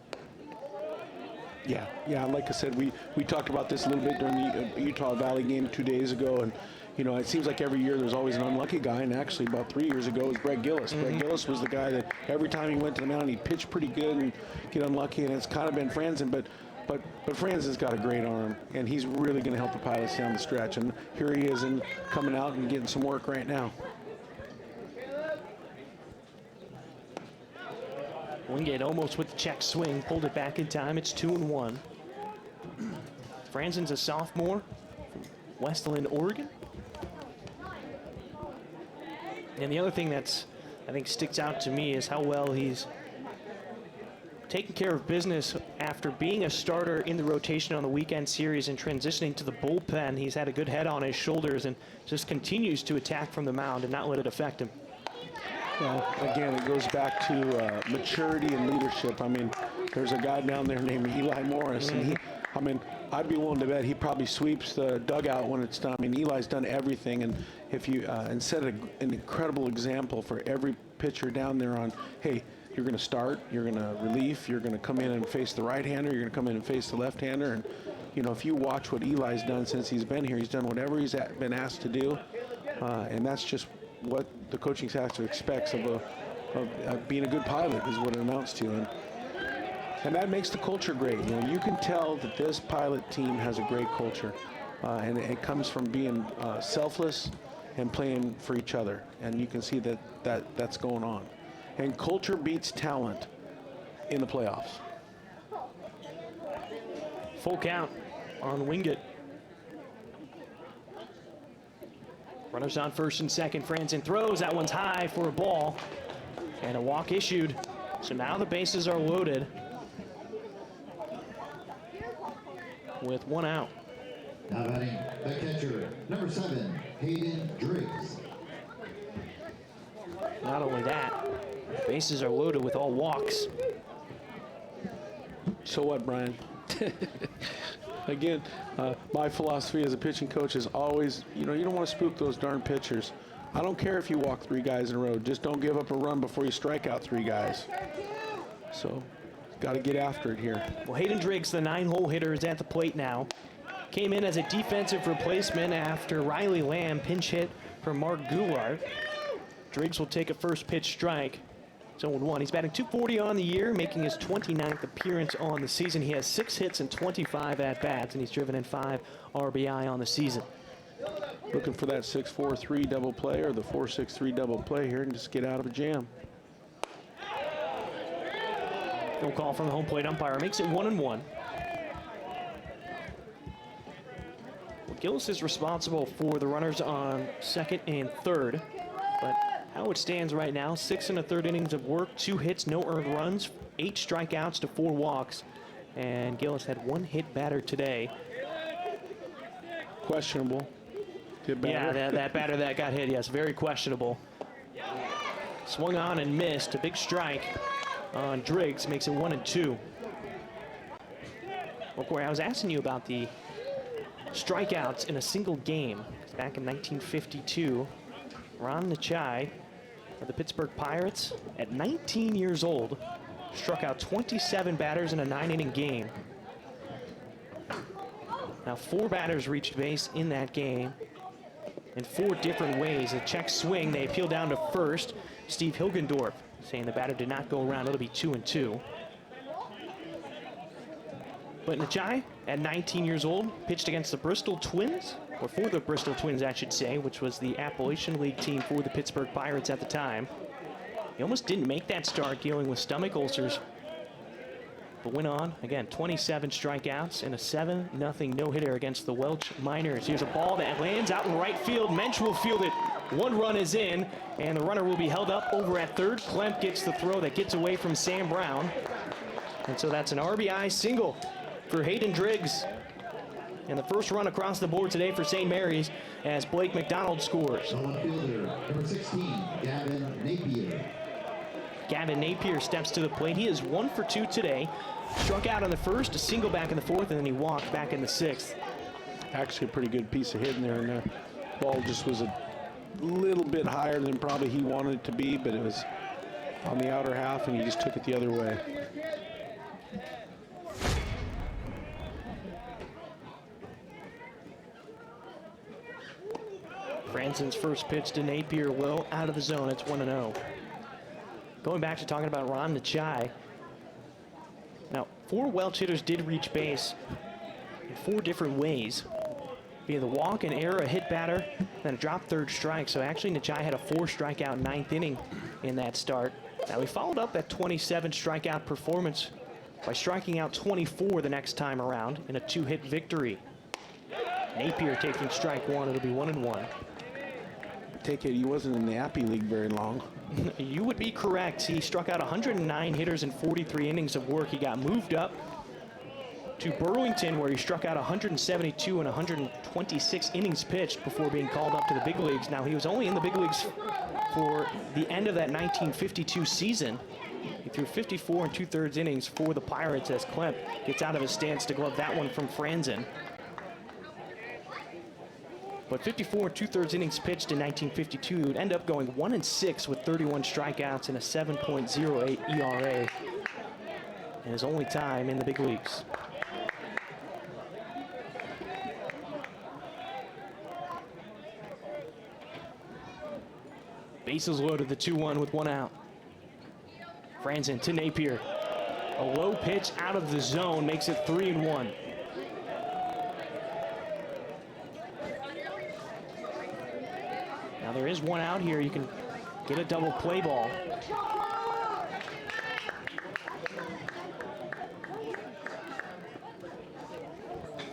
Yeah, like I said, we talked about this a little bit during the Utah Valley game 2 days ago, and you know, it seems like every year there's always an unlucky guy, and actually about 3 years ago it was Brett Gillis. Brett Gillis was the guy that every time he went to the mound, he'd pitch pretty good and get unlucky, and it's kind of been Franson, but Franson's got a great arm, and he's really going to help the Pilots down the stretch, and here he is coming out and getting some work right now. Wingate almost with the check swing, pulled it back in time. It's 2-1. Franson's a sophomore from Westland, Oregon. And the other thing that's, I think, sticks out to me is how well he's taking care of business after being a starter in the rotation on the weekend series and transitioning to the bullpen. He's had a good head on his shoulders and just continues to attack from the mound and not let it affect him. Well, again, it goes back to maturity and leadership. I mean, there's a guy down there named Eli Morris, and I'd be willing to bet he probably sweeps the dugout when it's done. I mean, Eli's done everything, and if you and set an incredible example for every pitcher down there on, hey, you're going to start, you're going to relief, you're going to come in and face the right-hander, you're going to come in and face the left-hander, and you know, if you watch what Eli's done since he's been here, he's done whatever he's been asked to do, and that's just what the coaching staff expects of being a good pilot is what it amounts to, and that makes the culture great. You know, you can tell that this Pilot team has a great culture, and it comes from being selfless and playing for each other, and you can see that's going on. And culture beats talent in the playoffs. Full count on Wingate. Runners on first and second. Franson throws. That one's high for a ball. And a walk issued. So now the bases are loaded with one out. Now batting the catcher, number 7, Hayden Driggs. Not only that, bases are loaded with all walks. So what, Brian? Again, my philosophy as a pitching coach is always, you know, you don't want to spook those darn pitchers. I don't care if you walk 3 guys in a row. Just don't give up a run before you strike out 3 guys. So, got to get after it here. Well, Hayden Driggs, the 9-hole hitter, is at the plate now. Came in as a defensive replacement after Riley Lamb pinch hit for Mark Goulart. Driggs will take a first pitch strike. It's 0-1. He's batting .240 on the year, making his 29th appearance on the season. He has 6 hits and 25 at-bats, and he's driven in 5 RBI on the season. Looking for that 6-4-3 double play or the 4-6-3 double play here and just get out of a jam. No call from the home plate umpire. Makes it 1-1. Well, Gillis is responsible for the runners on second and third, but how it stands right now, 6 1/3 innings of work, 2 hits, no earned runs, 8 strikeouts to 4 walks, and Gillis had 1 hit batter today. Questionable. Good batter. Yeah, that batter that got hit, yes, very questionable. Swung on and missed. A big strike on Driggs makes it 1-2. Well, Corey, I was asking you about the strikeouts in a single game. Back in 1952, Ron Nachai of the Pittsburgh Pirates, at 19 years old, struck out 27 batters in a 9-inning game. Now 4 batters reached base in that game in 4 different ways. A check swing, they appeal down to first. Steve Hilgendorf saying the batter did not go around. It'll be 2-2. But Nachai, at 19 years old, pitched against the Bristol Twins or for the Bristol Twins, I should say, which was the Appalachian League team for the Pittsburgh Pirates at the time. He almost didn't make that start, dealing with stomach ulcers, but went on. Again, 27 strikeouts and a 7-0 no-hitter against the Welch Miners. Here's a ball that lands out in right field. Mensch will field it. One run is in, and the runner will be held up over at third. Klemp gets the throw that gets away from Sam Brown. And so that's an RBI single for Hayden Driggs. And the first run across the board today for St. Mary's as Blake McDonald scores. On fielder, number 16, Gavin Napier. Gavin Napier steps to the plate. He is 1 for 2 today. Struck out on the first, a single back in the fourth, and then he walked back in the sixth. Actually, a pretty good piece of hitting there, and the ball just was a little bit higher than probably he wanted it to be, but it was on the outer half, and he just took it the other way. Franzen's first pitch to Napier, low, out of the zone. It's 1-0. Going back to talking about Ron Nachai. Now, 4 Welch hitters did reach base in 4 different ways. Via the walk, an error, a hit batter, then a drop third strike. So actually Nachai had a 4-strikeout 9th inning in that start. Now he followed up that 27 strikeout performance by striking out 24 the next time around in a 2-hit victory. Napier taking strike 1. It'll be 1-1. Take it, he wasn't in the Appy League very long. You would be correct. He struck out 109 hitters in 43 innings of work. He got moved up to Burlington, where he struck out 172 and 126 innings pitched before being called up to the big leagues. Now, he was only in the big leagues for the end of that 1952 season. He threw 54 and 2/3 innings for the Pirates as Klemp gets out of his stance to glove that one from Franzen. But 54 and 2/3 innings pitched in 1952 would end up going 1-6 with 31 strikeouts and a 7.08 ERA in his only time in the big leagues. Bases loaded, the 2-1 with 1 out. Franzen to Napier. A low pitch out of the zone makes it 3-1. Now there is 1 out here. You can get a double play ball.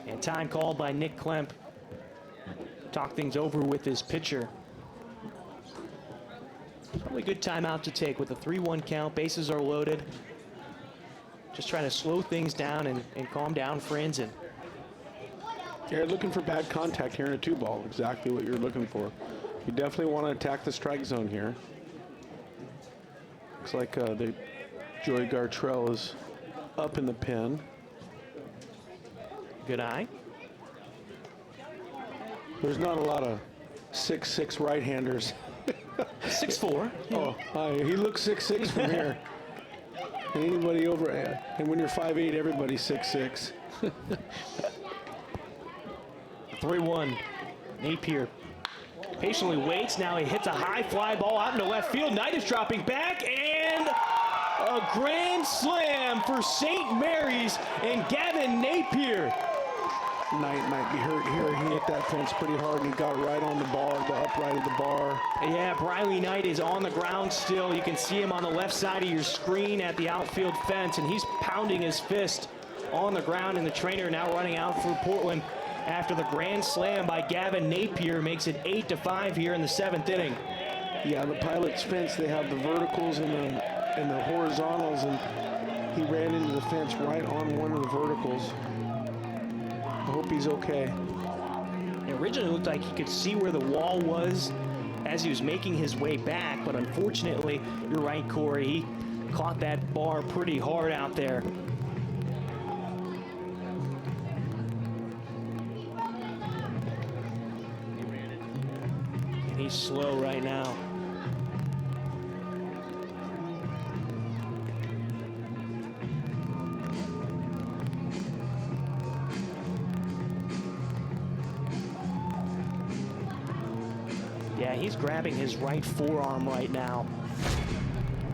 And time called by Nick Klemp. Talk things over with his pitcher. Probably a good timeout to take with a 3-1 count. Bases are loaded. Just trying to slow things down and calm down Franzen. You're looking for bad contact here in a 2-ball. Exactly what you're looking for. You definitely want to attack the strike zone here. Looks like the Joey Gartrell is up in the pen. Good eye. There's not a lot of 6'6" right-handers. 6'4". Oh, he looks 6'6" from here. Anybody over, and when you're 5'8", everybody's 6'6". 3-1. Napier patiently waits. Now he hits a high fly ball out into left field. Knight is dropping back, and a grand slam for St. Mary's and Gavin Napier. Knight might be hurt here. He hit that fence pretty hard, and he got right on the bar, the upright of the bar. Yeah, Briley Knight is on the ground still. You can see him on the left side of your screen at the outfield fence, and he's pounding his fist on the ground, and the trainer now running out for Portland after the grand slam by Gavin Napier makes it 8-5 here in the 7th inning. Yeah, the Pilots fence, they have the verticals and the horizontals, and he ran into the fence right on one of the verticals. I hope he's okay. It originally looked like he could see where the wall was as he was making his way back, but unfortunately, you're right, Corey, he caught that bar pretty hard out there. And he's slow right now. Yeah, he's grabbing his right forearm right now.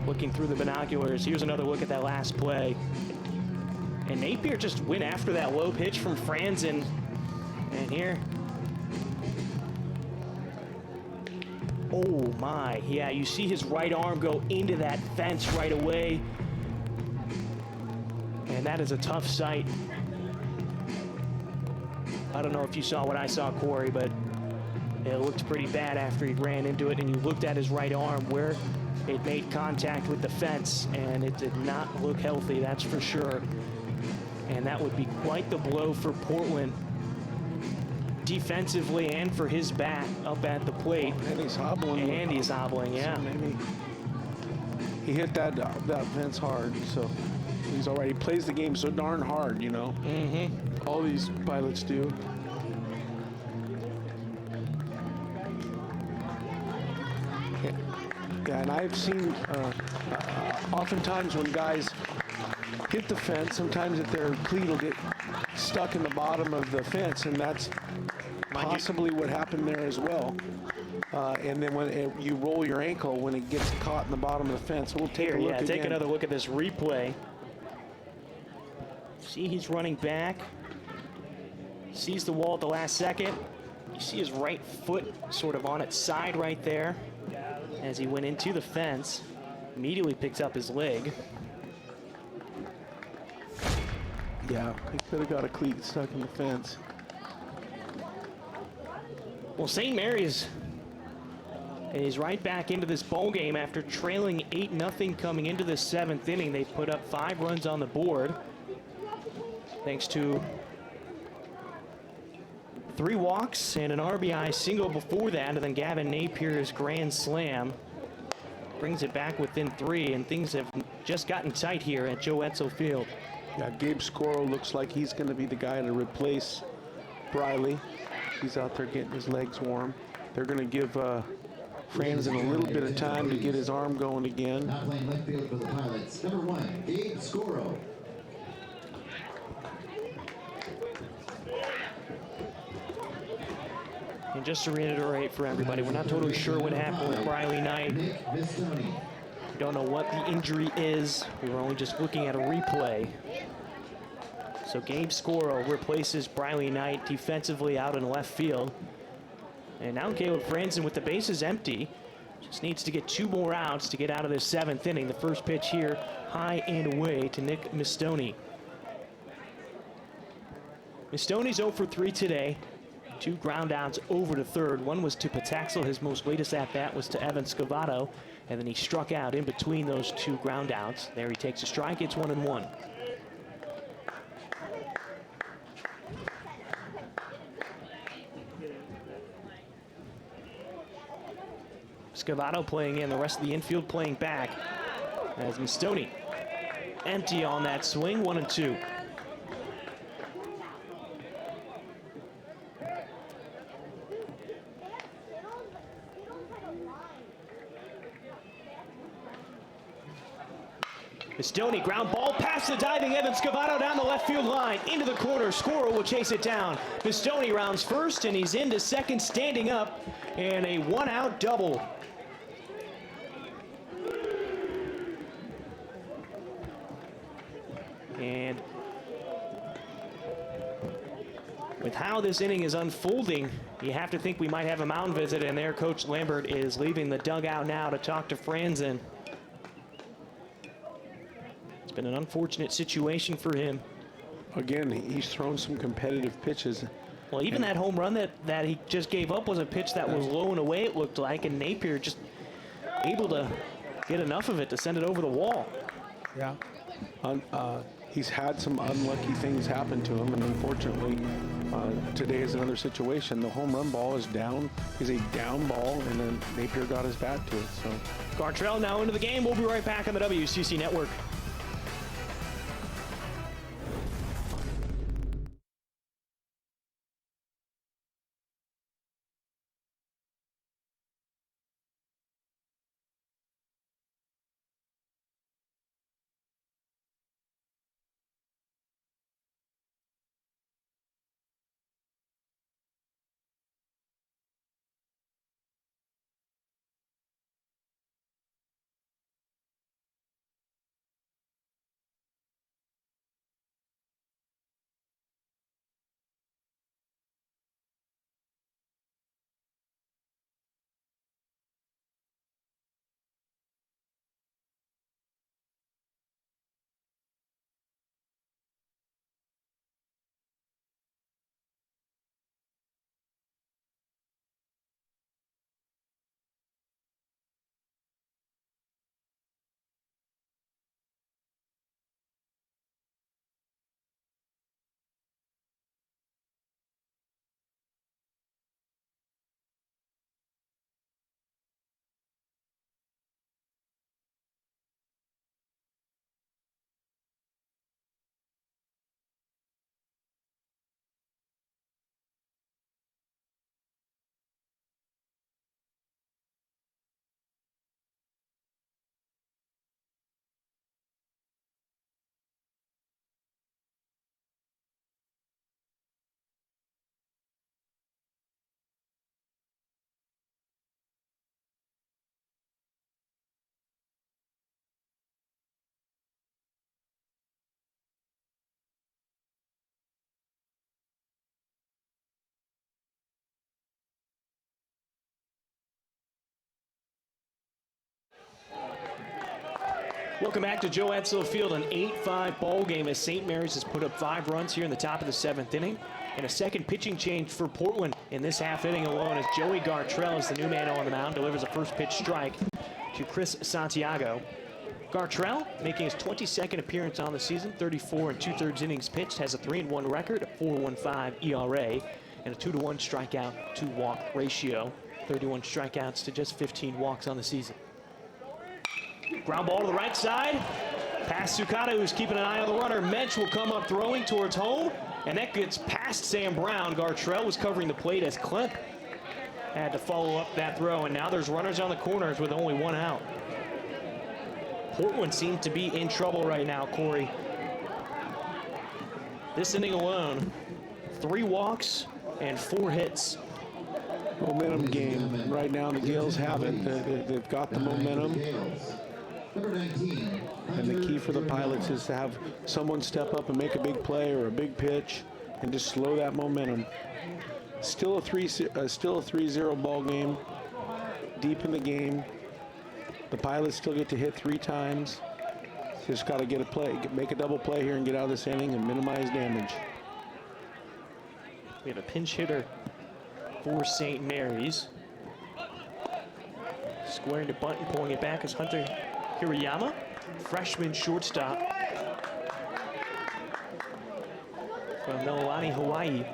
Looking through the binoculars. Here's another look at that last play. And Napier just went after that low pitch from Franzen. And here, Oh my, yeah, you see his right arm go into that fence right away. And that is a tough sight. I don't know if you saw what I saw, Corey, but it looked pretty bad after he ran into it, and you looked at his right arm where it made contact with the fence, and it did not look healthy, that's for sure. And that would be quite the blow for Portland defensively and for his bat up at the plate. And he's hobbling. And he's hobbling, yeah. So maybe he hit that fence hard, so he's all right. He plays the game so darn hard, you know. Mm-hmm. All these pilots do. Yeah, and I've seen oftentimes when guys hit the fence, sometimes that their cleat will get stuck in the bottom of the fence, and that's possibly what happened there as well. And then when you roll your ankle, when it gets caught in the bottom of the fence, we'll take a look again. Take another look at this replay. See, he's running back. Sees the wall at the last second. You see his right foot sort of on its side right there as he went into the fence. Immediately picks up his leg. Yeah, he could have got a cleat stuck in the fence. Well, St. Mary's is right back into this ball game after trailing 8-0 coming into the 7th inning. They put up 5 runs on the board thanks to 3 walks and an RBI single before that, and then Gavin Napier's grand slam brings it back within 3, and things have just gotten tight here at Joe Etzel Field. Yeah, Gabe Scoro looks like he's going to be the guy to replace Briley. He's out there getting his legs warm. They're going to give Franzen a little bit of time to get his arm going again. Now playing left field for the Pilots. Number 1, Gabe Scoro. And just to reiterate for everybody, we're not totally sure what happened with Briley Knight. Nick Mistoni. We don't know what the injury is. We were only just looking at a replay. So Gabe Scoro replaces Briley Knight defensively out in left field. And now Caleb Franzen with the bases empty. Just needs to get 2 more outs to get out of this 7th inning. The first pitch here, high and away to Nick Mistoni. Mistoni's 0 for 3 today. 2 ground outs over to third. One was to Pataxel. His most latest at-bat was to Evan Scavato. And then he struck out in between those 2 ground outs. There he takes a strike. It's 1-1. Scavato playing in, the rest of the infield playing back. As Mistoni empty on that swing, 1-2. Mistoni, ground ball past the diving Evan Scavato down the left field line, into the corner. Scoro will chase it down. Mistoni rounds first, and he's into second, standing up, and a 1-out double. And with how this inning is unfolding, you have to think we might have a mound visit, and there Coach Lambert is leaving the dugout now to talk to Franzen. It's been an unfortunate situation for him. Again, he's thrown some competitive pitches. Well, even that home run that he just gave up was a pitch that was low and away, it looked like, and Napier just able to get enough of it to send it over the wall. Yeah. He's had some unlucky things happen to him, and unfortunately, today is another situation. The home run ball is a down ball, and then Napier got his bat to it. So Gartrell now into the game. We'll be right back on the WCC Network. Welcome back to Joe Edsall Field, an 8-5 ball game as St. Mary's has put up 5 runs here in the top of the 7th inning. And a second pitching change for Portland in this half inning alone as Joey Gartrell is the new man on the mound, delivers a first pitch strike to Chris Santiago. Gartrell making his 22nd appearance on the season, 34 2/3 innings pitched, has a 3-1 record, a 4.15 ERA, and a 2-to-1 strikeout to walk ratio. 31 strikeouts to just 15 walks on the season. Ground ball to the right side. Past Sukata, who's keeping an eye on the runner. Mensch will come up throwing towards home, and that gets past Sam Brown. Gartrell was covering the plate as Klemp had to follow up that throw, and now there's runners on the corners with only 1 out. Portland seems to be in trouble right now, Corey. This inning alone, 3 walks and 4 hits. Momentum game. Right now, the Gales have it. They've got the momentum. And the key for the Pilots is to have someone step up and make a big play or a big pitch and just slow that momentum. Still a 3-0 ball game. Deep in the game. The Pilots still get to hit 3 times. Just got to get a play, make a double play here and get out of this inning and minimize damage. We have a pinch hitter for St. Mary's. Squaring to bunt and pulling it back is Hunter Hirayama, freshman shortstop from Mililani, Hawaii.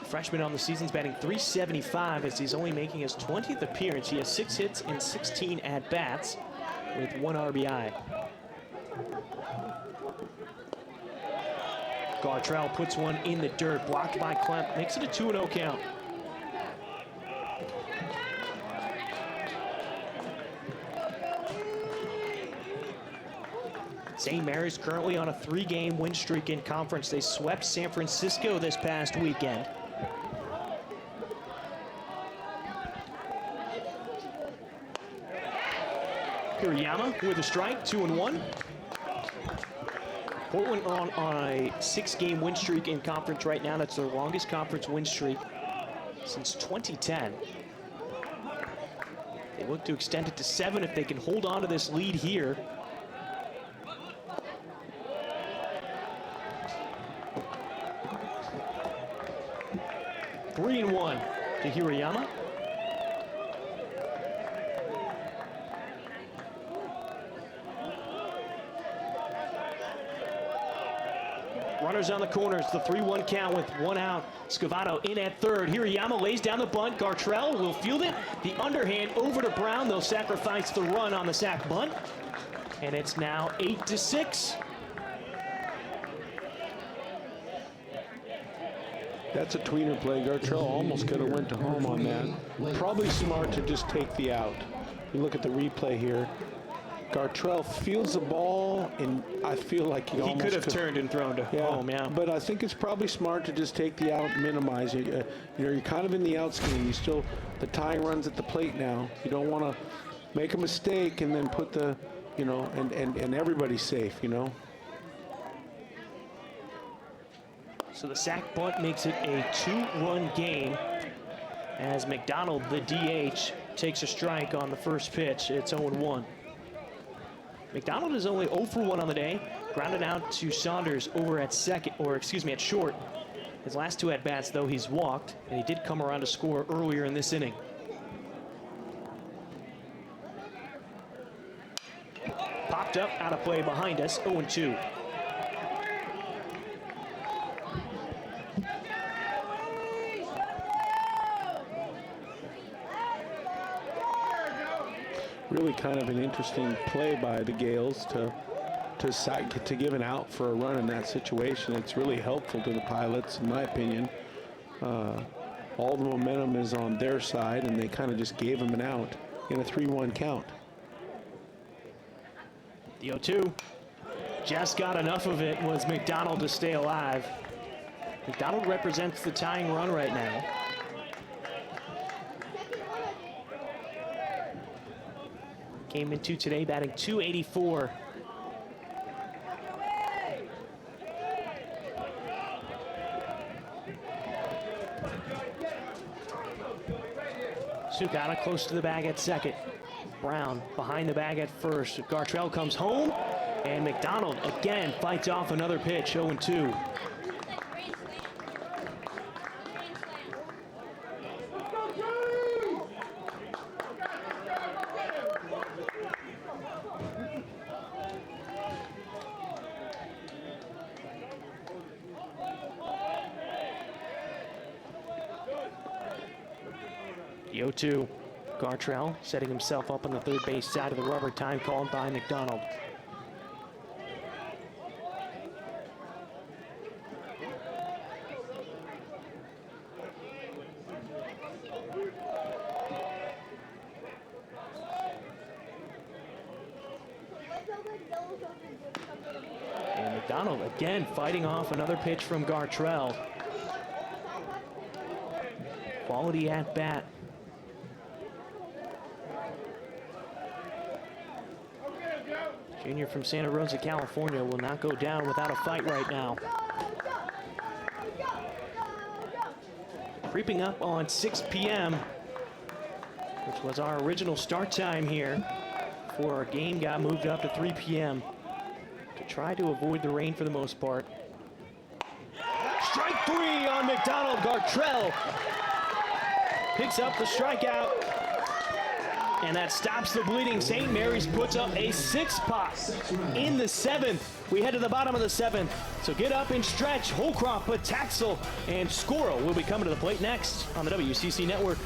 Freshman on the season's batting .375 as he's only making his 20th appearance. He has 6 hits and 16 at-bats with 1 RBI. Gartrell puts one in the dirt, blocked by Klemp, makes it a 2-0 count. St. Mary's currently on a 3-game win streak in conference. They swept San Francisco this past weekend. Hirayama with a strike, 2-1. Portland on a 6-game win streak in conference right now. That's their longest conference win streak since 2010. They look to extend it to 7 if they can hold on to this lead here. Three and 1 to Hirayama. Runners on the corners, the 3-1 count with 1 out. Scavato in at third. Hirayama lays down the bunt. Gartrell will field it. The underhand over to Brown. They'll sacrifice the run on the sac bunt. And it's now 8-6. That's a tweener play. Gartrell almost could have went to home on that. Probably smart to just take the out. You look at the replay here. Gartrell fields the ball, and I feel like he almost could have turned and thrown to home, yeah. But I think it's probably smart to just take the out, minimize it. You know, you're kind of in the outs game. You still, the tying runs at the plate now. You don't want to make a mistake and then put the, you know, and everybody's safe, you know. So the sac bunt makes it a 2-run game as McDonald, the DH, takes a strike on the first pitch. It's 0-1. McDonald is only 0 for 1 on the day. Grounded out to Saunders over at at short. His last 2 at-bats, though, he's walked, and he did come around to score earlier in this inning. Popped up, out of play behind us, 0-2. Really kind of an interesting play by the Gales to give an out for a run in that situation. It's really helpful to the Pilots, in my opinion. All the momentum is on their side, and they kind of just gave him an out in a 3-1 count. The 0-2. Just got enough of it was McDonald to stay alive. McDonald represents the tying run right now. Came into today batting .284. Sugata close to the bag at second. Brown behind the bag at first. Gartrell comes home, and McDonald again fights off another pitch, 0-2. The 0-2. Gartrell setting himself up on the third base side of the rubber, time called by McDonald. And McDonald again fighting off another pitch from Gartrell. Quality at bat. Junior from Santa Rosa, California will not go down without a fight right now. Creeping up on 6 p.m., which was our original start time here before our game got moved up to 3 p.m. to try to avoid the rain for the most part. Strike 3 on McDonald. Gartrell picks up the strikeout. And that stops the bleeding. St. Mary's puts up a 6-pop in the 7th. We head to the bottom of the 7th. So get up and stretch. Holcroft, Pataxel, and Scoro will be coming to the plate next on the WCC Network.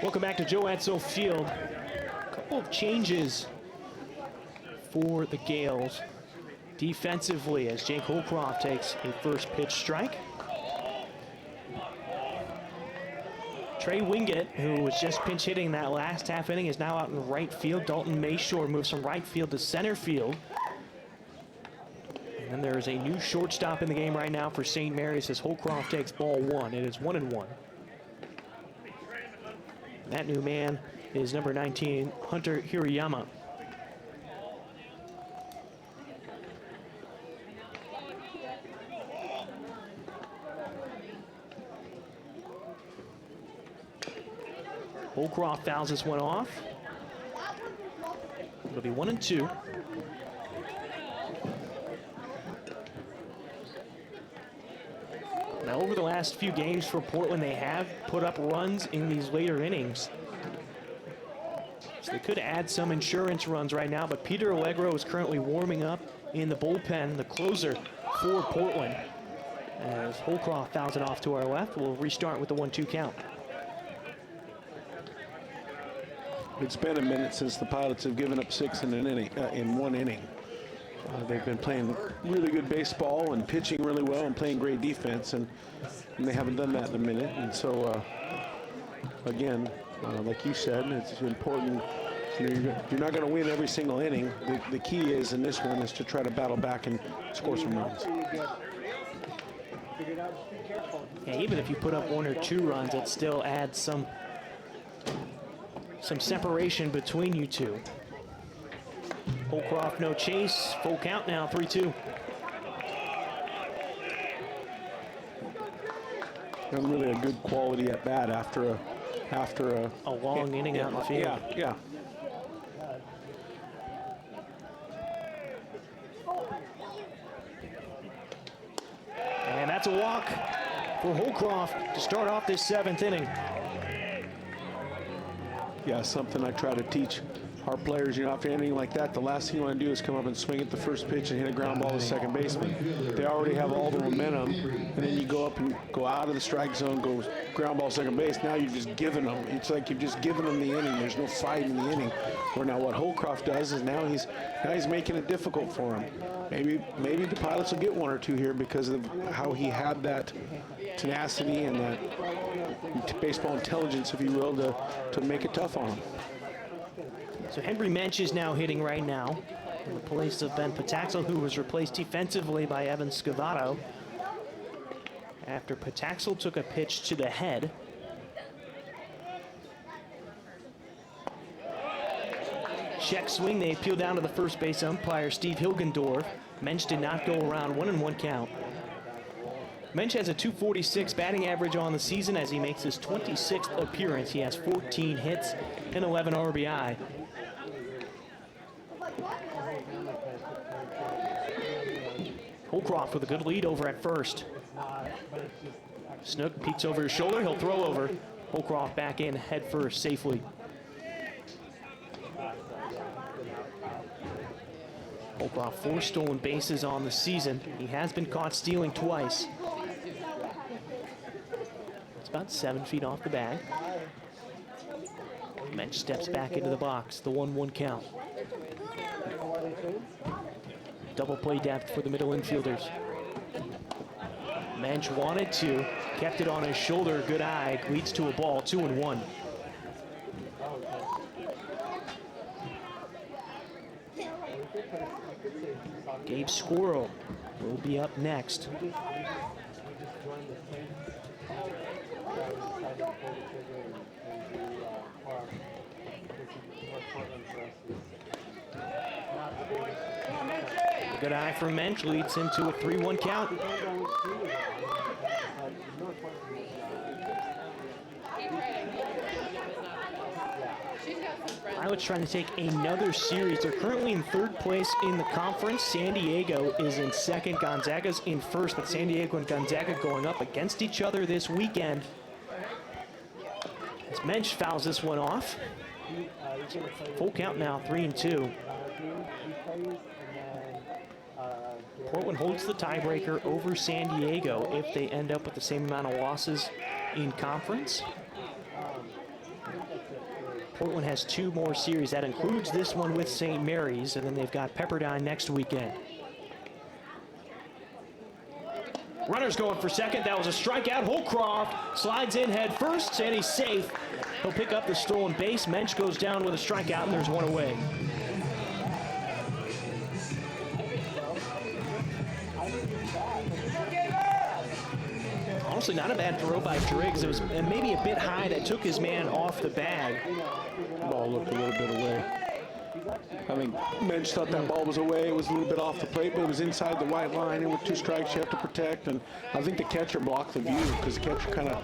Welcome back to Joe Edsall Field. A couple of changes for the Gales defensively as Jake Holcroft takes a first pitch strike. Trey Wingate, who was just pinch hitting that last half inning, is now out in right field. Dalton Mayshore moves from right field to center field. And there is a new shortstop in the game right now for St. Mary's as Holcroft takes ball 1. It is 1-1. That new man is number 19, Hunter Hirayama. Holcroft fouls this one off. It'll be 1-2. Now, over the last few games for Portland, they have put up runs in these later innings. So they could add some insurance runs right now, but Peter Allegro is currently warming up in the bullpen, the closer for Portland. As Holcroft fouls it off to our left, we'll restart with the 1-2 count. It's been a minute since the Pilots have given up 6 in an inning, in one inning. They've been playing really good baseball and pitching really well and playing great defense, and they haven't done that in a minute. And so, again, like you said, it's important You're not going to win every single inning. The key is in this one is to try to battle back and score some runs. Yeah, even if you put up 1 or 2 runs, it still adds some separation between you two. Holcroft, no chase. Full count now, 3-2. And really a good quality at bat after a long inning out in the field. Yeah. And that's a walk for Holcroft to start off this 7th inning. Yeah, something I try to teach our players, after anything like that, the last thing you want to do is come up and swing at the first pitch and hit a ground ball to second baseman. They already have all the momentum, and then you go up and go out of the strike zone, go ground ball second base. Now you're just giving them. It's like you've just given them the inning. There's no fight in the inning. Where now what Holcroft does is now he's making it difficult for him. Maybe the Pilots will get 1 or 2 here because of how he had that tenacity and that baseball intelligence, if you will, to make it tough on him. So Henry Mensch is now hitting right now in the place of Ben Pataxel, who was replaced defensively by Evan Scavato after Pataxel took a pitch to the head. Check swing, they appeal down to the first base umpire, Steve Hilgendorf. Mensch did not go around, 1-1 count. Mensch has a .246 batting average on the season as he makes his 26th appearance. He has 14 hits and 11 RBI. Holcroft with a good lead over at first. Snook peeks over his shoulder, he'll throw over. Holcroft back in head first safely. Holcroft 4 stolen bases on the season. He has been caught stealing twice. It's about 7 feet off the bag. Mensch steps back into the box, the 1-1 count. Double play depth for the middle infielders. Mensch wanted to, kept it on his shoulder, good eye, leads to a ball, 2-1. Gabe Squirrel will be up next. Good eye from Mensch, leads him to a 3-1 count. Pilots trying to take another series. They're currently in 3rd place in the conference. San Diego is in 2nd. Gonzaga's in 1st, but San Diego and Gonzaga going up against each other this weekend. As Mensch fouls this one off. Full count now, 3-2. Portland holds the tiebreaker over San Diego if they end up with the same amount of losses in conference. Portland has 2 more series. That includes this one with St. Mary's, and then they've got Pepperdine next weekend. Runner's going for second. That was a strikeout. Holcroft slides in head first, and he's safe. He'll pick up the stolen base. Mensch goes down with a strikeout, and there's one away. Honestly, not a bad throw by Driggs. It was maybe a bit high that took his man off the bag. Ball looked a little bit away. I think Mensch thought that ball was away. It was a little bit off the plate, but it was inside the white line. And with 2 strikes, you have to protect. And I think the catcher blocked the view because the catcher kind of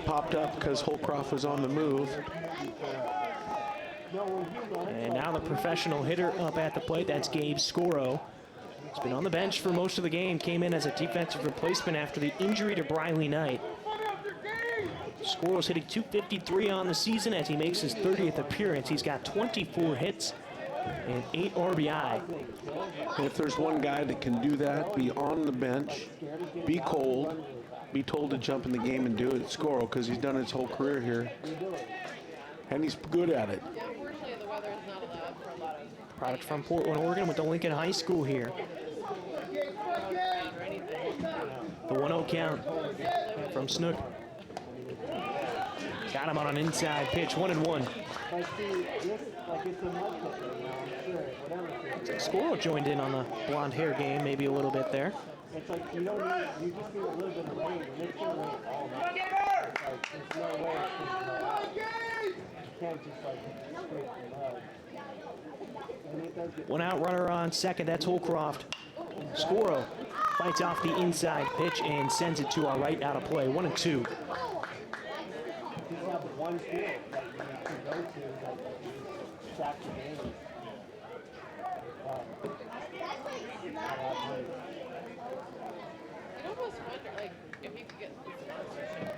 popped up because Holcroft was on the move. And now the professional hitter up at the plate. That's Gabe Scoro. He's been on the bench for most of the game. Came in as a defensive replacement after the injury to Briley Knight. Squirrel's hitting .253 on the season as he makes his 30th appearance. He's got 24 hits and 8 RBI. And if there's one guy that can do that, be on the bench, be cold, be told to jump in the game and do it, it's Squirrel, because he's done his whole career here. And he's good at it. Unfortunately, the weather is not allowed for a lot of... Product from Portland, Oregon with the Lincoln High School here. The 1-0 count from Snook. Got him on an inside pitch, 1-1. Squirrel joined in on the blonde hair game, maybe a little bit there. It's like you don't need, you just need a little bit of rain, and it's going to rain all night. It's like, there's no way it's going to you can't just like scrape the mud. And it does get One out runner on second, that's Holcroft. Squirrel fights off the inside pitch and sends it to our right out of play, 1-2. you have one field that you can go to that stack the game. You'd almost wonder, like, if you could get sponsorship.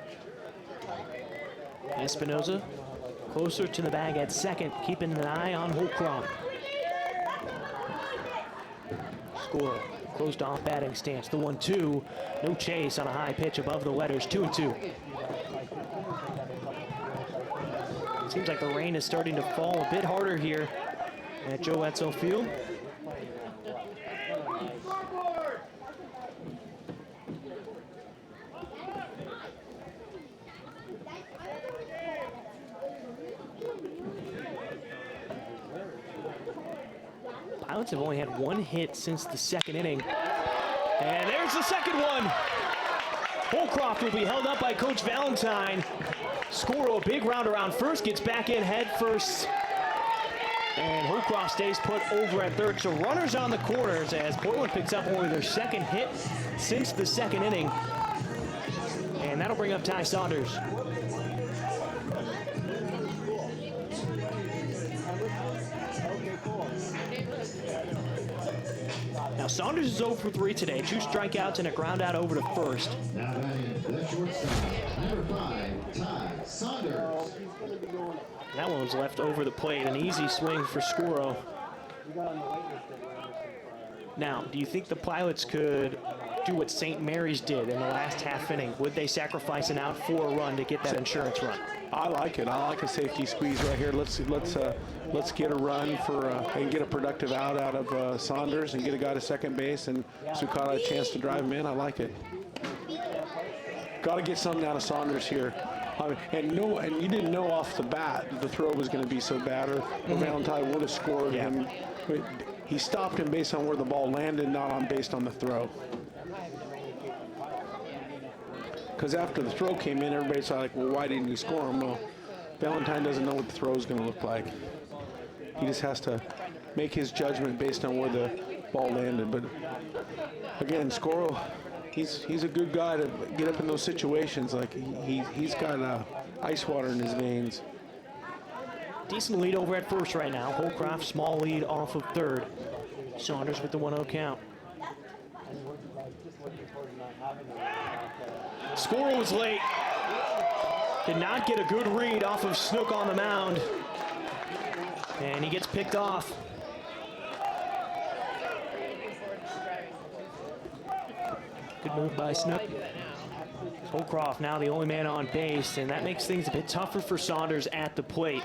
Espinoza closer to the bag at second, keeping an eye on Holcroft. Squirrel closed off batting stance, the 1-2. No chase on a high pitch above the letters, 2-2. Seems like the rain is starting to fall a bit harder here at Joe Etzel Field. Pilots have only had one hit since the second inning. And there's the second one. Holcroft will be held up by Coach Valentine. Squirrel, a big round around first, gets back in head first. And Holcroft stays put over at third. So runners on the corners as Portland picks up only their second hit since the second inning. And that'll bring up Ty Saunders. Now Saunders is 0 for 3 today. 2 strikeouts and a ground out over to first. Now batting the shortstop, number 5, Ty Saunders. That one was left over the plate. An easy swing for Squirrel. Now, do you think the Pilots could do what St. Mary's did in the last half inning? Would they sacrifice an out for a run to get that insurance run? I like it. I like a safety squeeze right here. Let's get a run for and get a productive out of Saunders and get a guy to second base and Sukata a chance to drive him in. I like it. Got to get something out of Saunders here. And you didn't know off the bat that the throw was going to be so bad, or Valentine would have scored him. He stopped him based on where the ball landed, not based on the throw. Because after the throw came in, everybody's like, well, why didn't you score him? Well, Valentine doesn't know what the throw is going to look like. He just has to make his judgment based on where the ball landed. But again, Squirrel, he's a good guy to get up in those situations. Like he's got ice water in his veins. Decent lead over at first right now. Holcroft, small lead off of third. Saunders with the 1-0 count. Squirrel was late. Did not get a good read off of Snook on the mound. And he gets picked off. Good move by Snook. Holcroft now the only man on base, and that makes things a bit tougher for Saunders at the plate.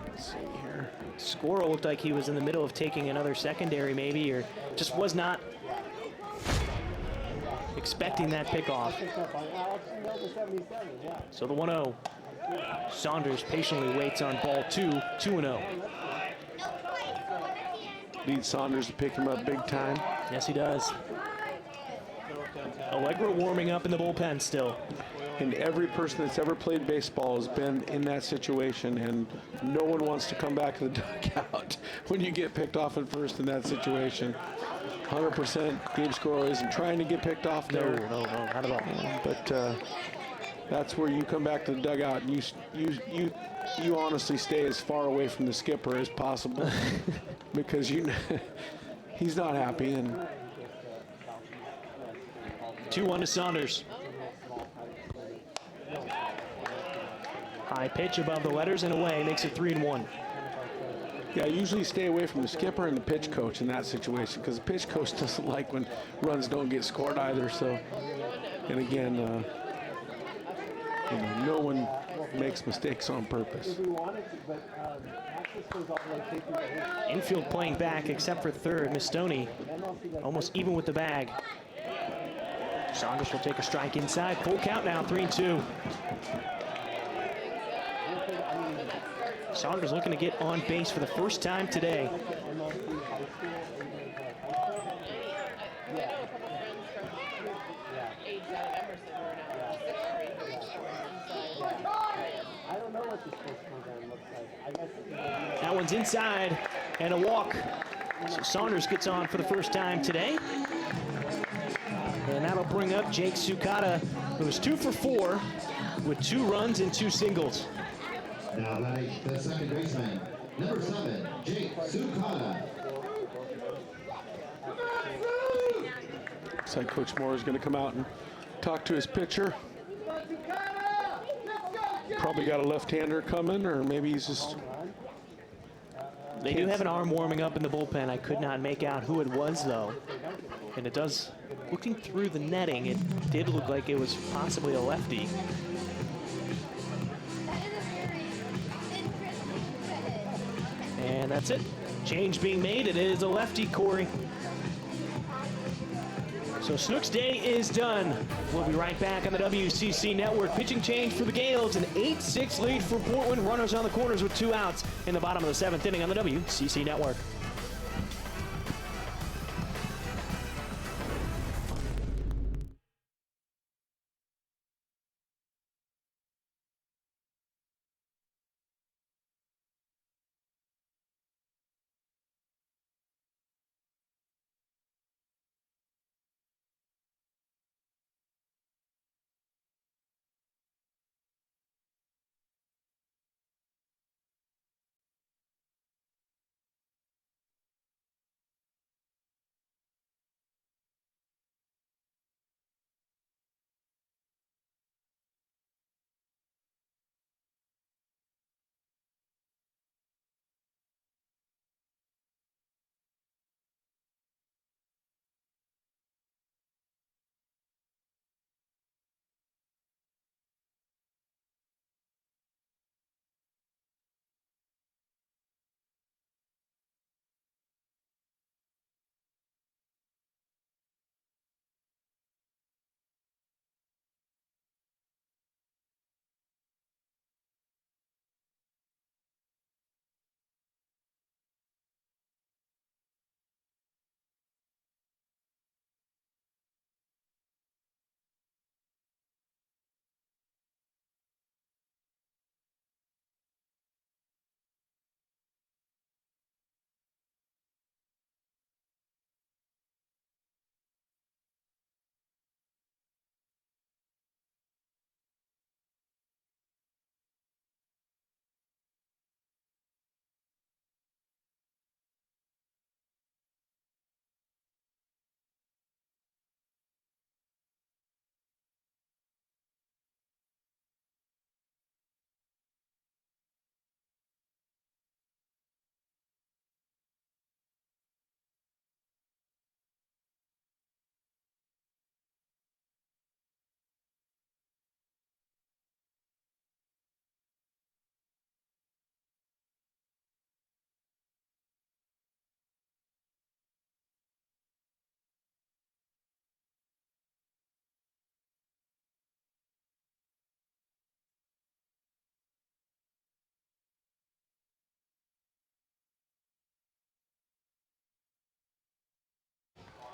Let's see here. Squirrel looked like he was in the middle of taking another secondary maybe, or just was not expecting that pickoff. So the 1-0. Saunders patiently waits on ball 2, 2-0. Needs Saunders to pick him up big time. Yes, he does. Allegra warming up in the bullpen still. And every person that's ever played baseball has been in that situation, and no one wants to come back to the dugout when you get picked off at first in that situation. 100% Gabe Squirrel isn't trying to get picked off there. No, not at all. But that's where you come back to the dugout and you honestly stay as far away from the skipper as possible because he's not happy. And 2-1 to Saunders. High pitch above the letters and away, makes it 3-1. Yeah, I usually stay away from the skipper and the pitch coach in that situation because the pitch coach doesn't like when runs don't get scored either. So, and again, no one makes mistakes on purpose. Infield playing back except for third. Mistoni almost even with the bag. Saunders will take a strike inside. Full count now, 3-2. Saunders looking to get on base for the first time today. I know a couple friends from age out of Emerson who are now sixth grade. I don't know what this first program looks like. I guess That one's inside and a walk. So Saunders gets on for the first time today. And that'll bring up Jake Sukata, who was 2 for 4 with 2 runs and 2 singles. Now batting the second baseman, number 7, Jake Sukata. Looks like Coach Moore is going to come out and talk to his pitcher. Probably got a left-hander coming, or maybe he's just... They do have an arm warming up in the bullpen. I could not make out who it was, though. And it does, looking through the netting, it did look like it was possibly a lefty. And that's it. Change being made. It is a lefty, Corey. So Snook's day is done. We'll be right back on the WCC Network. Pitching change for the Gales. An 8-6 lead for Portland. Runners on the corners with 2 outs in the bottom of the 7th inning on the WCC Network.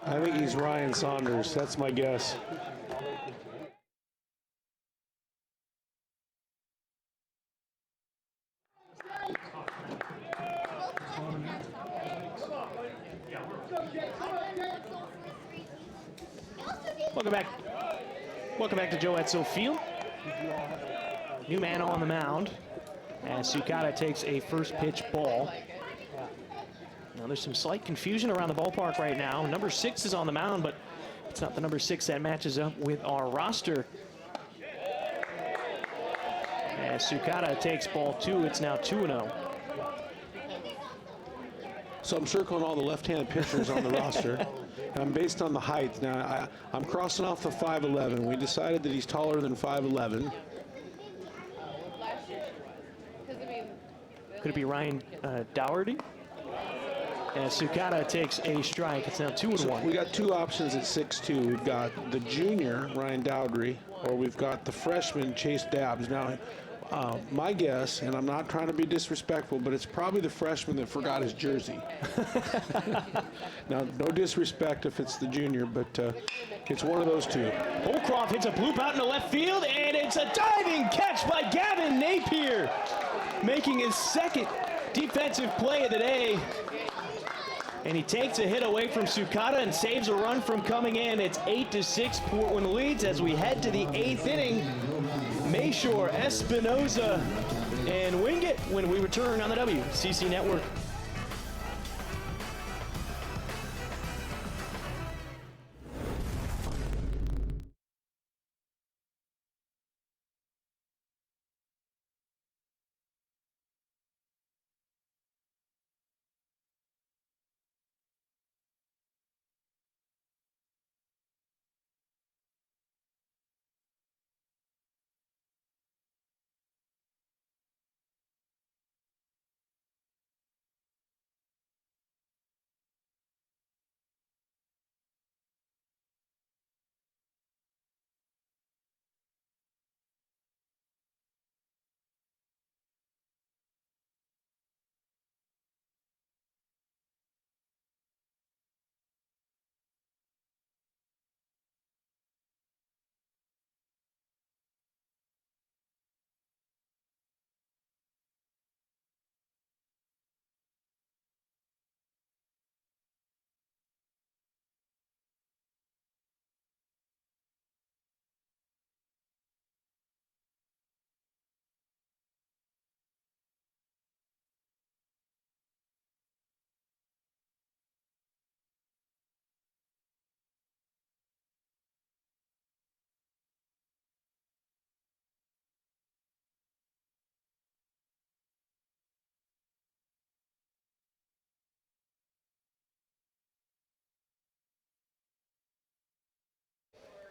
I think he's Ryan Saunders. That's my guess. Welcome back to Joe Edsall Field. New man on the mound as Sukata takes a first pitch ball. Now there's some slight confusion around the ballpark right now. Number 6 is on the mound, but it's not the number 6 that matches up with our roster. As Sukata takes ball 2, it's now 2-0. So I'm circling all the left-hand pitchers on the roster. I'm based on the height. Now, I'm crossing off the 5'11". We decided that he's taller than 5'11". Last year she was. Because, I mean, Could it be Ryan Dougherty? As Sukata takes a strike. It's now 2-1. We got two options at 6'2". We've got the junior, Ryan Dowdry, or we've got the freshman, Chase Dabbs. Now, my guess, and I'm not trying to be disrespectful, but it's probably the freshman that forgot his jersey. Now, no disrespect if it's the junior, but it's one of those two. Holcroft hits a bloop out into left field, and it's a diving catch by Gavin Napier, making his second defensive play of the day. And he takes a hit away from Sukata and saves a run from coming in. It's 8-6, Portland leads as we head to the 8th inning. Mayshore, Espinoza, and Wingate when we return on the WCC Network.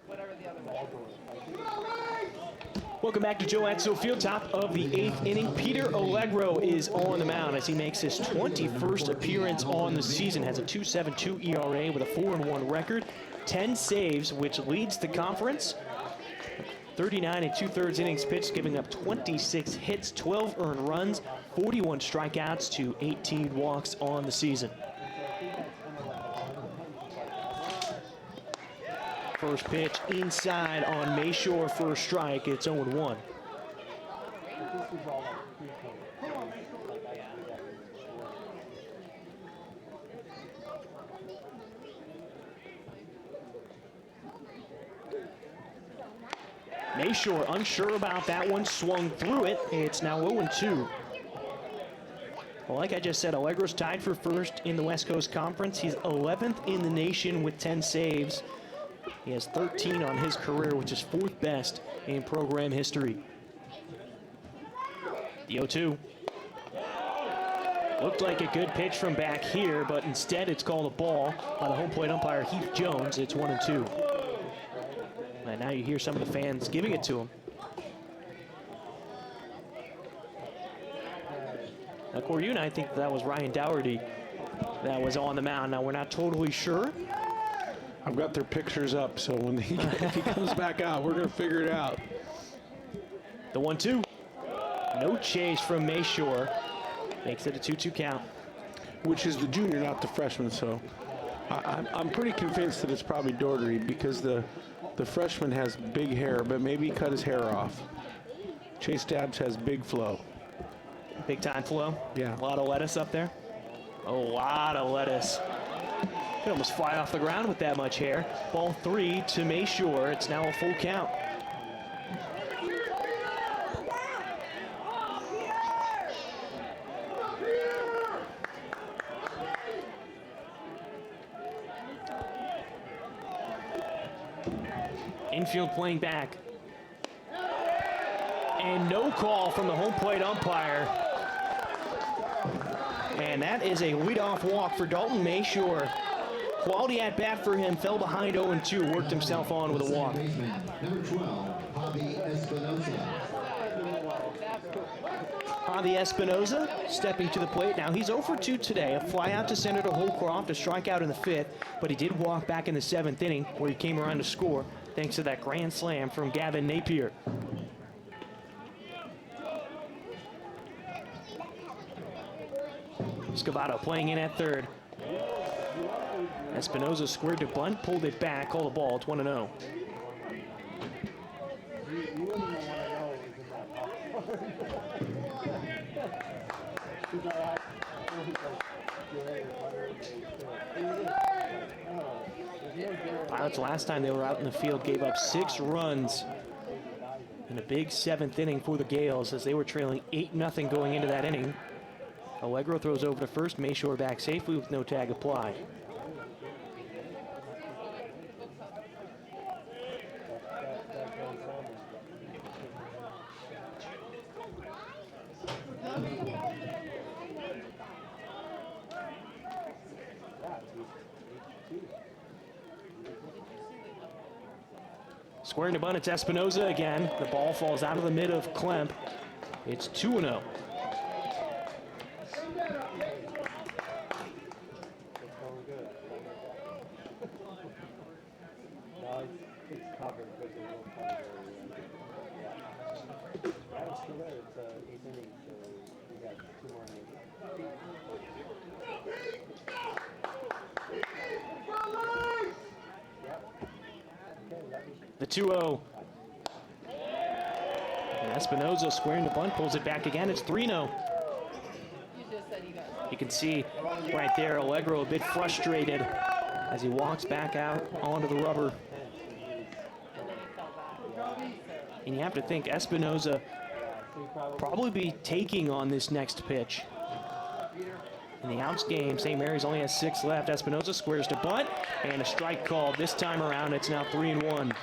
Whatever the other one. Welcome back to Joe Edsall Field, top of the 8th inning. Peter Allegro is on the mound as he makes his 21st appearance on the season. Has a 2.72 ERA with a 4-1 record, 10 saves, which leads the conference. 39 2/3 innings pitched, giving up 26 hits, 12 earned runs, 41 strikeouts to 18 walks on the season. First pitch inside on Mayshore for a strike. It's 0-1. Mayshore unsure about that one, swung through it. It's now 0-2. Well, like I just said, Allegro's tied for first in the West Coast Conference. He's 11th in the nation with 10 saves. He has 13 on his career, which is 4th best in program history. The 0-2. Looked like a good pitch from back here, but instead it's called a ball by the home plate umpire, Heath Jones. It's 1-2. And now you hear some of the fans giving it to him. Now, Coriuna, I think that was Ryan Dougherty that was on the mound. Now, we're not totally sure. I've got their pictures up, so when if he comes back out, we're going to figure it out. The 1-2. No chase from Mayshore. Makes it a 2-2 count. Which is the junior, not the freshman, so I'm pretty convinced that it's probably Dougherty because the freshman has big hair, but maybe he cut his hair off. Chase Dabbs has big flow. Big time flow. Yeah. A lot of lettuce up there. A lot of lettuce. Could almost fly off the ground with that much hair. Ball 3 to Mayshore. It's now a full count. Infield playing back. And no call from the home plate umpire. And that is a leadoff walk for Dalton Mayshore. Quality at bat for him, fell behind 0-2, worked himself on with a walk. Number 12, Javi Espinosa. Javi Espinoza stepping to the plate. Now he's 0 for 2 today. A fly out to center to Holcroft, a strikeout in the 5th, but he did walk back in the 7th inning where he came around to score thanks to that grand slam from Gavin Napier. Scavato playing in at third. Espinoza squared to bunt, pulled it back, called the ball. It's 1-0. You wouldn't want to know it was in that box. She's all right. Pilots last time they were out in the field gave up 6 runs in a big 7th inning for the Gales as they were trailing 8-0 going into that inning. Allegro throws over to first, Mayshore back safely with no tag applied. Squaring to bunt, it's Espinoza again. The ball falls out of the mid of Klemp. It's 2-0. The 2-0. And Espinoza squaring the bunt, pulls it back again. It's 3-0. You can see right there Allegro a bit frustrated as he walks back out onto the rubber. And you have to think Espinoza probably be taking on this next pitch. In the outs game, St. Mary's only has 6 left. Espinoza squares to bunt, and a strike called. This time around, it's now 3-1.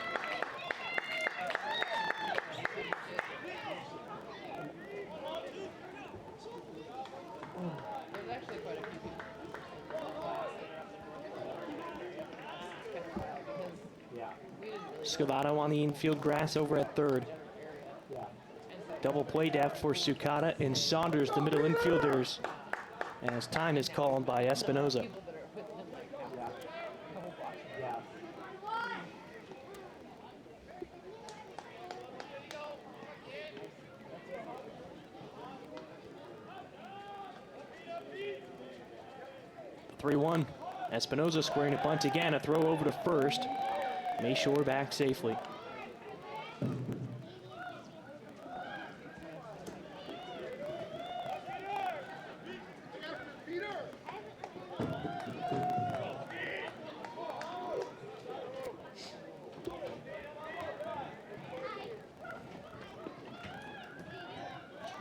Scavato on the infield grass over at third. Double play depth for Sukata and Saunders, the middle infielders, as time is called by Espinoza. The 3-1. Espinoza squaring a bunt again, a throw over to first. Mayshore back safely.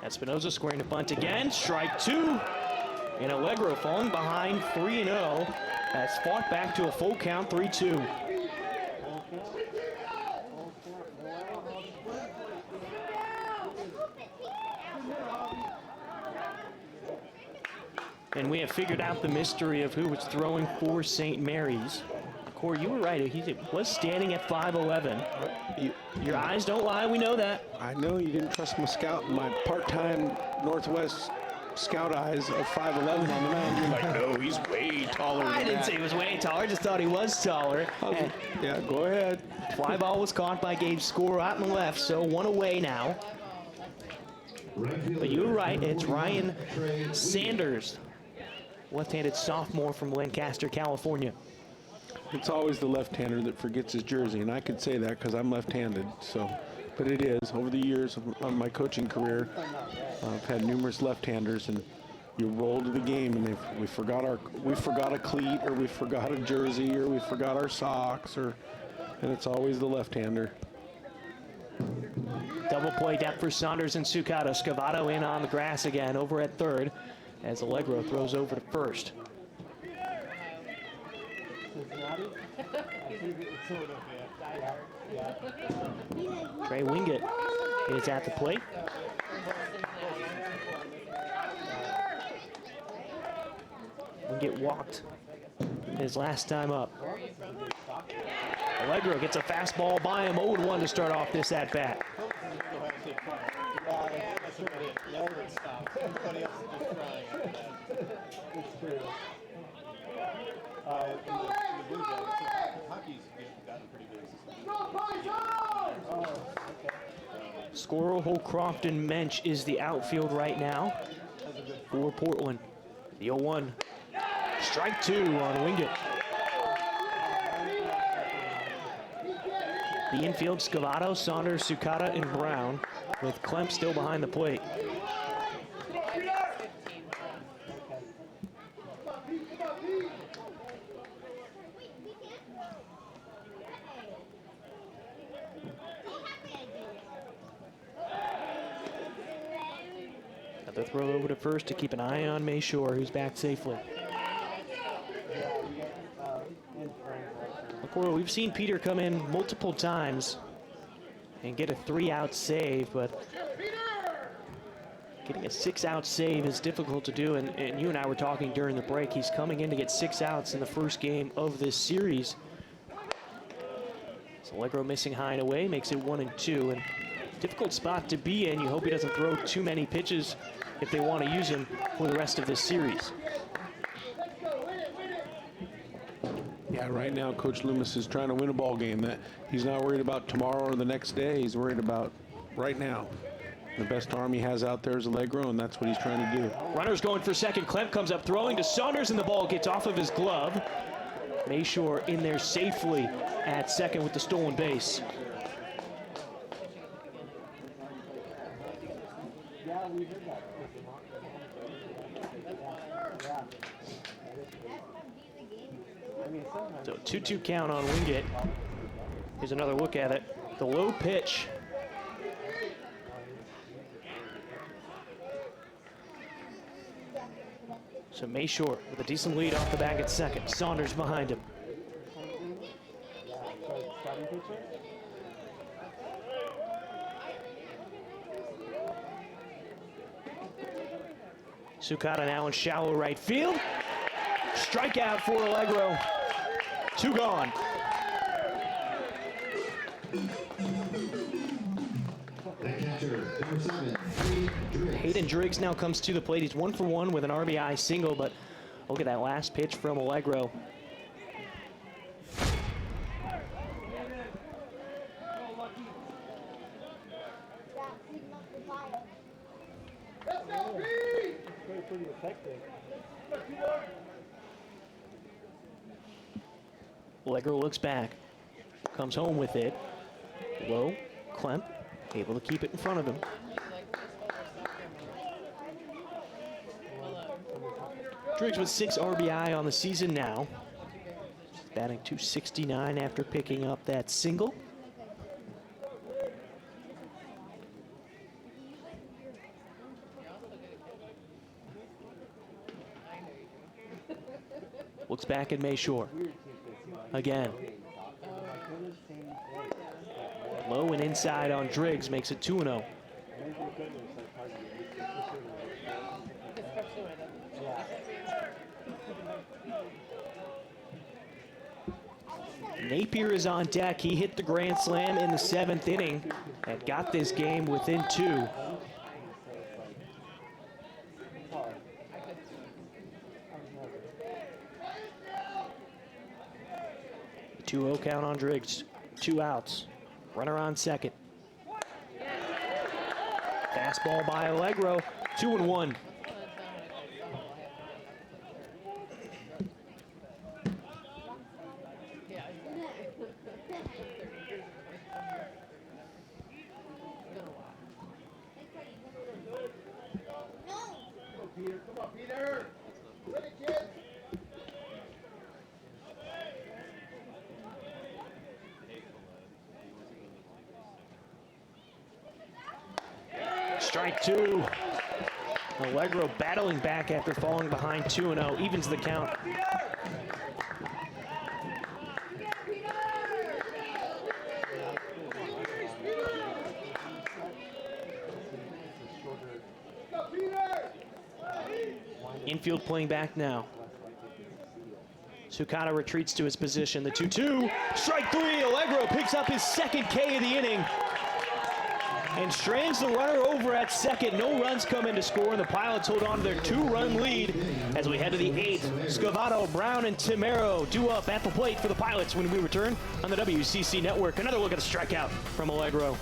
Espinoza squaring to bunt again. Strike 2. And Allegro falling behind 3-0. Has fought back to a full count, 3-2. And we have figured out the mystery of who was throwing for St. Mary's. Corey, you were right. He was standing at 5'11". Your eyes don't lie. We know that. I know you didn't trust my part-time Northwest scout eyes of 5'11" on the mound. You're like, no, he's way taller than I didn't that. say he was way taller. I just thought he was taller. And Yeah, go ahead. fly ball was caught by Gabe Score out in the left, so 1 away now. But you were right. It's Ryan Sanders, left-handed sophomore from Lancaster, California. It's always the left-hander that forgets his jersey, and I could say that because I'm left-handed. So, but it is. Over the years of my coaching career, I've had numerous left-handers, and you roll to the game, and we forgot a cleat, or we forgot a jersey, or we forgot our socks, and it's always the left-hander. Double play depth for Saunders and Sukata. Scavato in on the grass again over at third as Allegro throws over to first. Trey Wingate is at the plate. Wingate walked his last time up. Allegro gets a fastball by him, 0-1 to start off this at-bat. Everybody stops. Everybody else is just trying after that. It's true. In the blue jackets, hockey's gotten pretty big. Oh, okay. Squirrel, Holcroft, and Mensch is the outfield right now for Portland. The 0-1. Strike 2 on Wingate. The infield, Scavato, Saunders, Sukata, and Brown, with Klemp still behind the plate. Got the throw over to first to keep an eye on Mayshore, who's back safely. We've seen Peter come in multiple times and get a 3-out save, but getting a 6-out save is difficult to do, and you and I were talking during the break. He's coming in to get 6 outs in the first game of this series. So Allegro missing high and away makes it 1-2, and difficult spot to be in. You hope he doesn't throw too many pitches if they want to use him for the rest of this series. Yeah, right now Coach Loomis is trying to win a ball game. That he's not worried about tomorrow or the next day. He's worried about right now. The best arm he has out there is Allegro, and that's what he's trying to do. Runners going for second. Klemp comes up throwing to Saunders, and the ball gets off of his glove. Mayshore in there safely at second with the stolen base. Yeah, we heard that. So 2-2 count on Wingate. Here's another look at it. The low pitch. So Mayshore with a decent lead off the back at second. Saunders behind him. Sukata now in shallow right field. Strikeout for Allegro. 2 gone. The catcher, number 7, Driggs. Hayden Driggs now comes to the plate. He's 1 for 1 with an RBI single, but look at that last pitch from Allegro. Pretty effective. Allegro looks back, comes home with it. Low, Klemp, able to keep it in front of him. Driggs with 6 RBI on the season now. Batting .269 after picking up that single. Looks back at Mayshore. Again. Low and inside on Driggs makes it 2-0. Napier is on deck. He hit the grand slam in the 7th inning and got this game within 2. 2-0 count on Driggs. 2 outs. Runner on second. Fastball by Allegro. 2-1. Come on, Peter. Ready, kid. Strike 2. Allegro battling back after falling behind 2-0. Evens the count. Infield playing back now. Sukata retreats to his position. The 2-2. Strike 3. Allegro picks up his 2nd K of the inning. and strands the runner over at second. No runs come in to score, and the Pilots hold on to their 2-run lead as we head to the 8th. Scavato, Brown, and Timero due up at the plate for the Pilots when we return on the WCC Network. Another look at the strikeout from Allegro.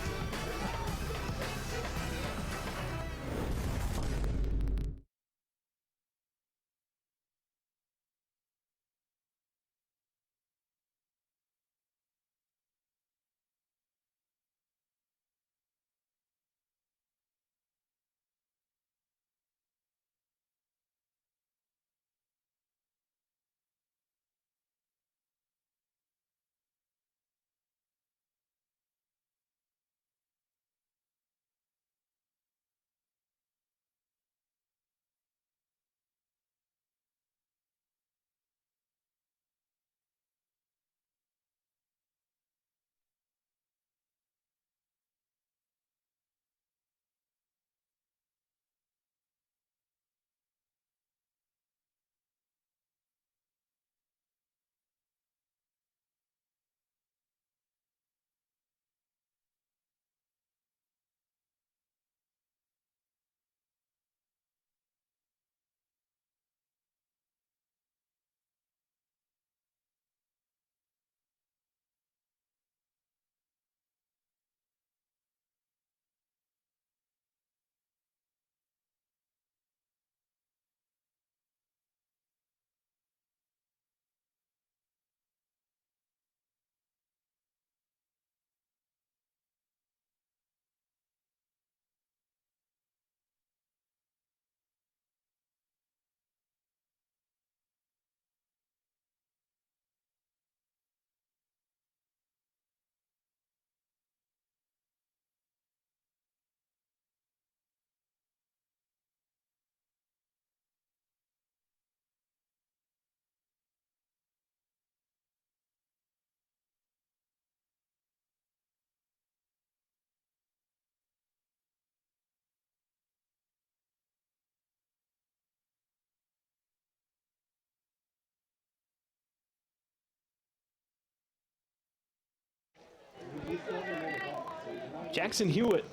Jackson Hewitt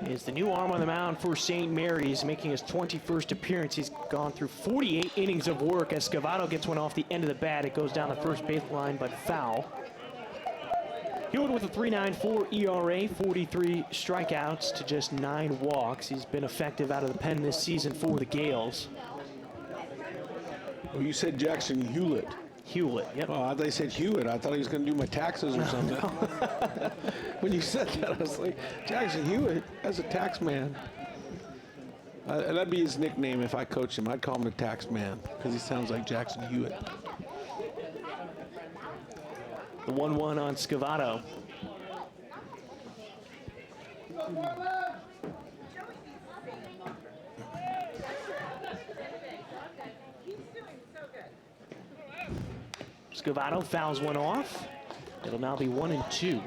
is the new arm on the mound for St. Mary's, making his 21st appearance. He's gone through 48 innings of work as Scavato gets one off the end of the bat. It goes down the first base line, but foul. Hewitt with a 3.94 ERA, 43 strikeouts to just 9 walks. He's been effective out of the pen this season for the Gales. Well, you said Jackson Hewlett. Hewlett, yep. Oh, I thought you said Hewitt. I thought he was going to do my taxes or something. When you said that, I was like, Jackson Hewitt, as a tax man. That'd be his nickname if I coached him. I'd call him the tax man because he sounds like Jackson Hewitt. The 1-1 on Scavato. Scavato fouls one off. It'll now be 1-2.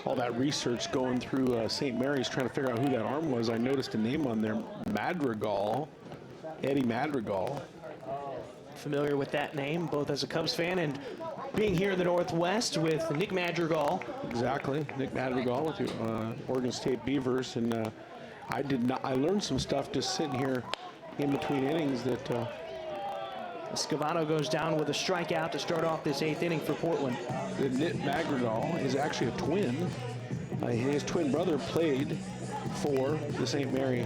All that research going through St. Mary's trying to figure out who that arm was. I noticed a name on there, Madrigal, Eddie Madrigal. Familiar with that name, both as a Cubs fan and being here in the Northwest with Nick Madrigal. Exactly, Nick Madrigal with the Oregon State Beavers, and I learned some stuff just sitting here in between innings that. Scavato goes down with a strikeout to start off this 8th inning for Portland. Nick Madrigal is actually a twin. His twin brother played for the St. Mary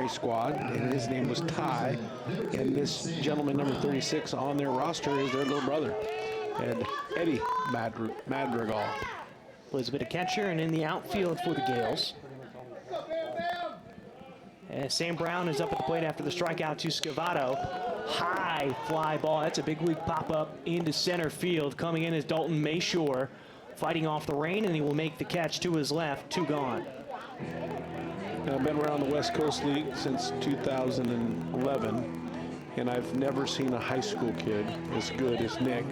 squad, and his name was Ty. And this gentleman, number 36, on their roster is their little brother, and Eddie Madrigal. Plays a bit of catcher and in the outfield for the Gales. And Sam Brown is up at the plate after the strikeout to Scavato. High fly ball. That's a big league pop-up into center field. Coming in is Dalton Mayshore, fighting off the rain, and he will make the catch to his left. 2 gone. Now, I've been around the West Coast League since 2011, and I've never seen a high school kid as good as Nick.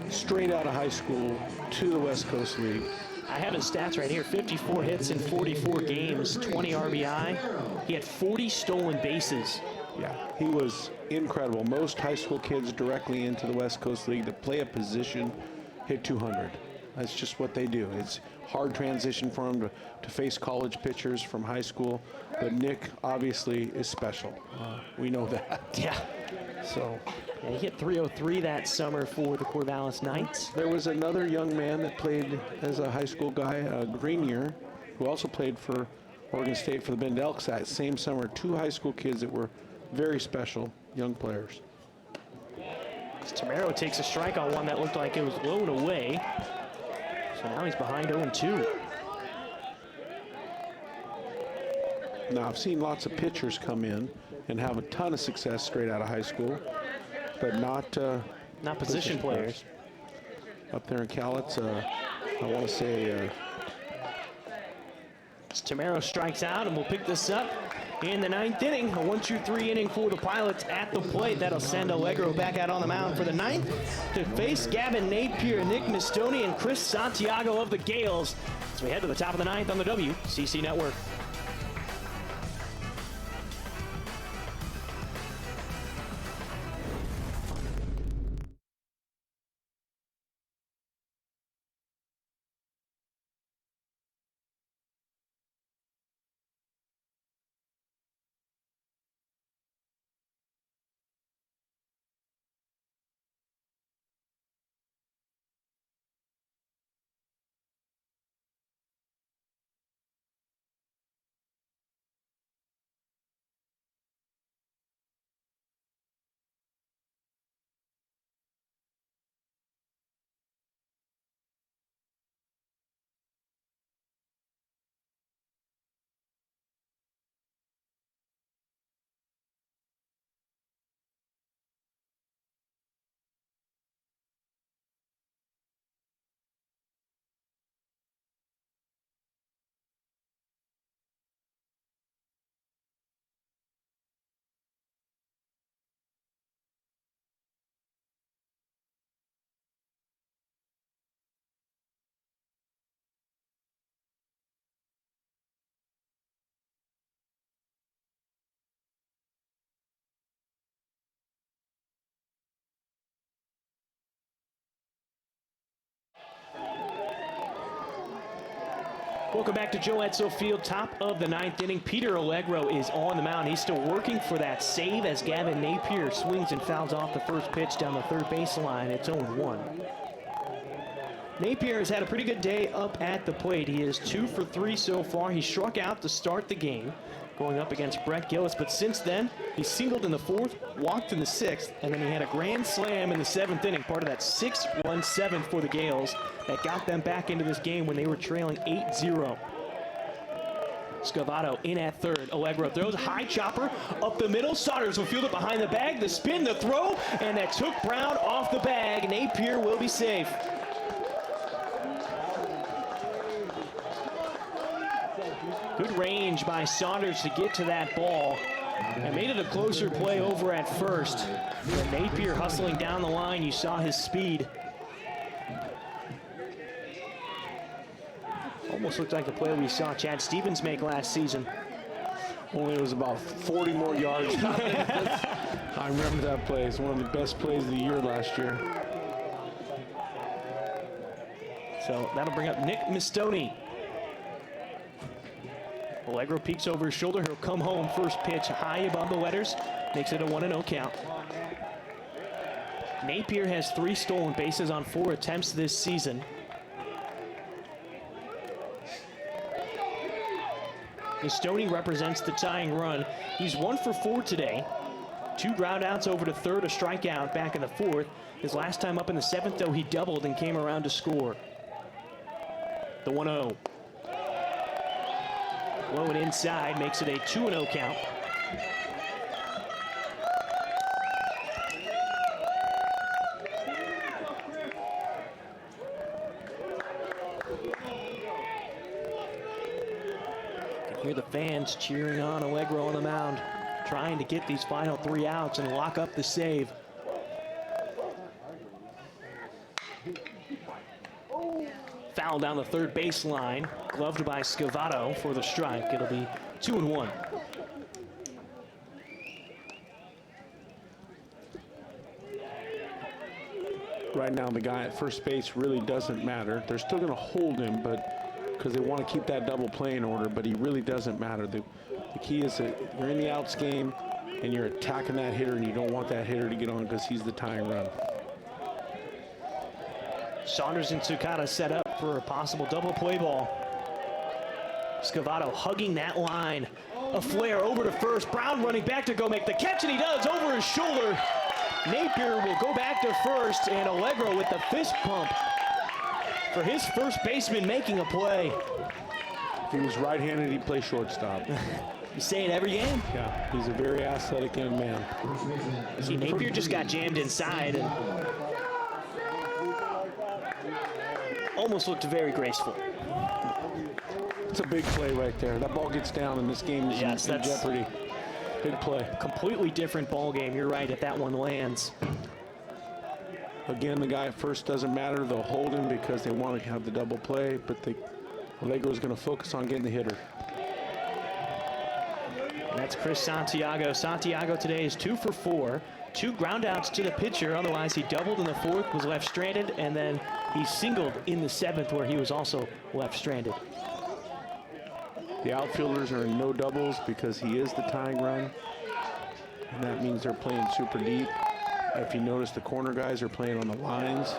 Straight out of high school to the West Coast League. I have his stats right here. 54 hits in 44 games, 20 RBI. He had 40 stolen bases. Yeah, he was incredible. Most high school kids directly into the West Coast League that play a position hit 200. That's just what they do. It's hard transition for them to face college pitchers from high school. But Nick obviously is special. We know that. Yeah. So Yeah, he hit 303 that summer for the Corvallis Knights. there was another young man that played as a high school guy, Greenier, who also played for Oregon State for the Bend Elks that same summer. 2 high school kids that were very special young players. Tamero takes a strike on one that looked like it was low and away. So now he's behind 0-2. Now, I've seen lots of pitchers come in and have a ton of success straight out of high school, but not Position players. Up there in Cowlitz, I want to say Tamero strikes out, and we'll pick this up in the 9th inning. A 1-2-3 inning for the Pilots at the plate. That'll send Allegro back out on the mound for the 9th to face Gavin Napier, Nick Mistoni, and Chris Santiago of the Gales as we head to the top of the 9th on the WCC Network. Welcome back to Joe Edsall Field, top of the 9th inning. Peter Allegro is on the mound. He's still working for that save as Gavin Napier swings and fouls off the first pitch down the third baseline. It's 0-1. Napier has had a pretty good day up at the plate. He is 2 for 3 so far. He struck out to start the game, going up against Brett Gillis, but since then, he singled in the 4th, walked in the 6th, and then he had a grand slam in the 7th inning, part of that 6-run 7th for the Gales that got them back into this game when they were trailing 8-0. Scavato in at third. Allegro throws a high chopper up the middle. Saunders will field it behind the bag. The spin, the throw, and that took Brown off the bag. Napier will be safe. Good range by Saunders to get to that ball and made it a closer play over at first. But Napier hustling down the line. You saw his speed. Almost looked like the play we saw Chad Stevens make last season. only it was about 40 more yards. I remember that play. It's one of the best plays of the year last year. So that'll bring up Nick Mistoni. Allegro peeks over his shoulder. He'll come home. First pitch high above the letters. Makes it a 1-0 count. Napier has 3 stolen bases on 4 attempts this season. Mistoni represents the tying run. He's 1 for 4 today. 2 ground outs over to third, a strikeout back in the 4th. His last time up in the 7th, though, he doubled and came around to score. The 1-0. Low and inside makes it a 2-0 count. You can hear the fans cheering on Allegro on the mound, trying to get these final 3 outs and lock up the save. Foul down the third baseline, gloved by Scavato for the strike. It'll be 2-1. right now the guy at first base really doesn't matter. They're still going to hold him, but because they want to keep that double play in order, but he really doesn't matter. The key is that you're in the outs game and you're attacking that hitter, and you don't want that hitter to get on because he's the tying run. Saunders and Tsukada set up for a possible double play ball. Scavato hugging that line. A flare over to first. Brown running back to go make the catch, and he does over his shoulder. Napier will go back to first, and Allegro with the fist pump for his first baseman making a play. If he was right-handed, he'd play shortstop. You say it every game? Yeah, he's a very athletic young man. See, Napier just got jammed inside and almost looked very graceful. It's a big play right there. That ball gets down, and this game is in jeopardy. Big play. Completely different ball game. You're right, if that one lands. Again, the guy at first doesn't matter. They'll hold him because they want to have the double play, but Allegro's going to focus on getting the hitter. And that's Chris Santiago. Santiago today is 2 for 4. 2 ground outs to the pitcher. Otherwise, he doubled in the 4th, was left stranded, and then he singled in the 7th where he was also left stranded. The outfielders are in no doubles because he is the tying run, and that means they're playing super deep. If you notice, the corner guys are playing on the lines.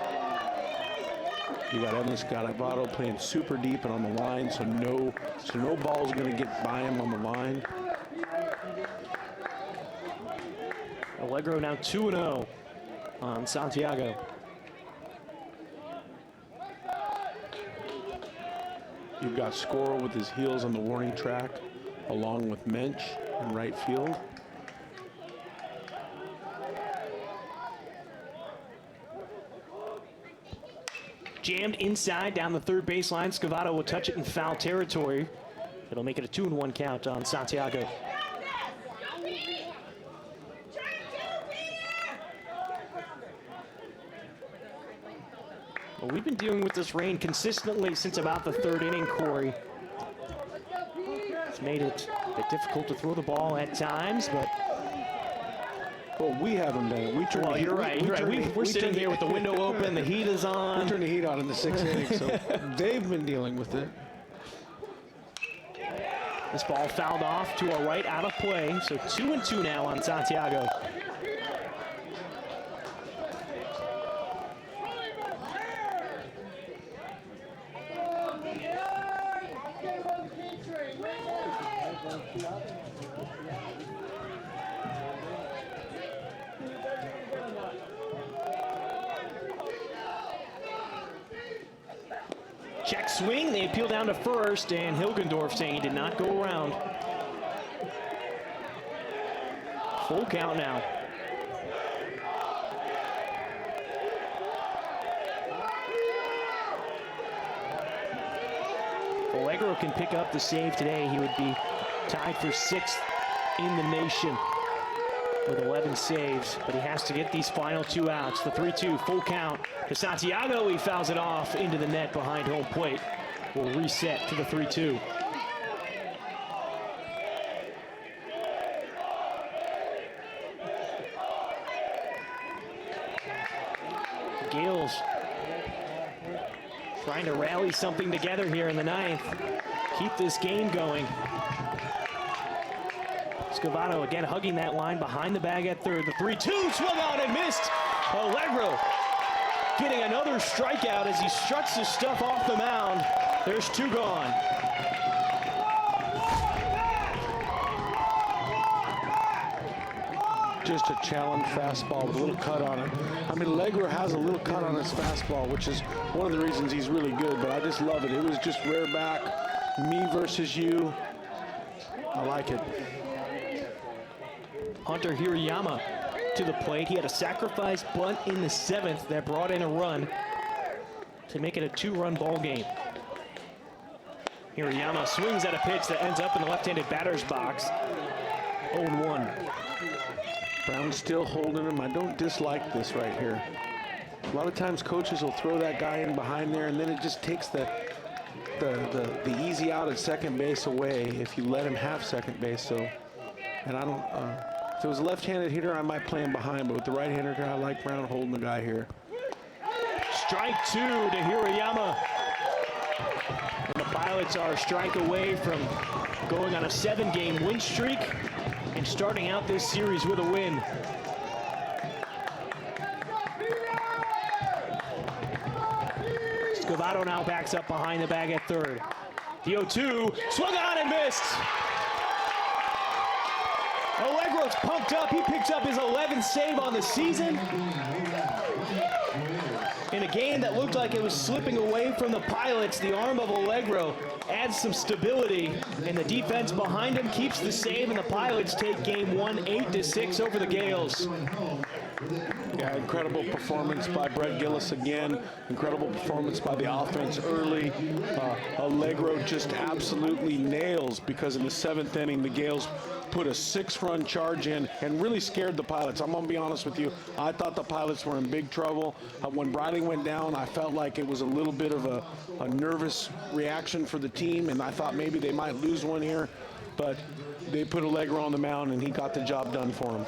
You got Evan Scavato playing super deep and on the line, so no ball's going to get by him on the line. Allegro now 2-0 on Santiago. You've got Scoro with his heels on the warning track, along with Mensch in right field. Jammed inside down the third baseline. Scavato will touch it in foul territory. It'll make it a 2-1 count on Santiago. Well, we've been dealing with this rain consistently since about the 3rd inning, Corey. It's made it a bit difficult to throw the ball at times, but... Well, we haven't done it. Well, you're right. We're sitting here with the window open, the heat is on. We turned the heat on in the 6th inning, so they've been dealing with it. This ball fouled off to our right, out of play. So 2-2 now on Santiago. Check swing, they appeal down to first, and Hilgendorf saying he did not go around. Full count now. Allegro can pick up the save today. He would be tied for 6th in the nation with 11 saves, but he has to get these final 2 outs. The 3-2 full count to Santiago. He fouls it off into the net behind home plate. Will reset to the 3-2. Gales trying to rally something together here in the 9th. Keep this game going. Scavato again hugging that line behind the bag at third. The 3-2 swung out and missed. Allegro getting another strikeout as he struts his stuff off the mound. There's 2 gone. Just a challenge fastball with a little cut on it. I mean, Allegro has a little cut on his fastball, which is one of the reasons he's really good, but I just love it. It was just rare back, me versus you. I like it. Hunter Hirayama to the plate. He had a sacrifice bunt in the 7th that brought in a run to make it a 2-run ball game. Hirayama swings at a pitch that ends up in the left-handed batter's box. 0-1. Brown's still holding him. I don't dislike this right here. A lot of times coaches will throw that guy in behind there, and then it just takes the easy out at second base away if you let him have second base. So, and I don't. If it was a left-handed hitter, I might play him behind, but with the right-hander guy, I like Brown holding the guy here. Strike 2 to Hirayama. And the Pilots are a strike away from going on a 7-game win streak and starting out this series with a win. Scavato now backs up behind the bag at third. The 0-2, swung on and missed. Allegro's pumped up. He picks up his 11th save on the season. In a game that looked like it was slipping away from the Pilots, the arm of Allegro adds some stability, and the defense behind him keeps the save, and the Pilots take game 1 8-6 over the Gales. Yeah, incredible performance by Brett Gillis again. Incredible performance by the offense early. Allegro just absolutely nails, because in the 7th inning, the Gales put a 6-run charge in and really scared the Pilots. I'm going to be honest with you. I thought the Pilots were in big trouble. When Briley went down, I felt like it was a little bit of a nervous reaction for the team, and I thought maybe they might lose one here. But they put Allegro on the mound, and he got the job done for them.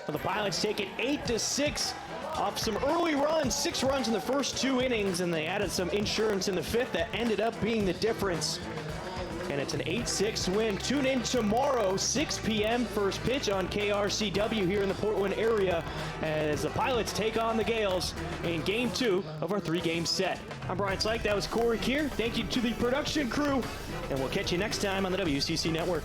Well, the Pilots take it 8-6 off some early runs, 6 runs in the first 2 innings, and they added some insurance in the 5th that ended up being the difference. And it's an 8-6 win. Tune in tomorrow, 6 p.m. first pitch on KRCW here in the Portland area as the Pilots take on the Gales in Game 2 of our 3-game set. I'm Brian Slike. That was Corey Keir. Thank you to the production crew, and we'll catch you next time on the WCC Network.